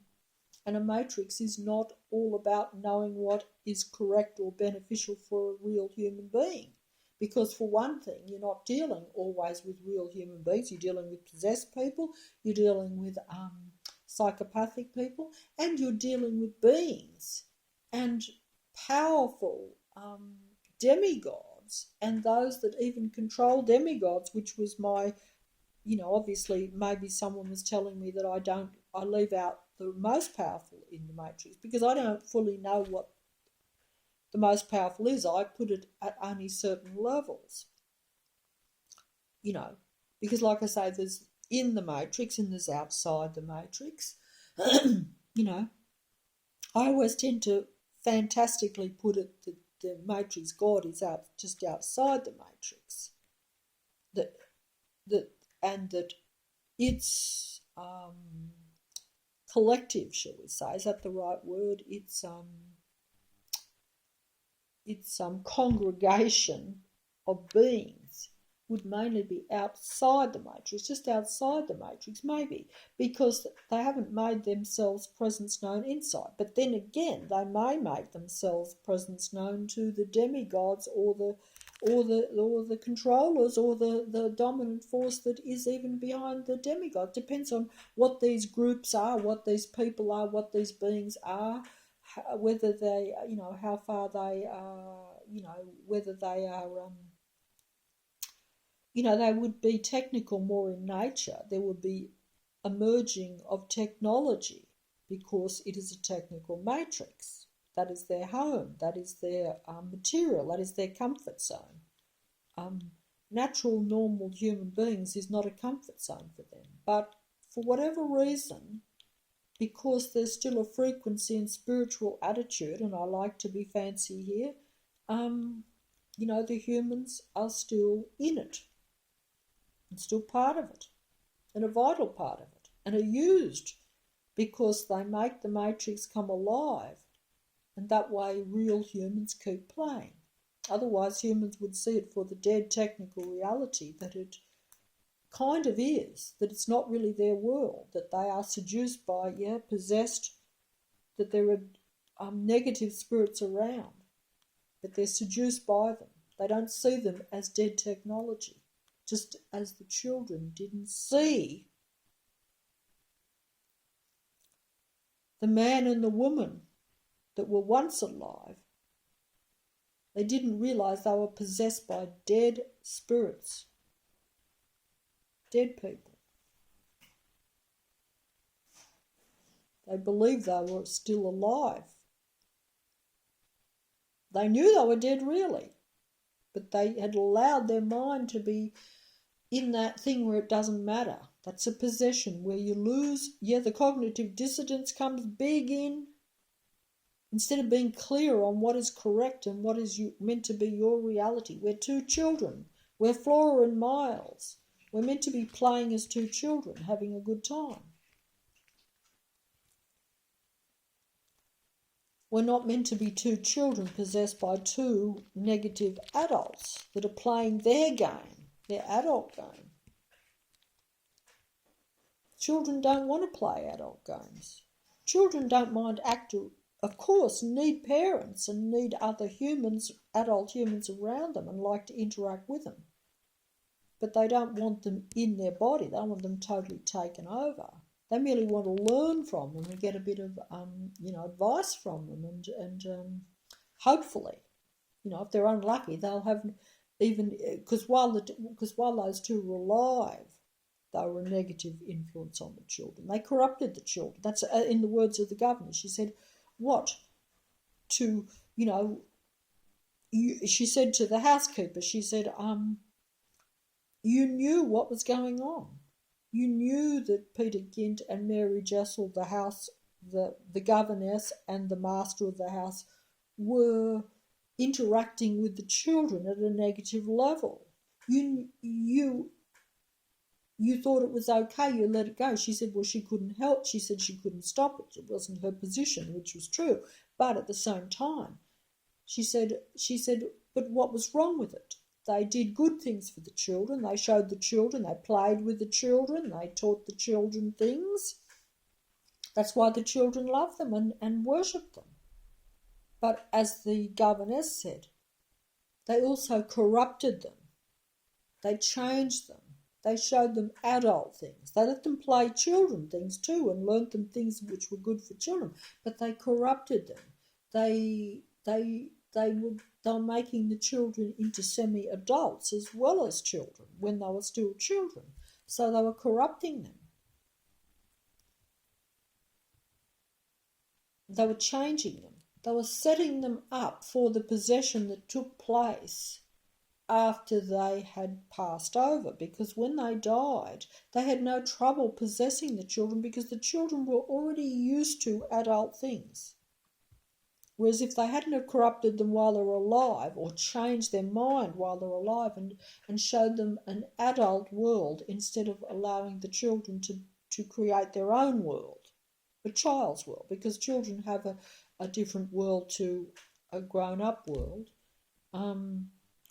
And a matrix is not all about knowing what is correct or beneficial for a real human being. Because for one thing, you're not dealing always with real human beings. You're dealing with possessed people, you're dealing with psychopathic people, and you're dealing with beings and powerful demigods, and those that even control demigods, which was my, obviously maybe someone was telling me that I leave out the most powerful in the matrix, because I don't fully know what the most powerful is. I put it at only certain levels, because like I say, there's in the matrix and there's outside the matrix. I always tend to fantastically put it that the matrix God is just outside the matrix. That it's collective, shall we say? Is that the right word? It's congregation of beings would mainly be outside the matrix, just outside the matrix, maybe, because they haven't made themselves presence known inside. But then again, they may make themselves presence known to the demigods, or the controllers, or the dominant force that is even behind the demigod. Depends on what these groups are, what these people are, what these beings are, whether they, how far they are, whether they are, they would be technical more in nature. There would be a merging of technology, because it is a technical matrix. That is their home. That is their material. That is their comfort zone. Natural, normal human beings is not a comfort zone for them. But for whatever reason, because there's still a frequency and spiritual attitude, and I like to be fancy here, the humans are still in it, and still part of it, and a vital part of it, and are used because they make the matrix come alive, and that way real humans keep playing. Otherwise, humans would see it for the dead technical reality that it kind of is, that it's not really their world, that they are seduced by, possessed, that there are negative spirits around, but they're seduced by them. They don't see them as dead technology, just as the children didn't see the man and the woman that were once alive. They didn't realise they were possessed by dead spirits, dead people. They believed they were still alive. They knew they were dead really, but they had allowed their mind to be in that thing where it doesn't matter. That's a possession where you lose, the cognitive dissonance comes big in. Instead of being clear on what is correct and what is meant to be your reality. We're two children. We're Flora and Miles. We're meant to be playing as two children, having a good time. We're not meant to be two children possessed by two negative adults that are playing their game, their adult game. Children don't want to play adult games. Children don't mind of course, need parents and need other humans, adult humans around them and like to interact with them. But they don't want them in their body. They don't want them totally taken over. They merely want to learn from them and get a bit of, advice from them and hopefully, if they're unlucky, they'll have even, because while those two were alive, they were a negative influence on the children. They corrupted the children. That's in the words of the governor. She said, she said to the housekeeper, she said, you knew what was going on. You knew that Peter Gint and Mary Jessel, the governess and the master of the house, were interacting with the children at a negative level. You thought it was okay, you let it go. She said, well, she couldn't help. She said she couldn't stop it. It wasn't her position, which was true. But at the same time, she said, but what was wrong with it? They did good things for the children. They showed the children. They played with the children. They taught the children things. That's why the children loved them and worshipped them. But as the governess said, they also corrupted them. They changed them. They showed them adult things. They let them play children things too and learnt them things which were good for children. But they corrupted them. They were making the children into semi-adults as well as children when they were still children. So they were corrupting them. They were changing them. They were setting them up for the possession that took place after they had passed over, because when they died, they had no trouble possessing the children because the children were already used to adult things. Whereas if they hadn't have corrupted them while they were alive or changed their mind while they were alive and showed them an adult world instead of allowing the children to create their own world, a child's world, because children have a different world to a grown-up world,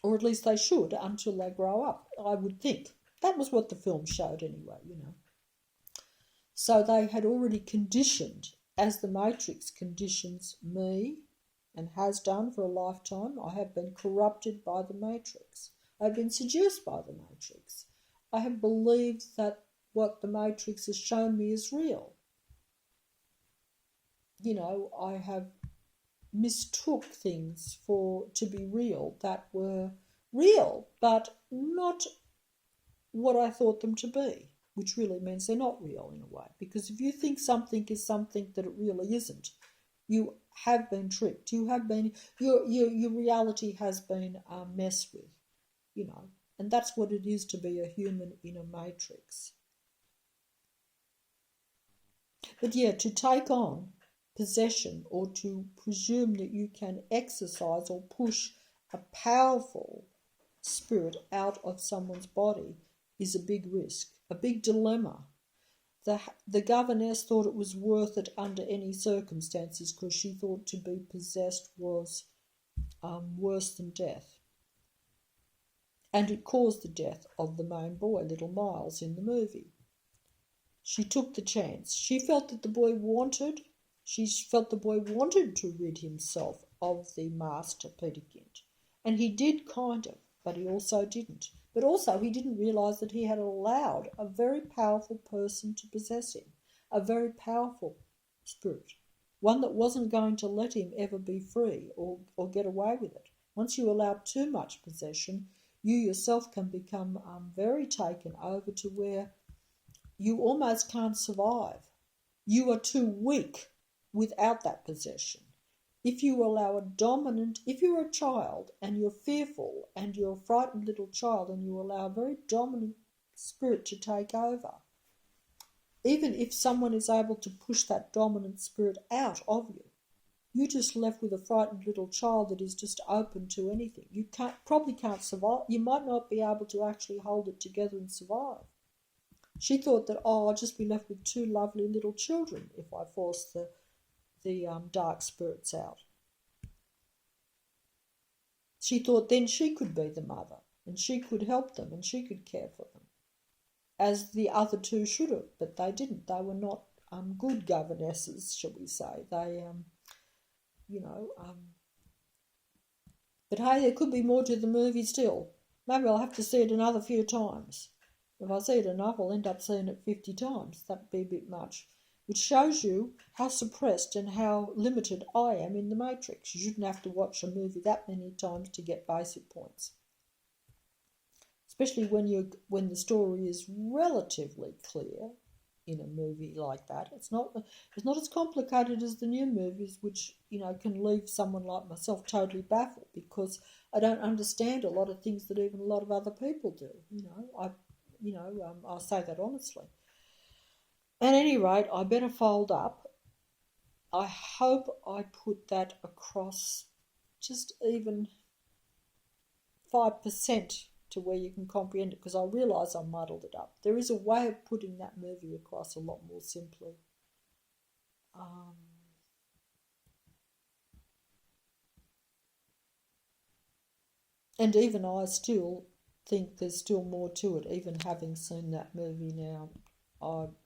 or at least they should until they grow up, I would think. That was what the film showed anyway, So they had already conditioned, as the Matrix conditions me and has done for a lifetime. I have been corrupted by the Matrix. I've been seduced by the Matrix. I have believed that what the Matrix has shown me is real. I have mistook things to be real that were real, but not what I thought them to be, which really means they're not real in a way. Because if you think something is something that it really isn't, you have been tricked. You have been your reality has been messed with, and that's what it is to be a human in a matrix. But to take on possession or to presume that you can exercise or push a powerful spirit out of someone's body is a big risk, a big dilemma. The governess thought it was worth it under any circumstances because she thought to be possessed was worse than death. And it caused the death of the main boy, little Miles, in the movie. She took the chance. She felt the boy wanted to rid himself of the master, Peter Gynt. And he did kind of, but he also didn't. But also he didn't realise that he had allowed a very powerful person to possess him, a very powerful spirit, one that wasn't going to let him ever be free or get away with it. Once you allow too much possession, you yourself can become very taken over to where you almost can't survive. You are too weak without that possession. If you allow if you're a child and you're fearful and you're a frightened little child and you allow a very dominant spirit to take over, even if someone is able to push that dominant spirit out of you, you're just left with a frightened little child that is just open to anything. You probably can't survive. You might not be able to actually hold it together and survive. She thought that, I'll just be left with two lovely little children if I force the dark spirits out. She thought then she could be the mother and she could help them and she could care for them, as the other two should have, but they didn't. They were not good governesses, shall we say. They, but hey, there could be more to the movie still. Maybe I'll have to see it another few times. If I see it enough, I'll end up seeing it 50 times. That'd be a bit much. Which shows you how suppressed and how limited I am in the Matrix. You shouldn't have to watch a movie that many times to get basic points. Especially when the story is relatively clear in a movie like that. It's not as complicated as the new movies, which can leave someone like myself totally baffled because I don't understand a lot of things that even a lot of other people do. I'll say that honestly. At any rate, I better fold up. I hope I put that across just even 5% to where you can comprehend it, because I realise I muddled it up. There is a way of putting that movie across a lot more simply. And even I still think there's still more to it, even having seen that movie now.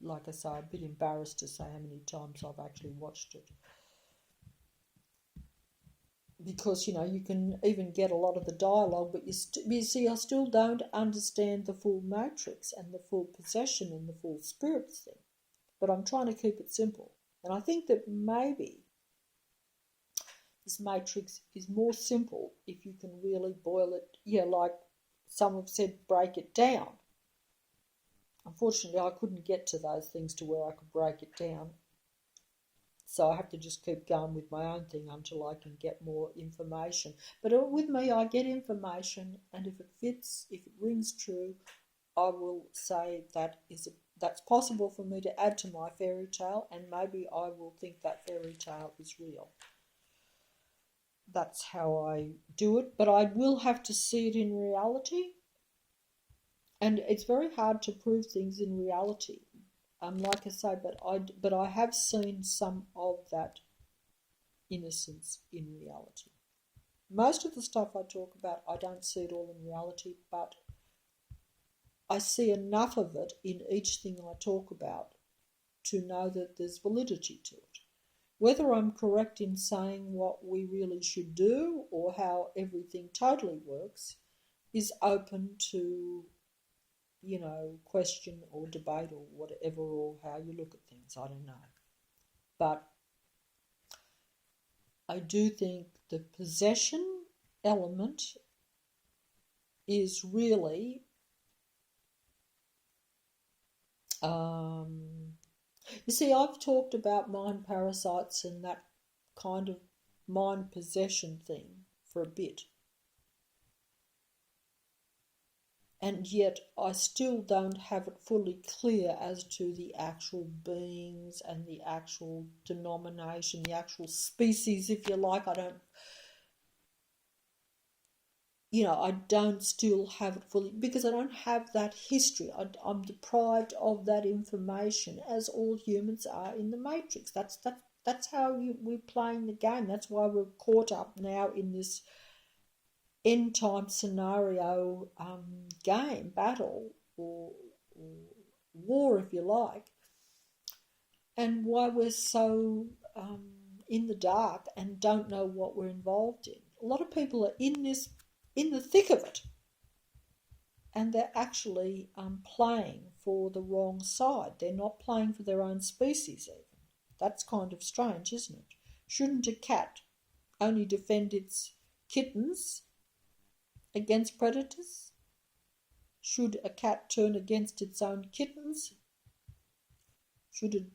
Like I say, I'm a bit embarrassed to say how many times I've actually watched it. Because, you can even get a lot of the dialogue, but you see, I still don't understand the full matrix and the full possession and the full spirit thing. But I'm trying to keep it simple. And I think that maybe this matrix is more simple if you can really boil it, like some have said, break it down. Unfortunately, I couldn't get to those things to where I could break it down. So I have to just keep going with my own thing until I can get more information. But with me, I get information, and if it fits, if it rings true, I will say that's possible for me to add to my fairy tale, and maybe I will think that fairy tale is real. That's how I do it, but I will have to see it in reality. And it's very hard to prove things in reality. Like I say, but I have seen some of that innocence in reality. Most of the stuff I talk about, I don't see it all in reality, but I see enough of it in each thing I talk about to know that there's validity to it. Whether I'm correct in saying what we really should do or how everything totally works is open to question or debate or whatever, or how you look at things. I don't know. But I do think the possession element is really you see, I've talked about mind parasites and that kind of mind possession thing for a bit. And yet I still don't have it fully clear as to the actual beings and the actual denomination, the actual species, if you like. I don't still have it fully, because I don't have that history. I'm deprived of that information, as all humans are in the Matrix. That's That's how we're playing the game. That's why we're caught up now in this end time scenario game, battle, or war, if you like, and why we're so in the dark and don't know what we're involved in. A lot of people are in the thick of it, and they're actually playing for the wrong side. They're not playing for their own species even. That's kind of strange, isn't it? Shouldn't a cat only defend its kittens against predators? Should a cat turn against its own kittens? Should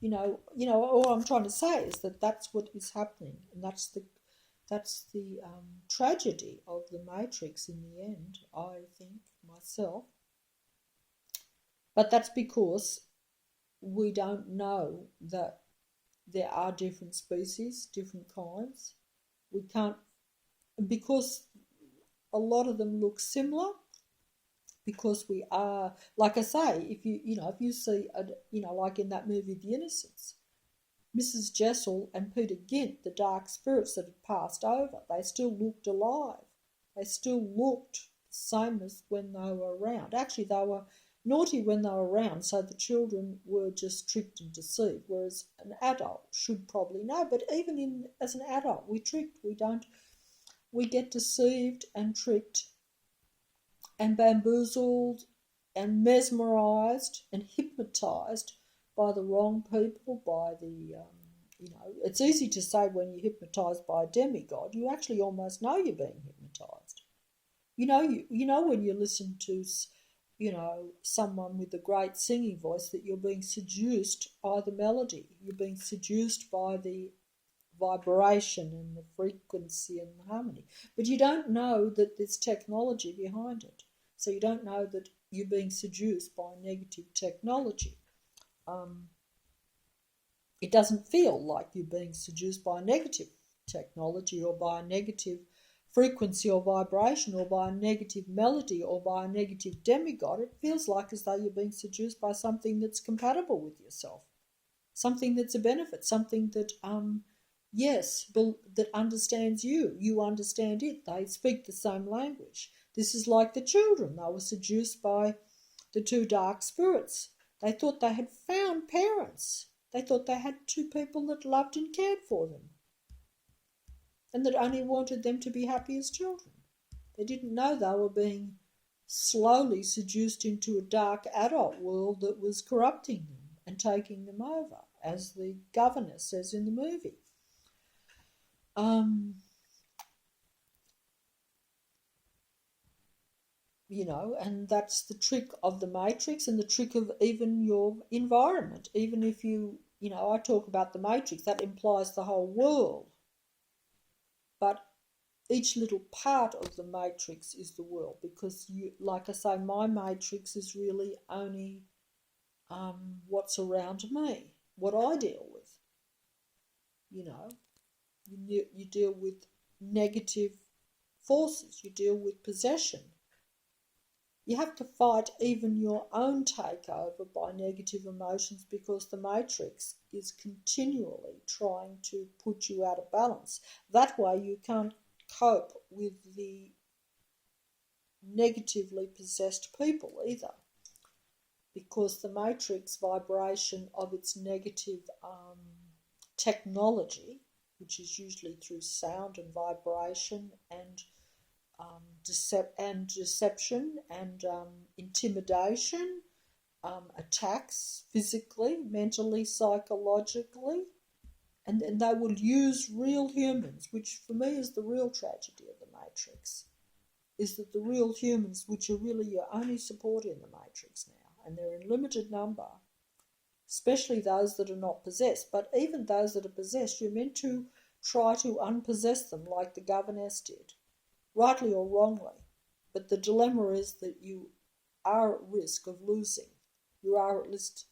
all I'm trying to say is that that's what is happening, and that's the tragedy of the Matrix in the end, I think myself. But that's because we don't know that there are different species, different kinds. We can't, because a lot of them look similar, because we are, like I say, if you see like in that movie The Innocents, Mrs. Jessel and Peter Gint, the dark spirits that had passed over, they still looked alive. They still looked the same as when they were around. Actually, they were naughty when they were around, so the children were just tricked and deceived, whereas an adult should probably know. But even as an adult, we're tricked. We get deceived and tricked and bamboozled and mesmerised and hypnotised by the wrong people, by the, it's easy to say when you're hypnotised by a demigod, you actually almost know you're being hypnotised. You know when you listen to, someone with a great singing voice, that you're being seduced by the melody, you're being seduced by the vibration and the frequency and the harmony. But you don't know that there's technology behind it. So you don't know that you're being seduced by negative technology. It doesn't feel like you're being seduced by negative technology or by a negative frequency or vibration or by a negative melody or by a negative demigod. It feels like as though you're being seduced by something that's compatible with yourself, something that's a benefit, something that, that understands you. You understand it. They speak the same language. This is like the children. They were seduced by the two dark spirits. They thought they had found parents. They thought they had two people that loved and cared for them and that only wanted them to be happy as children. They didn't know they were being slowly seduced into a dark adult world that was corrupting them and taking them over, as the governor says in the movie. And that's the trick of the Matrix and the trick of even your environment. Even if I talk about the Matrix, that implies the whole world. But each little part of the Matrix is the world, because like I say, my Matrix is really only what's around me, what I deal with. You deal with negative forces, you deal with possession. You have to fight even your own takeover by negative emotions, because the Matrix is continually trying to put you out of balance. That way you can't cope with the negatively possessed people either, because the Matrix vibration of its negative technology, which is usually through sound and vibration and deception and intimidation, attacks physically, mentally, psychologically, and they will use real humans, which for me is the real tragedy of the Matrix, is that the real humans, which are really your only support in the Matrix now, and they're in limited number, especially those that are not possessed, but even those that are possessed, you're meant to try to unpossess them like the governess did, rightly or wrongly. But the dilemma is that you are at risk of losing. You are at risk.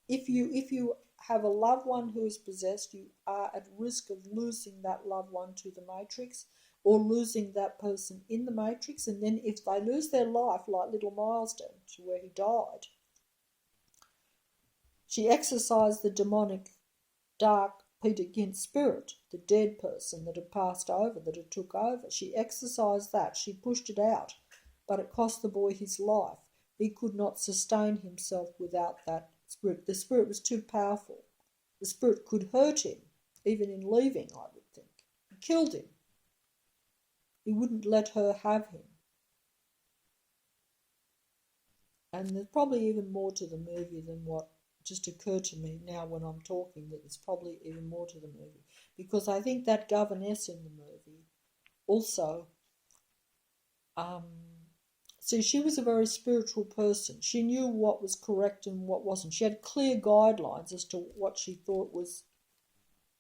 If you have a loved one who is possessed, you are at risk of losing that loved one to the Matrix, or losing that person in the Matrix. And then if they lose their life, like little Miles did, to where he died, she exercised the demonic dark Peter Gint's spirit, the dead person that had passed over, that had took over. She exercised that. She pushed it out, but it cost the boy his life. He could not sustain himself without that spirit. The spirit was too powerful. The spirit could hurt him, even in leaving, I would think. It killed him. He wouldn't let her have him. And there's probably even more to the movie than what just occurred to me now when I'm talking, that there's probably even more to the movie. Because I think that governess in the movie also, see, she was a very spiritual person. She knew what was correct and what wasn't. She had clear guidelines as to what she thought was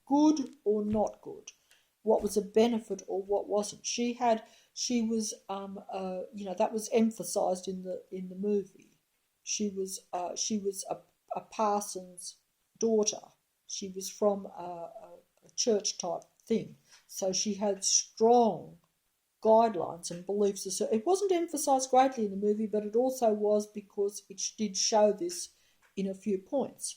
good or not good, what was a benefit or what wasn't. She was that was emphasized in the movie. She was a parson's daughter. She was from a church type thing, so she had strong guidelines and beliefs. So it wasn't emphasized greatly in the movie, but it also was because it did show this in a few points.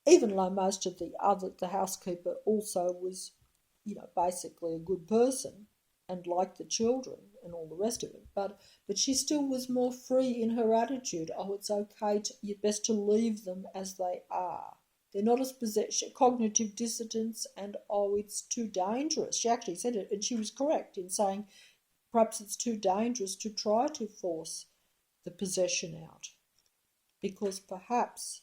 Even though most of the housekeeper also was, basically a good person and liked the children and all the rest of it, but she still was more free in her attitude. Oh, it's okay, you're best to leave them as they are. They're not as cognitive dissonance, and it's too dangerous. She actually said it, and she was correct in saying perhaps it's too dangerous to try to force the possession out, because perhaps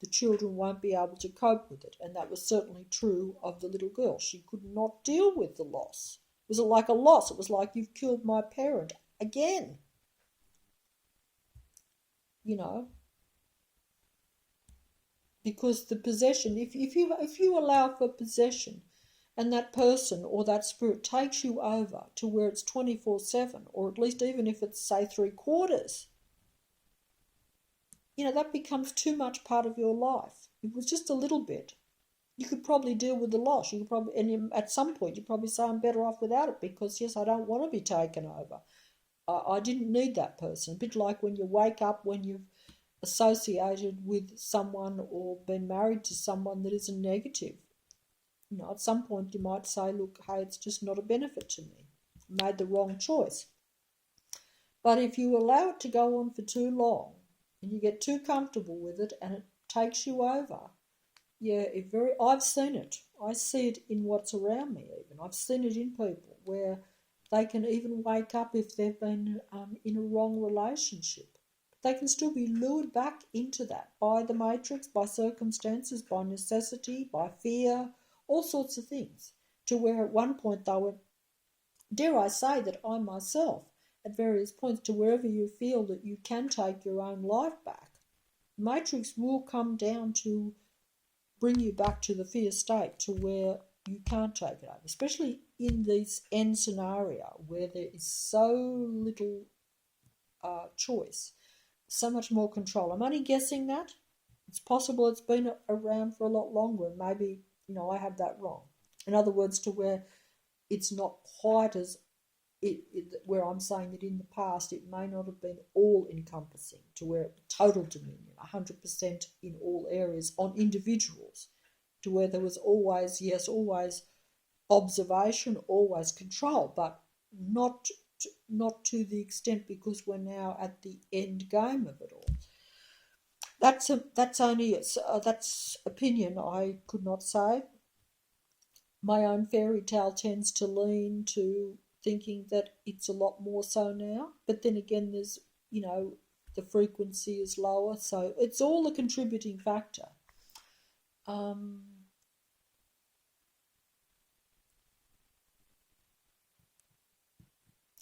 the children won't be able to cope with it. And that was certainly true of the little girl. She could not deal with the loss. It was like a loss. It was like, you've killed my parent again. Because the possession, if you allow for possession, and that person or that spirit takes you over to where it's 24/7, or at least even if it's, say, 3/4, that becomes too much part of your life. If it was just a little bit, you could probably deal with the loss. You could probably, and at some point, you probably say, I'm better off without it, because yes, I don't want to be taken over. I didn't need that person. A bit like when you wake up, when you've associated with someone or been married to someone that is a negative. At some point you might say, look, hey, it's just not a benefit to me. I made the wrong choice. But if you allow it to go on for too long and you get too comfortable with it and it takes you over, I've seen it. I see it in what's around me even. I've seen it in people where they can even wake up if they've been in a wrong relationship. They can still be lured back into that by the matrix, by circumstances, by necessity, by fear, all sorts of things, to where at one point they were, dare I say that I myself, at various points, to wherever you feel that you can take your own life back, the matrix will come down to bring you back to the fear state, to where you can't take it over, especially in this end scenario where there is so little choice, so much more control. I'm only guessing that. It's possible it's been around for a lot longer, and maybe, I have that wrong. In other words, to where it's not quite as, where I'm saying that in the past it may not have been all-encompassing, to where total dominion, 100% in all areas on individuals, to where there was always observation, always control, but not to the extent, because we're now at the end game of it all. That's opinion. I could not say. My own fairy tale tends to lean to thinking that it's a lot more so now, but then again, there's the frequency is lower, so it's all a contributing factor.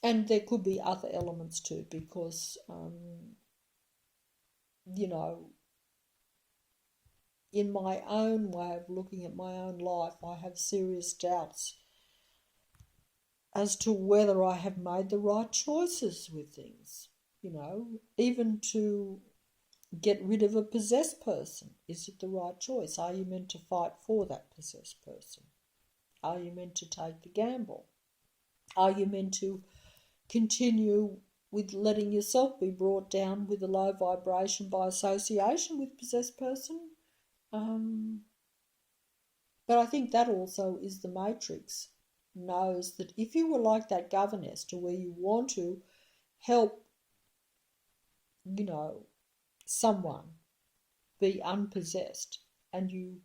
And there could be other elements too, because, in my own way of looking at my own life, I have serious doubts as to whether I have made the right choices with things. Even to get rid of a possessed person, is it the right choice? Are you meant to fight for that possessed person? Are you meant to take the gamble? Are you meant to continue with letting yourself be brought down with a low vibration by association with possessed person? But I think that also is the Matrix knows that if you were like that governess to where you want to help, you know, someone be unpossessed and you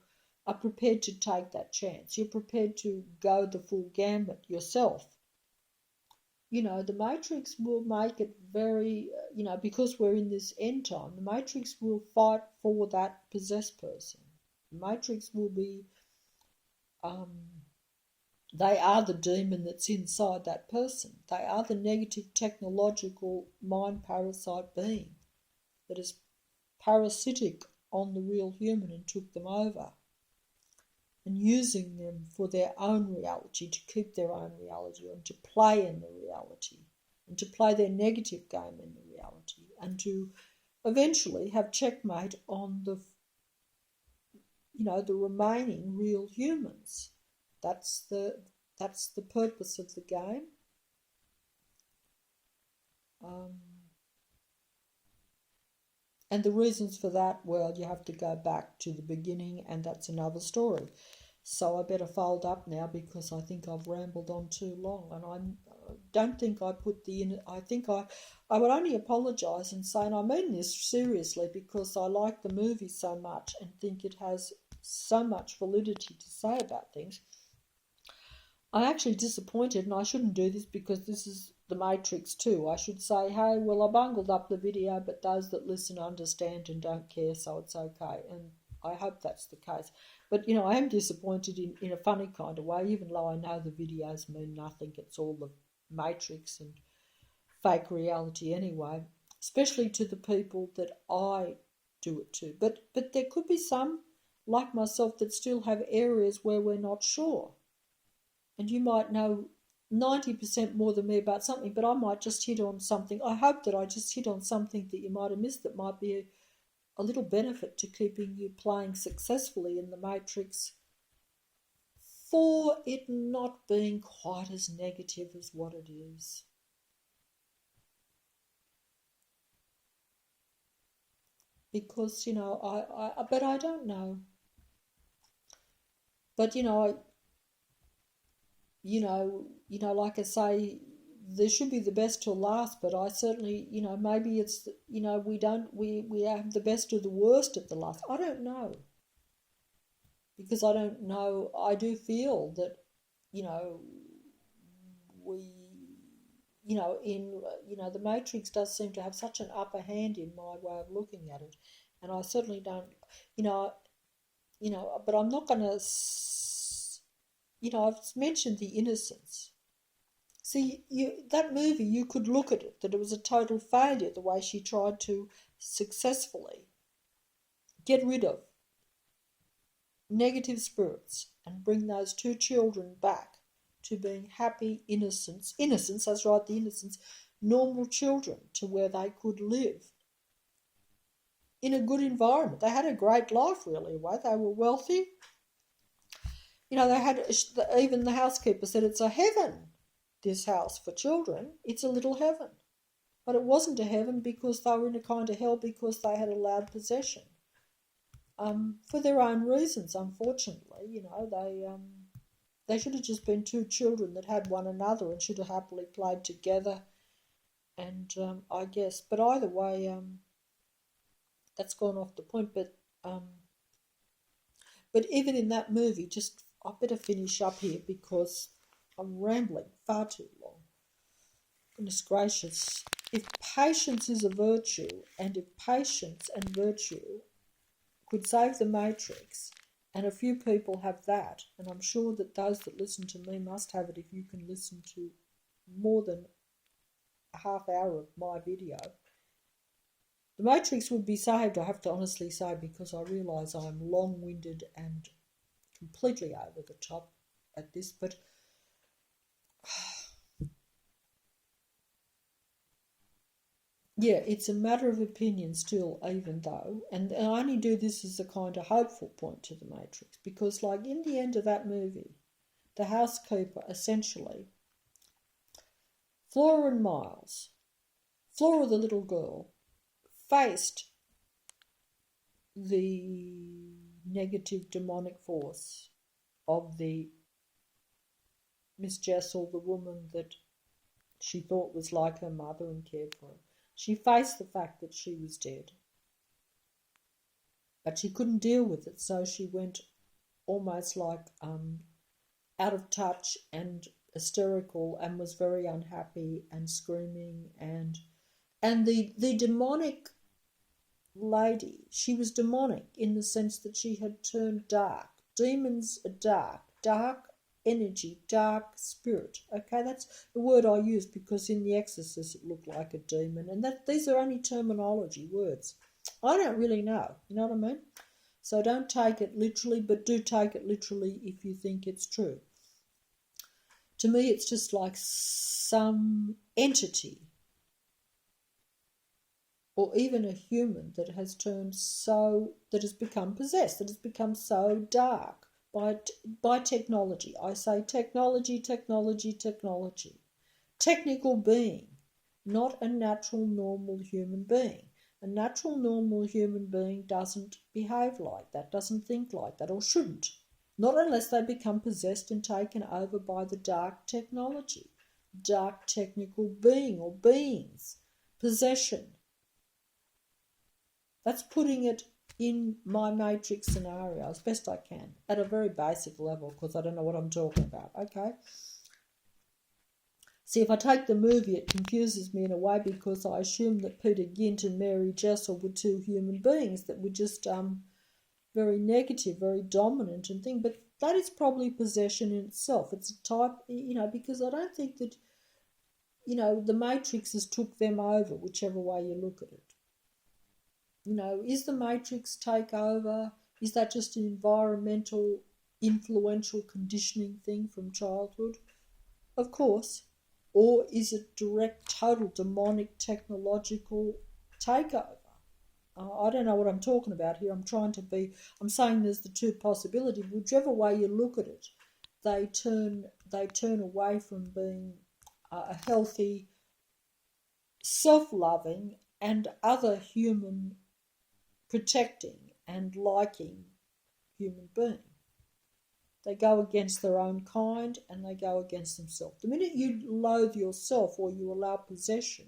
are prepared to take that chance, you're prepared to go the full gambit yourself, the Matrix will make it very, because we're in this end time, the Matrix will fight for that possessed person. The Matrix will be, they are the demon that's inside that person. They are the negative technological mind parasite being that is parasitic on the real human and took them over and using them for their own reality, to keep their own reality and to play in the reality and to play their negative game in the reality and to eventually have checkmate on the remaining real humans. That's the purpose of the game. And the reasons for that, well, you have to go back to the beginning, and that's another story. So I better fold up now because I think I've rambled on too long, and I don't think I put I think I would only apologise and say, and I mean this seriously because I like the movie so much and think it has so much validity to say about things. I'm actually disappointed, and I shouldn't do this because this is the Matrix too. I should say, hey, well, I bungled up the video, but those that listen understand and don't care, so it's okay. And I hope that's the case. But, I am disappointed in a funny kind of way, even though I know the videos mean nothing. It's all the Matrix and fake reality anyway, especially to the people that I do it to. But there could be some, like myself, that still have areas where we're not sure. And you might know 90% more than me about something, but I might just hit on something. I hope that I just hit on something that you might have missed that might be a little benefit to keeping you playing successfully in the Matrix, for it not being quite as negative as what it is. Because, but I don't know. But, like I say, there should be the best till last, but I certainly, maybe it's, we have the best of the worst at the last. I don't know. Because I don't know, I do feel that, the Matrix does seem to have such an upper hand in my way of looking at it. And I certainly don't, but I'm not going to, I've mentioned The Innocents. See, that movie, you could look at it, that it was a total failure, the way she tried to successfully get rid of negative spirits and bring those two children back to being happy innocents, that's right, the innocents, normal children, to where they could live in a good environment. They had a great life, really, they were wealthy. They had, even the housekeeper said, it's a heaven, this house for children. It's a little heaven. But it wasn't a heaven because they were in a kind of hell because they had allowed possession. For their own reasons, unfortunately. They should have just been two children that had one another and should have happily played together. And I guess, but either way, that's gone off the point. But even in that movie, I better finish up here because I'm rambling far too long. Goodness gracious. If patience is a virtue, and if patience and virtue could save the Matrix, and a few people have that, and I'm sure that those that listen to me must have it if you can listen to more than a half hour of my video, the Matrix would be saved, I have to honestly say, because I realise I'm long-winded and completely over the top at this, but yeah, it's a matter of opinion still, even though, and I only do this as a kind of hopeful point to the Matrix, because like in the end of that movie, the housekeeper essentially, Flora and Miles, Flora the little girl, faced the negative demonic force of the Miss Jessel, the woman that she thought was like her mother and cared for her. She faced the fact that she was dead, but she couldn't deal with it, so she went almost like out of touch and hysterical, and was very unhappy and screaming, and the demonic lady, she was demonic in the sense that she had turned dark. Demons are dark energy, dark spirit. Okay, that's the word I use because in The Exorcist it looked like a demon, and that these are only terminology words. I don't really know, you know what I mean? So don't take it literally, but do take it literally if you think it's true. To me, it's just like some entity, or even a human that has become possessed, that has become so dark by technology. I say technology. Technical being, not a natural, normal human being. A natural, normal human being doesn't behave like that, doesn't think like that, or shouldn't. Not unless they become possessed and taken over by the dark technology, dark technical being or beings, possession. That's putting it in my matrix scenario as best I can, at a very basic level, because I don't know what I'm talking about, okay? See, if I take the movie, it confuses me in a way because I assume that Peter Gint and Mary Jessel were two human beings that were just very negative, very dominant and thing. But that is probably possession in itself. It's a type, because I don't think that, the Matrix has took them over, whichever way you look at it. Is the Matrix takeover? Is that just an environmental, influential conditioning thing from childhood? Of course. Or is it direct, total, demonic, technological takeover? I don't know what I'm talking about here. I'm saying there's the two possibilities. Whichever way you look at it, they turn away from being a healthy, self-loving and other human protecting and liking human being. They go against their own kind and they go against themselves. The minute you loathe yourself, or you allow possession,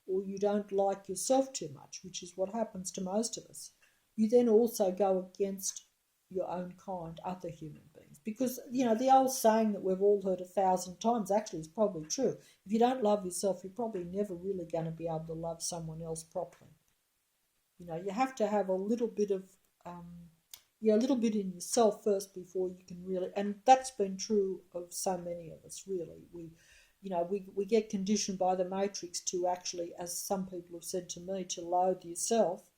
or you don't like yourself too much, which is what happens to most of us, you then also go against your own kind, other human beings. Because, the old saying that we've all heard 1,000 times actually is probably true. If you don't love yourself, you're probably never really going to be able to love someone else properly. You have to have a little bit of... a little bit in yourself first before you can really, and that's been true of so many of us, really. We get conditioned by the Matrix to actually, as some people have said to me, to loathe yourself,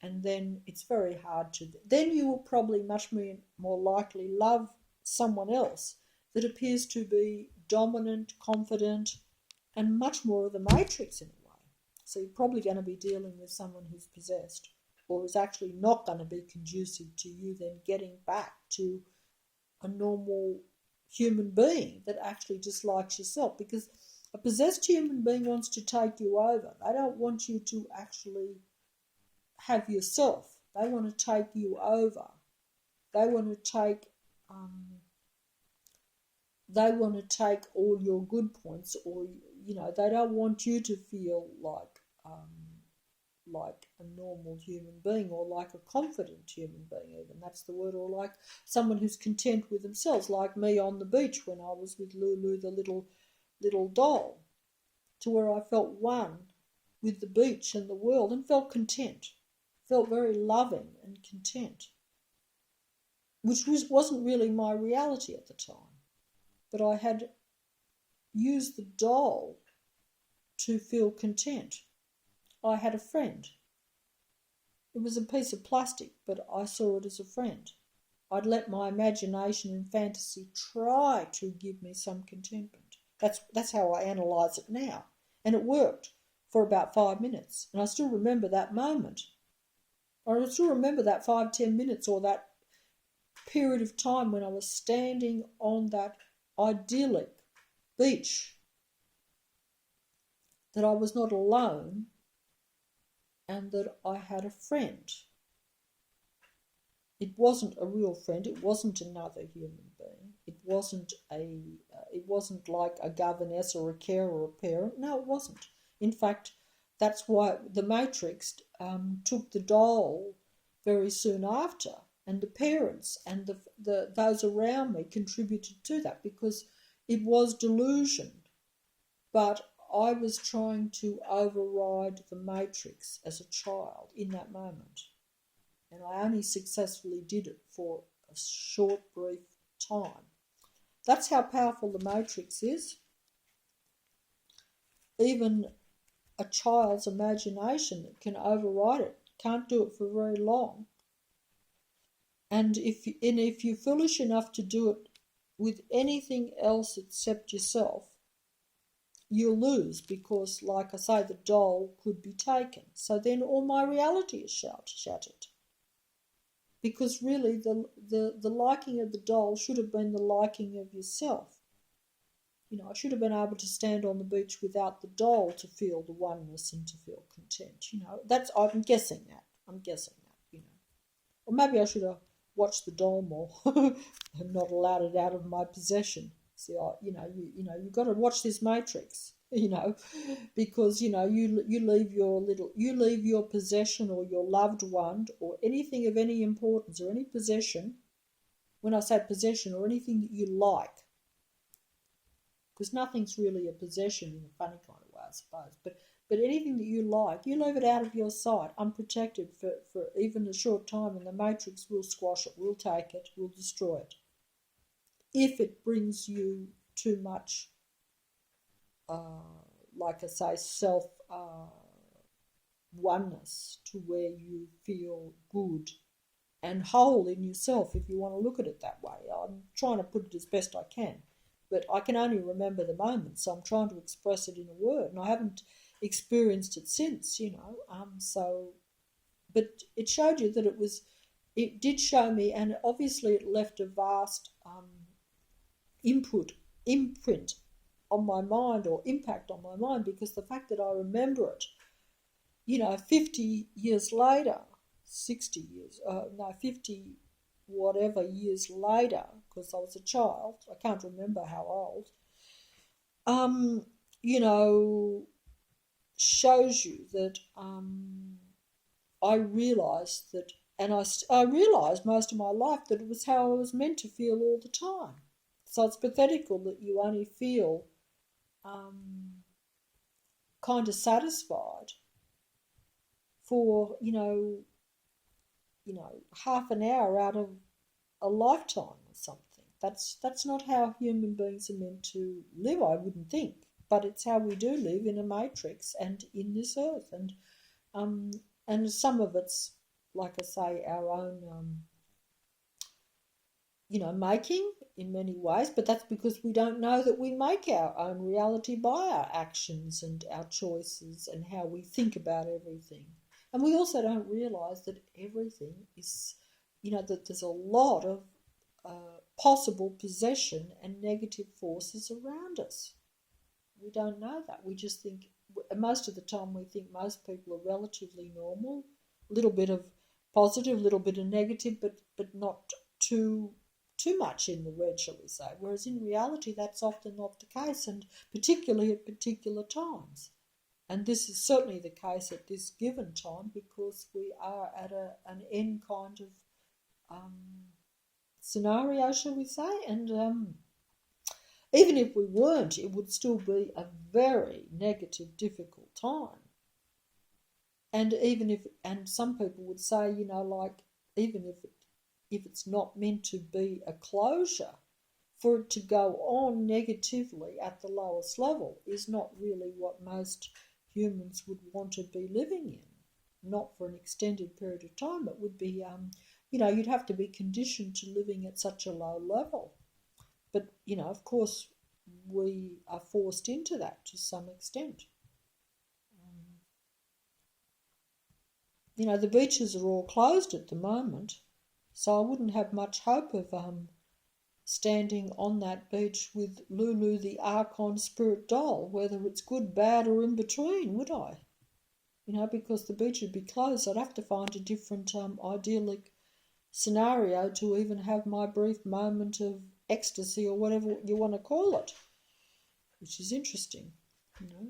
and then it's very hard to, then you will probably much more likely love someone else that appears to be dominant, confident, and much more of the Matrix in a way. So you're probably going to be dealing with someone who's possessed, or is actually not going to be conducive to you then getting back to a normal human being that actually just likes yourself. Because a possessed human being wants to take you over. They don't want you to actually have yourself. They want to take you over. They want to take all your good points, or they don't want you to feel like a normal human being, or like a confident human being even, that's the word, or like someone who's content with themselves, like me on the beach when I was with Lulu, the little doll, to where I felt one with the beach and the world and felt content, felt very loving and content, which wasn't really my reality at the time, but I had used the doll to feel content. I had a friend. It was a piece of plastic, but I saw it as a friend. I'd let my imagination and fantasy try to give me some contentment. That's how I analyse it now. And it worked for about 5 minutes. And I still remember that moment. I still remember that 5-10 minutes, or that period of time when I was standing on that idyllic beach, that I was not alone, and that I had a friend. It wasn't a real friend. It wasn't another human being. It wasn't like a governess or a carer or a parent. No, it wasn't. In fact, that's why the Matrix took the doll very soon after, and the parents and the those around me contributed to that because it was delusion. But I was trying to override the Matrix as a child in that moment. And I only successfully did it for a short, brief time. That's how powerful the Matrix is. Even a child's imagination can override it, can't do it for very long. And if you're foolish enough to do it with anything else except yourself, you'll lose because, like I say, the doll could be taken. So then all my reality is shattered. Because really the liking of the doll should have been the liking of yourself. I should have been able to stand on the beach without the doll to feel the oneness and to feel content. I'm guessing that. Or maybe I should have watched the doll more and not allowed it out of my possession. See, you've got to watch this Matrix. Because you leave your possession or your loved one or anything of any importance or any possession. When I say possession, or anything that you like, because nothing's really a possession in a funny kind of way, I suppose. But anything that you like, you leave it out of your sight, unprotected for even a short time, and the Matrix will squash it, will take it, will destroy it. If it brings you too much, like I say, self oneness to where you feel good and whole in yourself, if you want to look at it that way. I'm trying to put it as best I can, but I can only remember the moment, so I'm trying to express it in a word, and I haven't experienced it since, but it showed you that it did show me, and obviously it left a vast imprint on my mind, or impact on my mind, because the fact that I remember it, 50 years later, 60 years, 50 whatever years later, because I was a child, I can't remember how old, shows you that I realised that, and I realised most of my life that it was how I was meant to feel all the time. So it's pathetical that you only feel kind of satisfied for half an hour out of a lifetime or something. That's not how human beings are meant to live, I wouldn't think. But it's how we do live in a matrix and in this earth, and some of it's, like I say, our own making in many ways, but that's because we don't know that we make our own reality by our actions and our choices and how we think about everything. And we also don't realise that everything is, that there's a lot of possible possession and negative forces around us. We don't know that. We just think, most of the time we think most people are relatively normal, a little bit of positive, a little bit of negative, but not too much in the red, shall we say. Whereas in reality, that's often not the case, and particularly at particular times. And this is certainly the case at this given time, because we are at an end kind of scenario, shall we say, and even if we weren't, it would still be a very negative, difficult time. And and some people would say, even if it's not meant to be a closure, for it to go on negatively at the lowest level is not really what most humans would want to be living in. Not for an extended period of time. It would be, you'd have to be conditioned to living at such a low level. But, of course, we are forced into that to some extent. The beaches are all closed at the moment, so I wouldn't have much hope of standing on that beach with Lulu the Archon Spirit doll, whether it's good, bad, or in between, would I? Because the beach would be closed. I'd have to find a different idyllic scenario to even have my brief moment of ecstasy or whatever you want to call it, which is interesting, you know.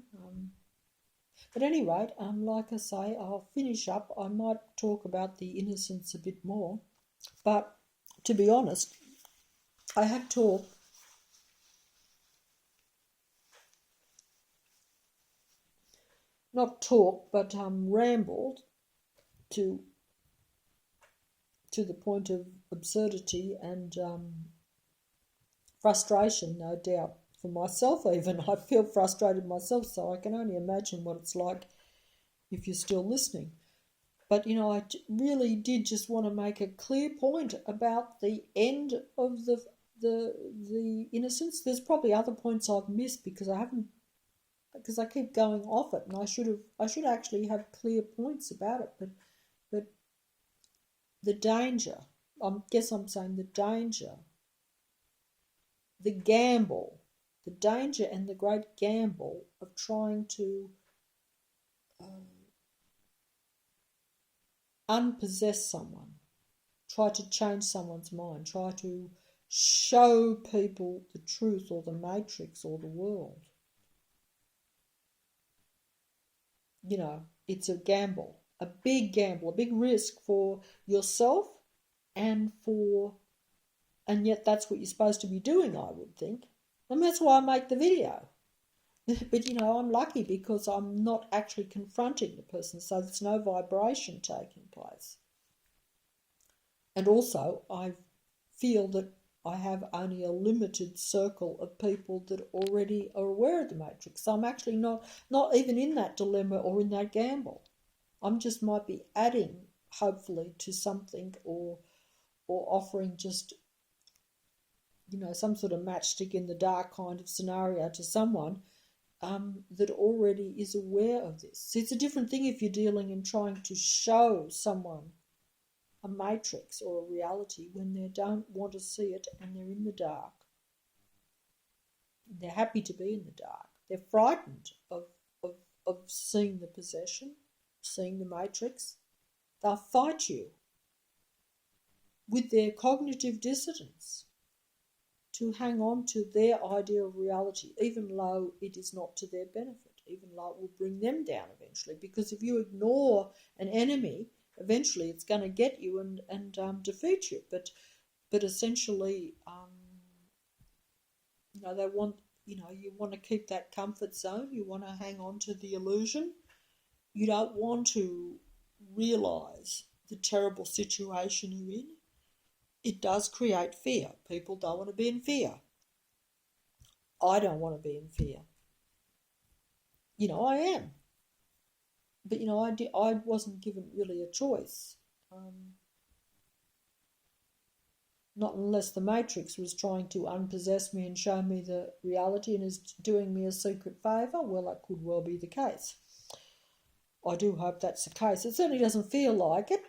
But at any rate, like I say, I'll finish up. I might talk about the innocence a bit more, but to be honest, I have talked not talk, but rambled to the point of absurdity and frustration, no doubt, for myself even. I feel frustrated myself, so I can only imagine what it's like if you're still listening. But, you know, I really did just want to make a clear point about the end of the innocence. There's probably other points I've missed because I keep going off it, and I should actually have clear points about it. But the danger, I guess I'm saying the danger, the gamble, the danger and the great gamble of trying to unpossess someone, try to change someone's mind, try to show people the truth or the matrix or the world. You know, it's a gamble, a big gamble, a big risk for yourself and yet that's what you're supposed to be doing, I would think. And that's why I make the video. But, you know, I'm lucky because I'm not actually confronting the person, so there's no vibration taking place. And also, I feel that I have only a limited circle of people that already are aware of the matrix. So I'm actually not even in that dilemma or in that gamble. I'm just might be adding, hopefully, to something or offering just, you know, some sort of matchstick in the dark kind of scenario to someone that already is aware of this. It's a different thing if you're dealing and trying to show someone a matrix or a reality when they don't want to see it and they're in the dark. They're happy to be in the dark. They're frightened of seeing the possession, seeing the matrix. They'll fight you with their cognitive dissonance to hang on to their idea of reality, even though it is not to their benefit, even though it will bring them down eventually. Because if you ignore an enemy, eventually it's going to get you and defeat you. But essentially, you know, they want, you know, you want to keep that comfort zone. You want to hang on to the illusion. You don't want to realise the terrible situation you're in. It does create fear. People don't want to be in fear. I don't want to be in fear. You know, I am. But, you know, I wasn't given really a choice. Not unless the Matrix was trying to unpossess me and show me the reality and is doing me a secret favour. Well, that could well be the case. I do hope that's the case. It certainly doesn't feel like it.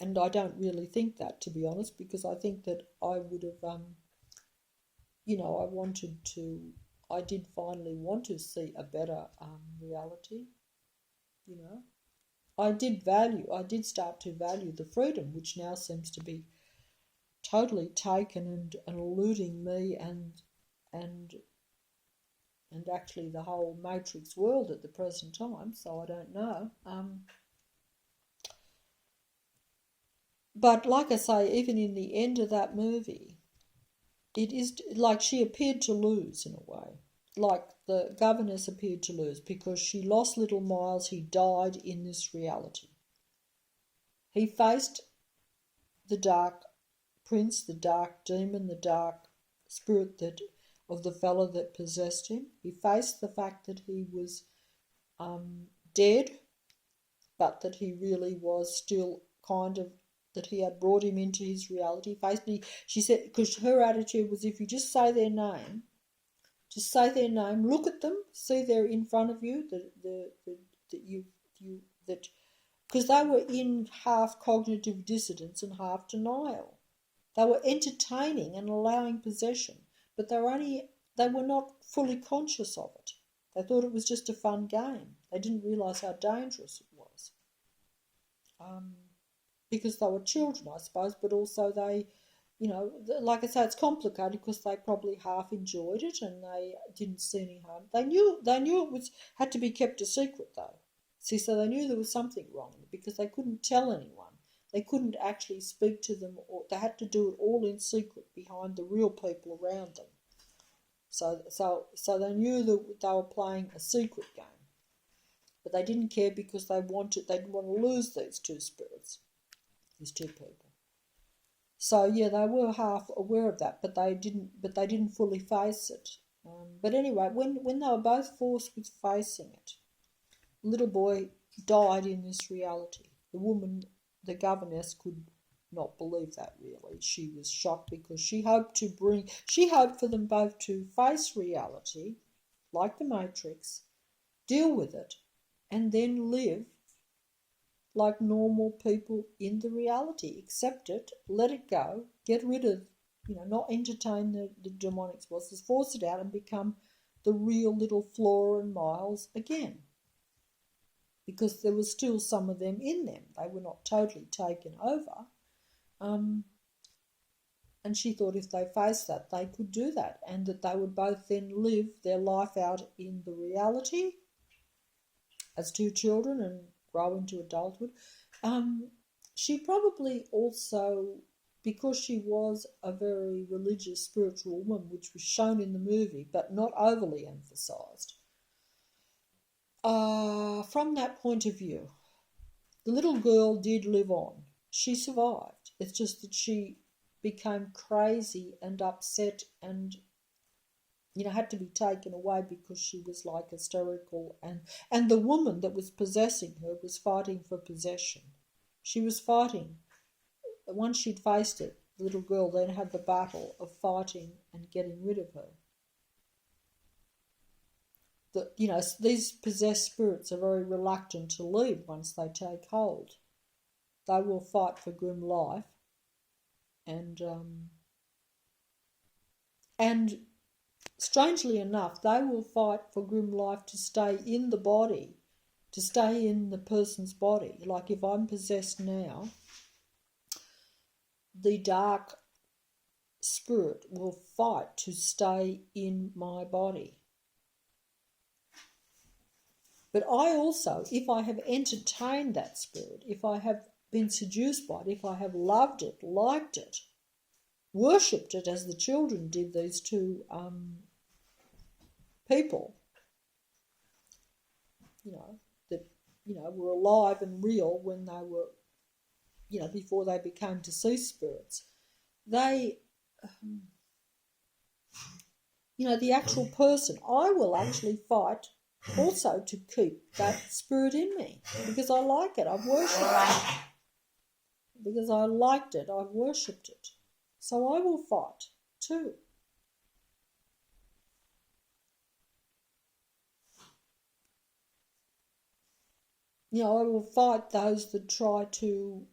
And I don't really think that, to be honest, because I think that I would have, you know, I did finally want to see a better reality, you know. I did start to value the freedom, which now seems to be totally taken and eluding me and actually the whole Matrix world at the present time, so I don't know. But like I say, even in the end of that movie, it is like she appeared to lose in a way. Like the governess appeared to lose because she lost little Miles. He died in this reality. He faced the dark prince, the dark demon, the dark spirit of the fellow that possessed him. He faced the fact that he was dead, but that he really was still kind of, that he had brought him into his reality. She said, because her attitude was, if you just say their name, look at them, see they're in front of you, because they were in half cognitive dissonance and half denial. They were entertaining and allowing possession, but they were not fully conscious of it. They thought it was just a fun game. They didn't realise how dangerous it was. because they were children, I suppose, but also they, like I say, it's complicated because they probably half enjoyed it and they didn't see any harm. They knew it had to be kept a secret though. See, so they knew there was something wrong because they couldn't tell anyone. They couldn't actually speak to them, or they had to do it all in secret behind the real people around them. So they knew that they were playing a secret game, but they didn't care because they didn't want to lose these two spirits, these two people. So yeah, they were half aware of that, but they didn't fully face it. But anyway, when they were both forced with facing it, the little boy died in this reality. The woman, the governess, could not believe that really. She was shocked because she hoped for them both to face reality, like the Matrix, deal with it, and then live like normal people in the reality. Accept it, let it go, get rid of, not entertain the demonic forces, force it out and become the real little Flora and Miles again. Because there was still some of them in them. They were not totally taken over. And she thought if they faced that, they could do that, and that they would both then live their life out in the reality as two children and grow into adulthood. She probably also, because she was a very religious, spiritual woman, which was shown in the movie but not overly emphasised, from that point of view, the little girl did live on. She survived. It's just that she became crazy and upset and had to be taken away because she was like hysterical, and the woman that was possessing her was fighting for possession. She was fighting. Once she'd faced it, the little girl then had the battle of fighting and getting rid of her. These possessed spirits are very reluctant to leave once they take hold. They will fight for grim life, and strangely enough, they will fight for grim life to stay in the body, to stay in the person's body. Like if I'm possessed now, the dark spirit will fight to stay in my body. But I also, if I have entertained that spirit, if I have been seduced by it, if I have loved it, liked it, worshipped it as the children did, these two people, that, were alive and real when they were, before they became deceased spirits, they, the actual person, I will actually fight also to keep that spirit in me because I like it, I've worshipped it. Because I liked it, I've worshipped it. So I will fight too. I will fight those that try to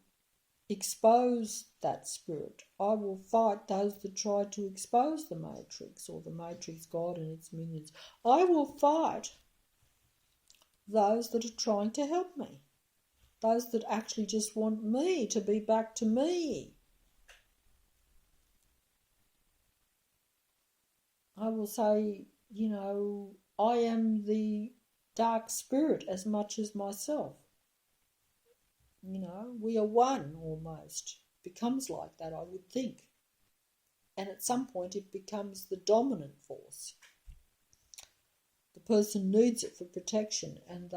expose that spirit. I will fight those that try to expose the Matrix or the Matrix God and its minions. I will fight those that are trying to help me. Those that actually just want me to be back to me. I will say, I am the dark spirit as much as myself. We are one almost. Becomes like that, I would think. And at some point it becomes the dominant force. The person needs it for protection and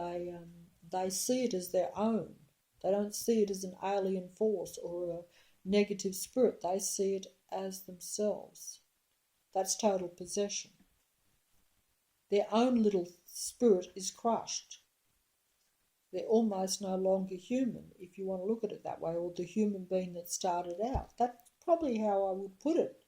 they see it as their own. They don't see it as an alien force or a negative spirit. They see it as themselves. That's total possession. Their own little spirit is crushed. They're almost no longer human, if you want to look at it that way, or the human being that started out. That's probably how I would put it.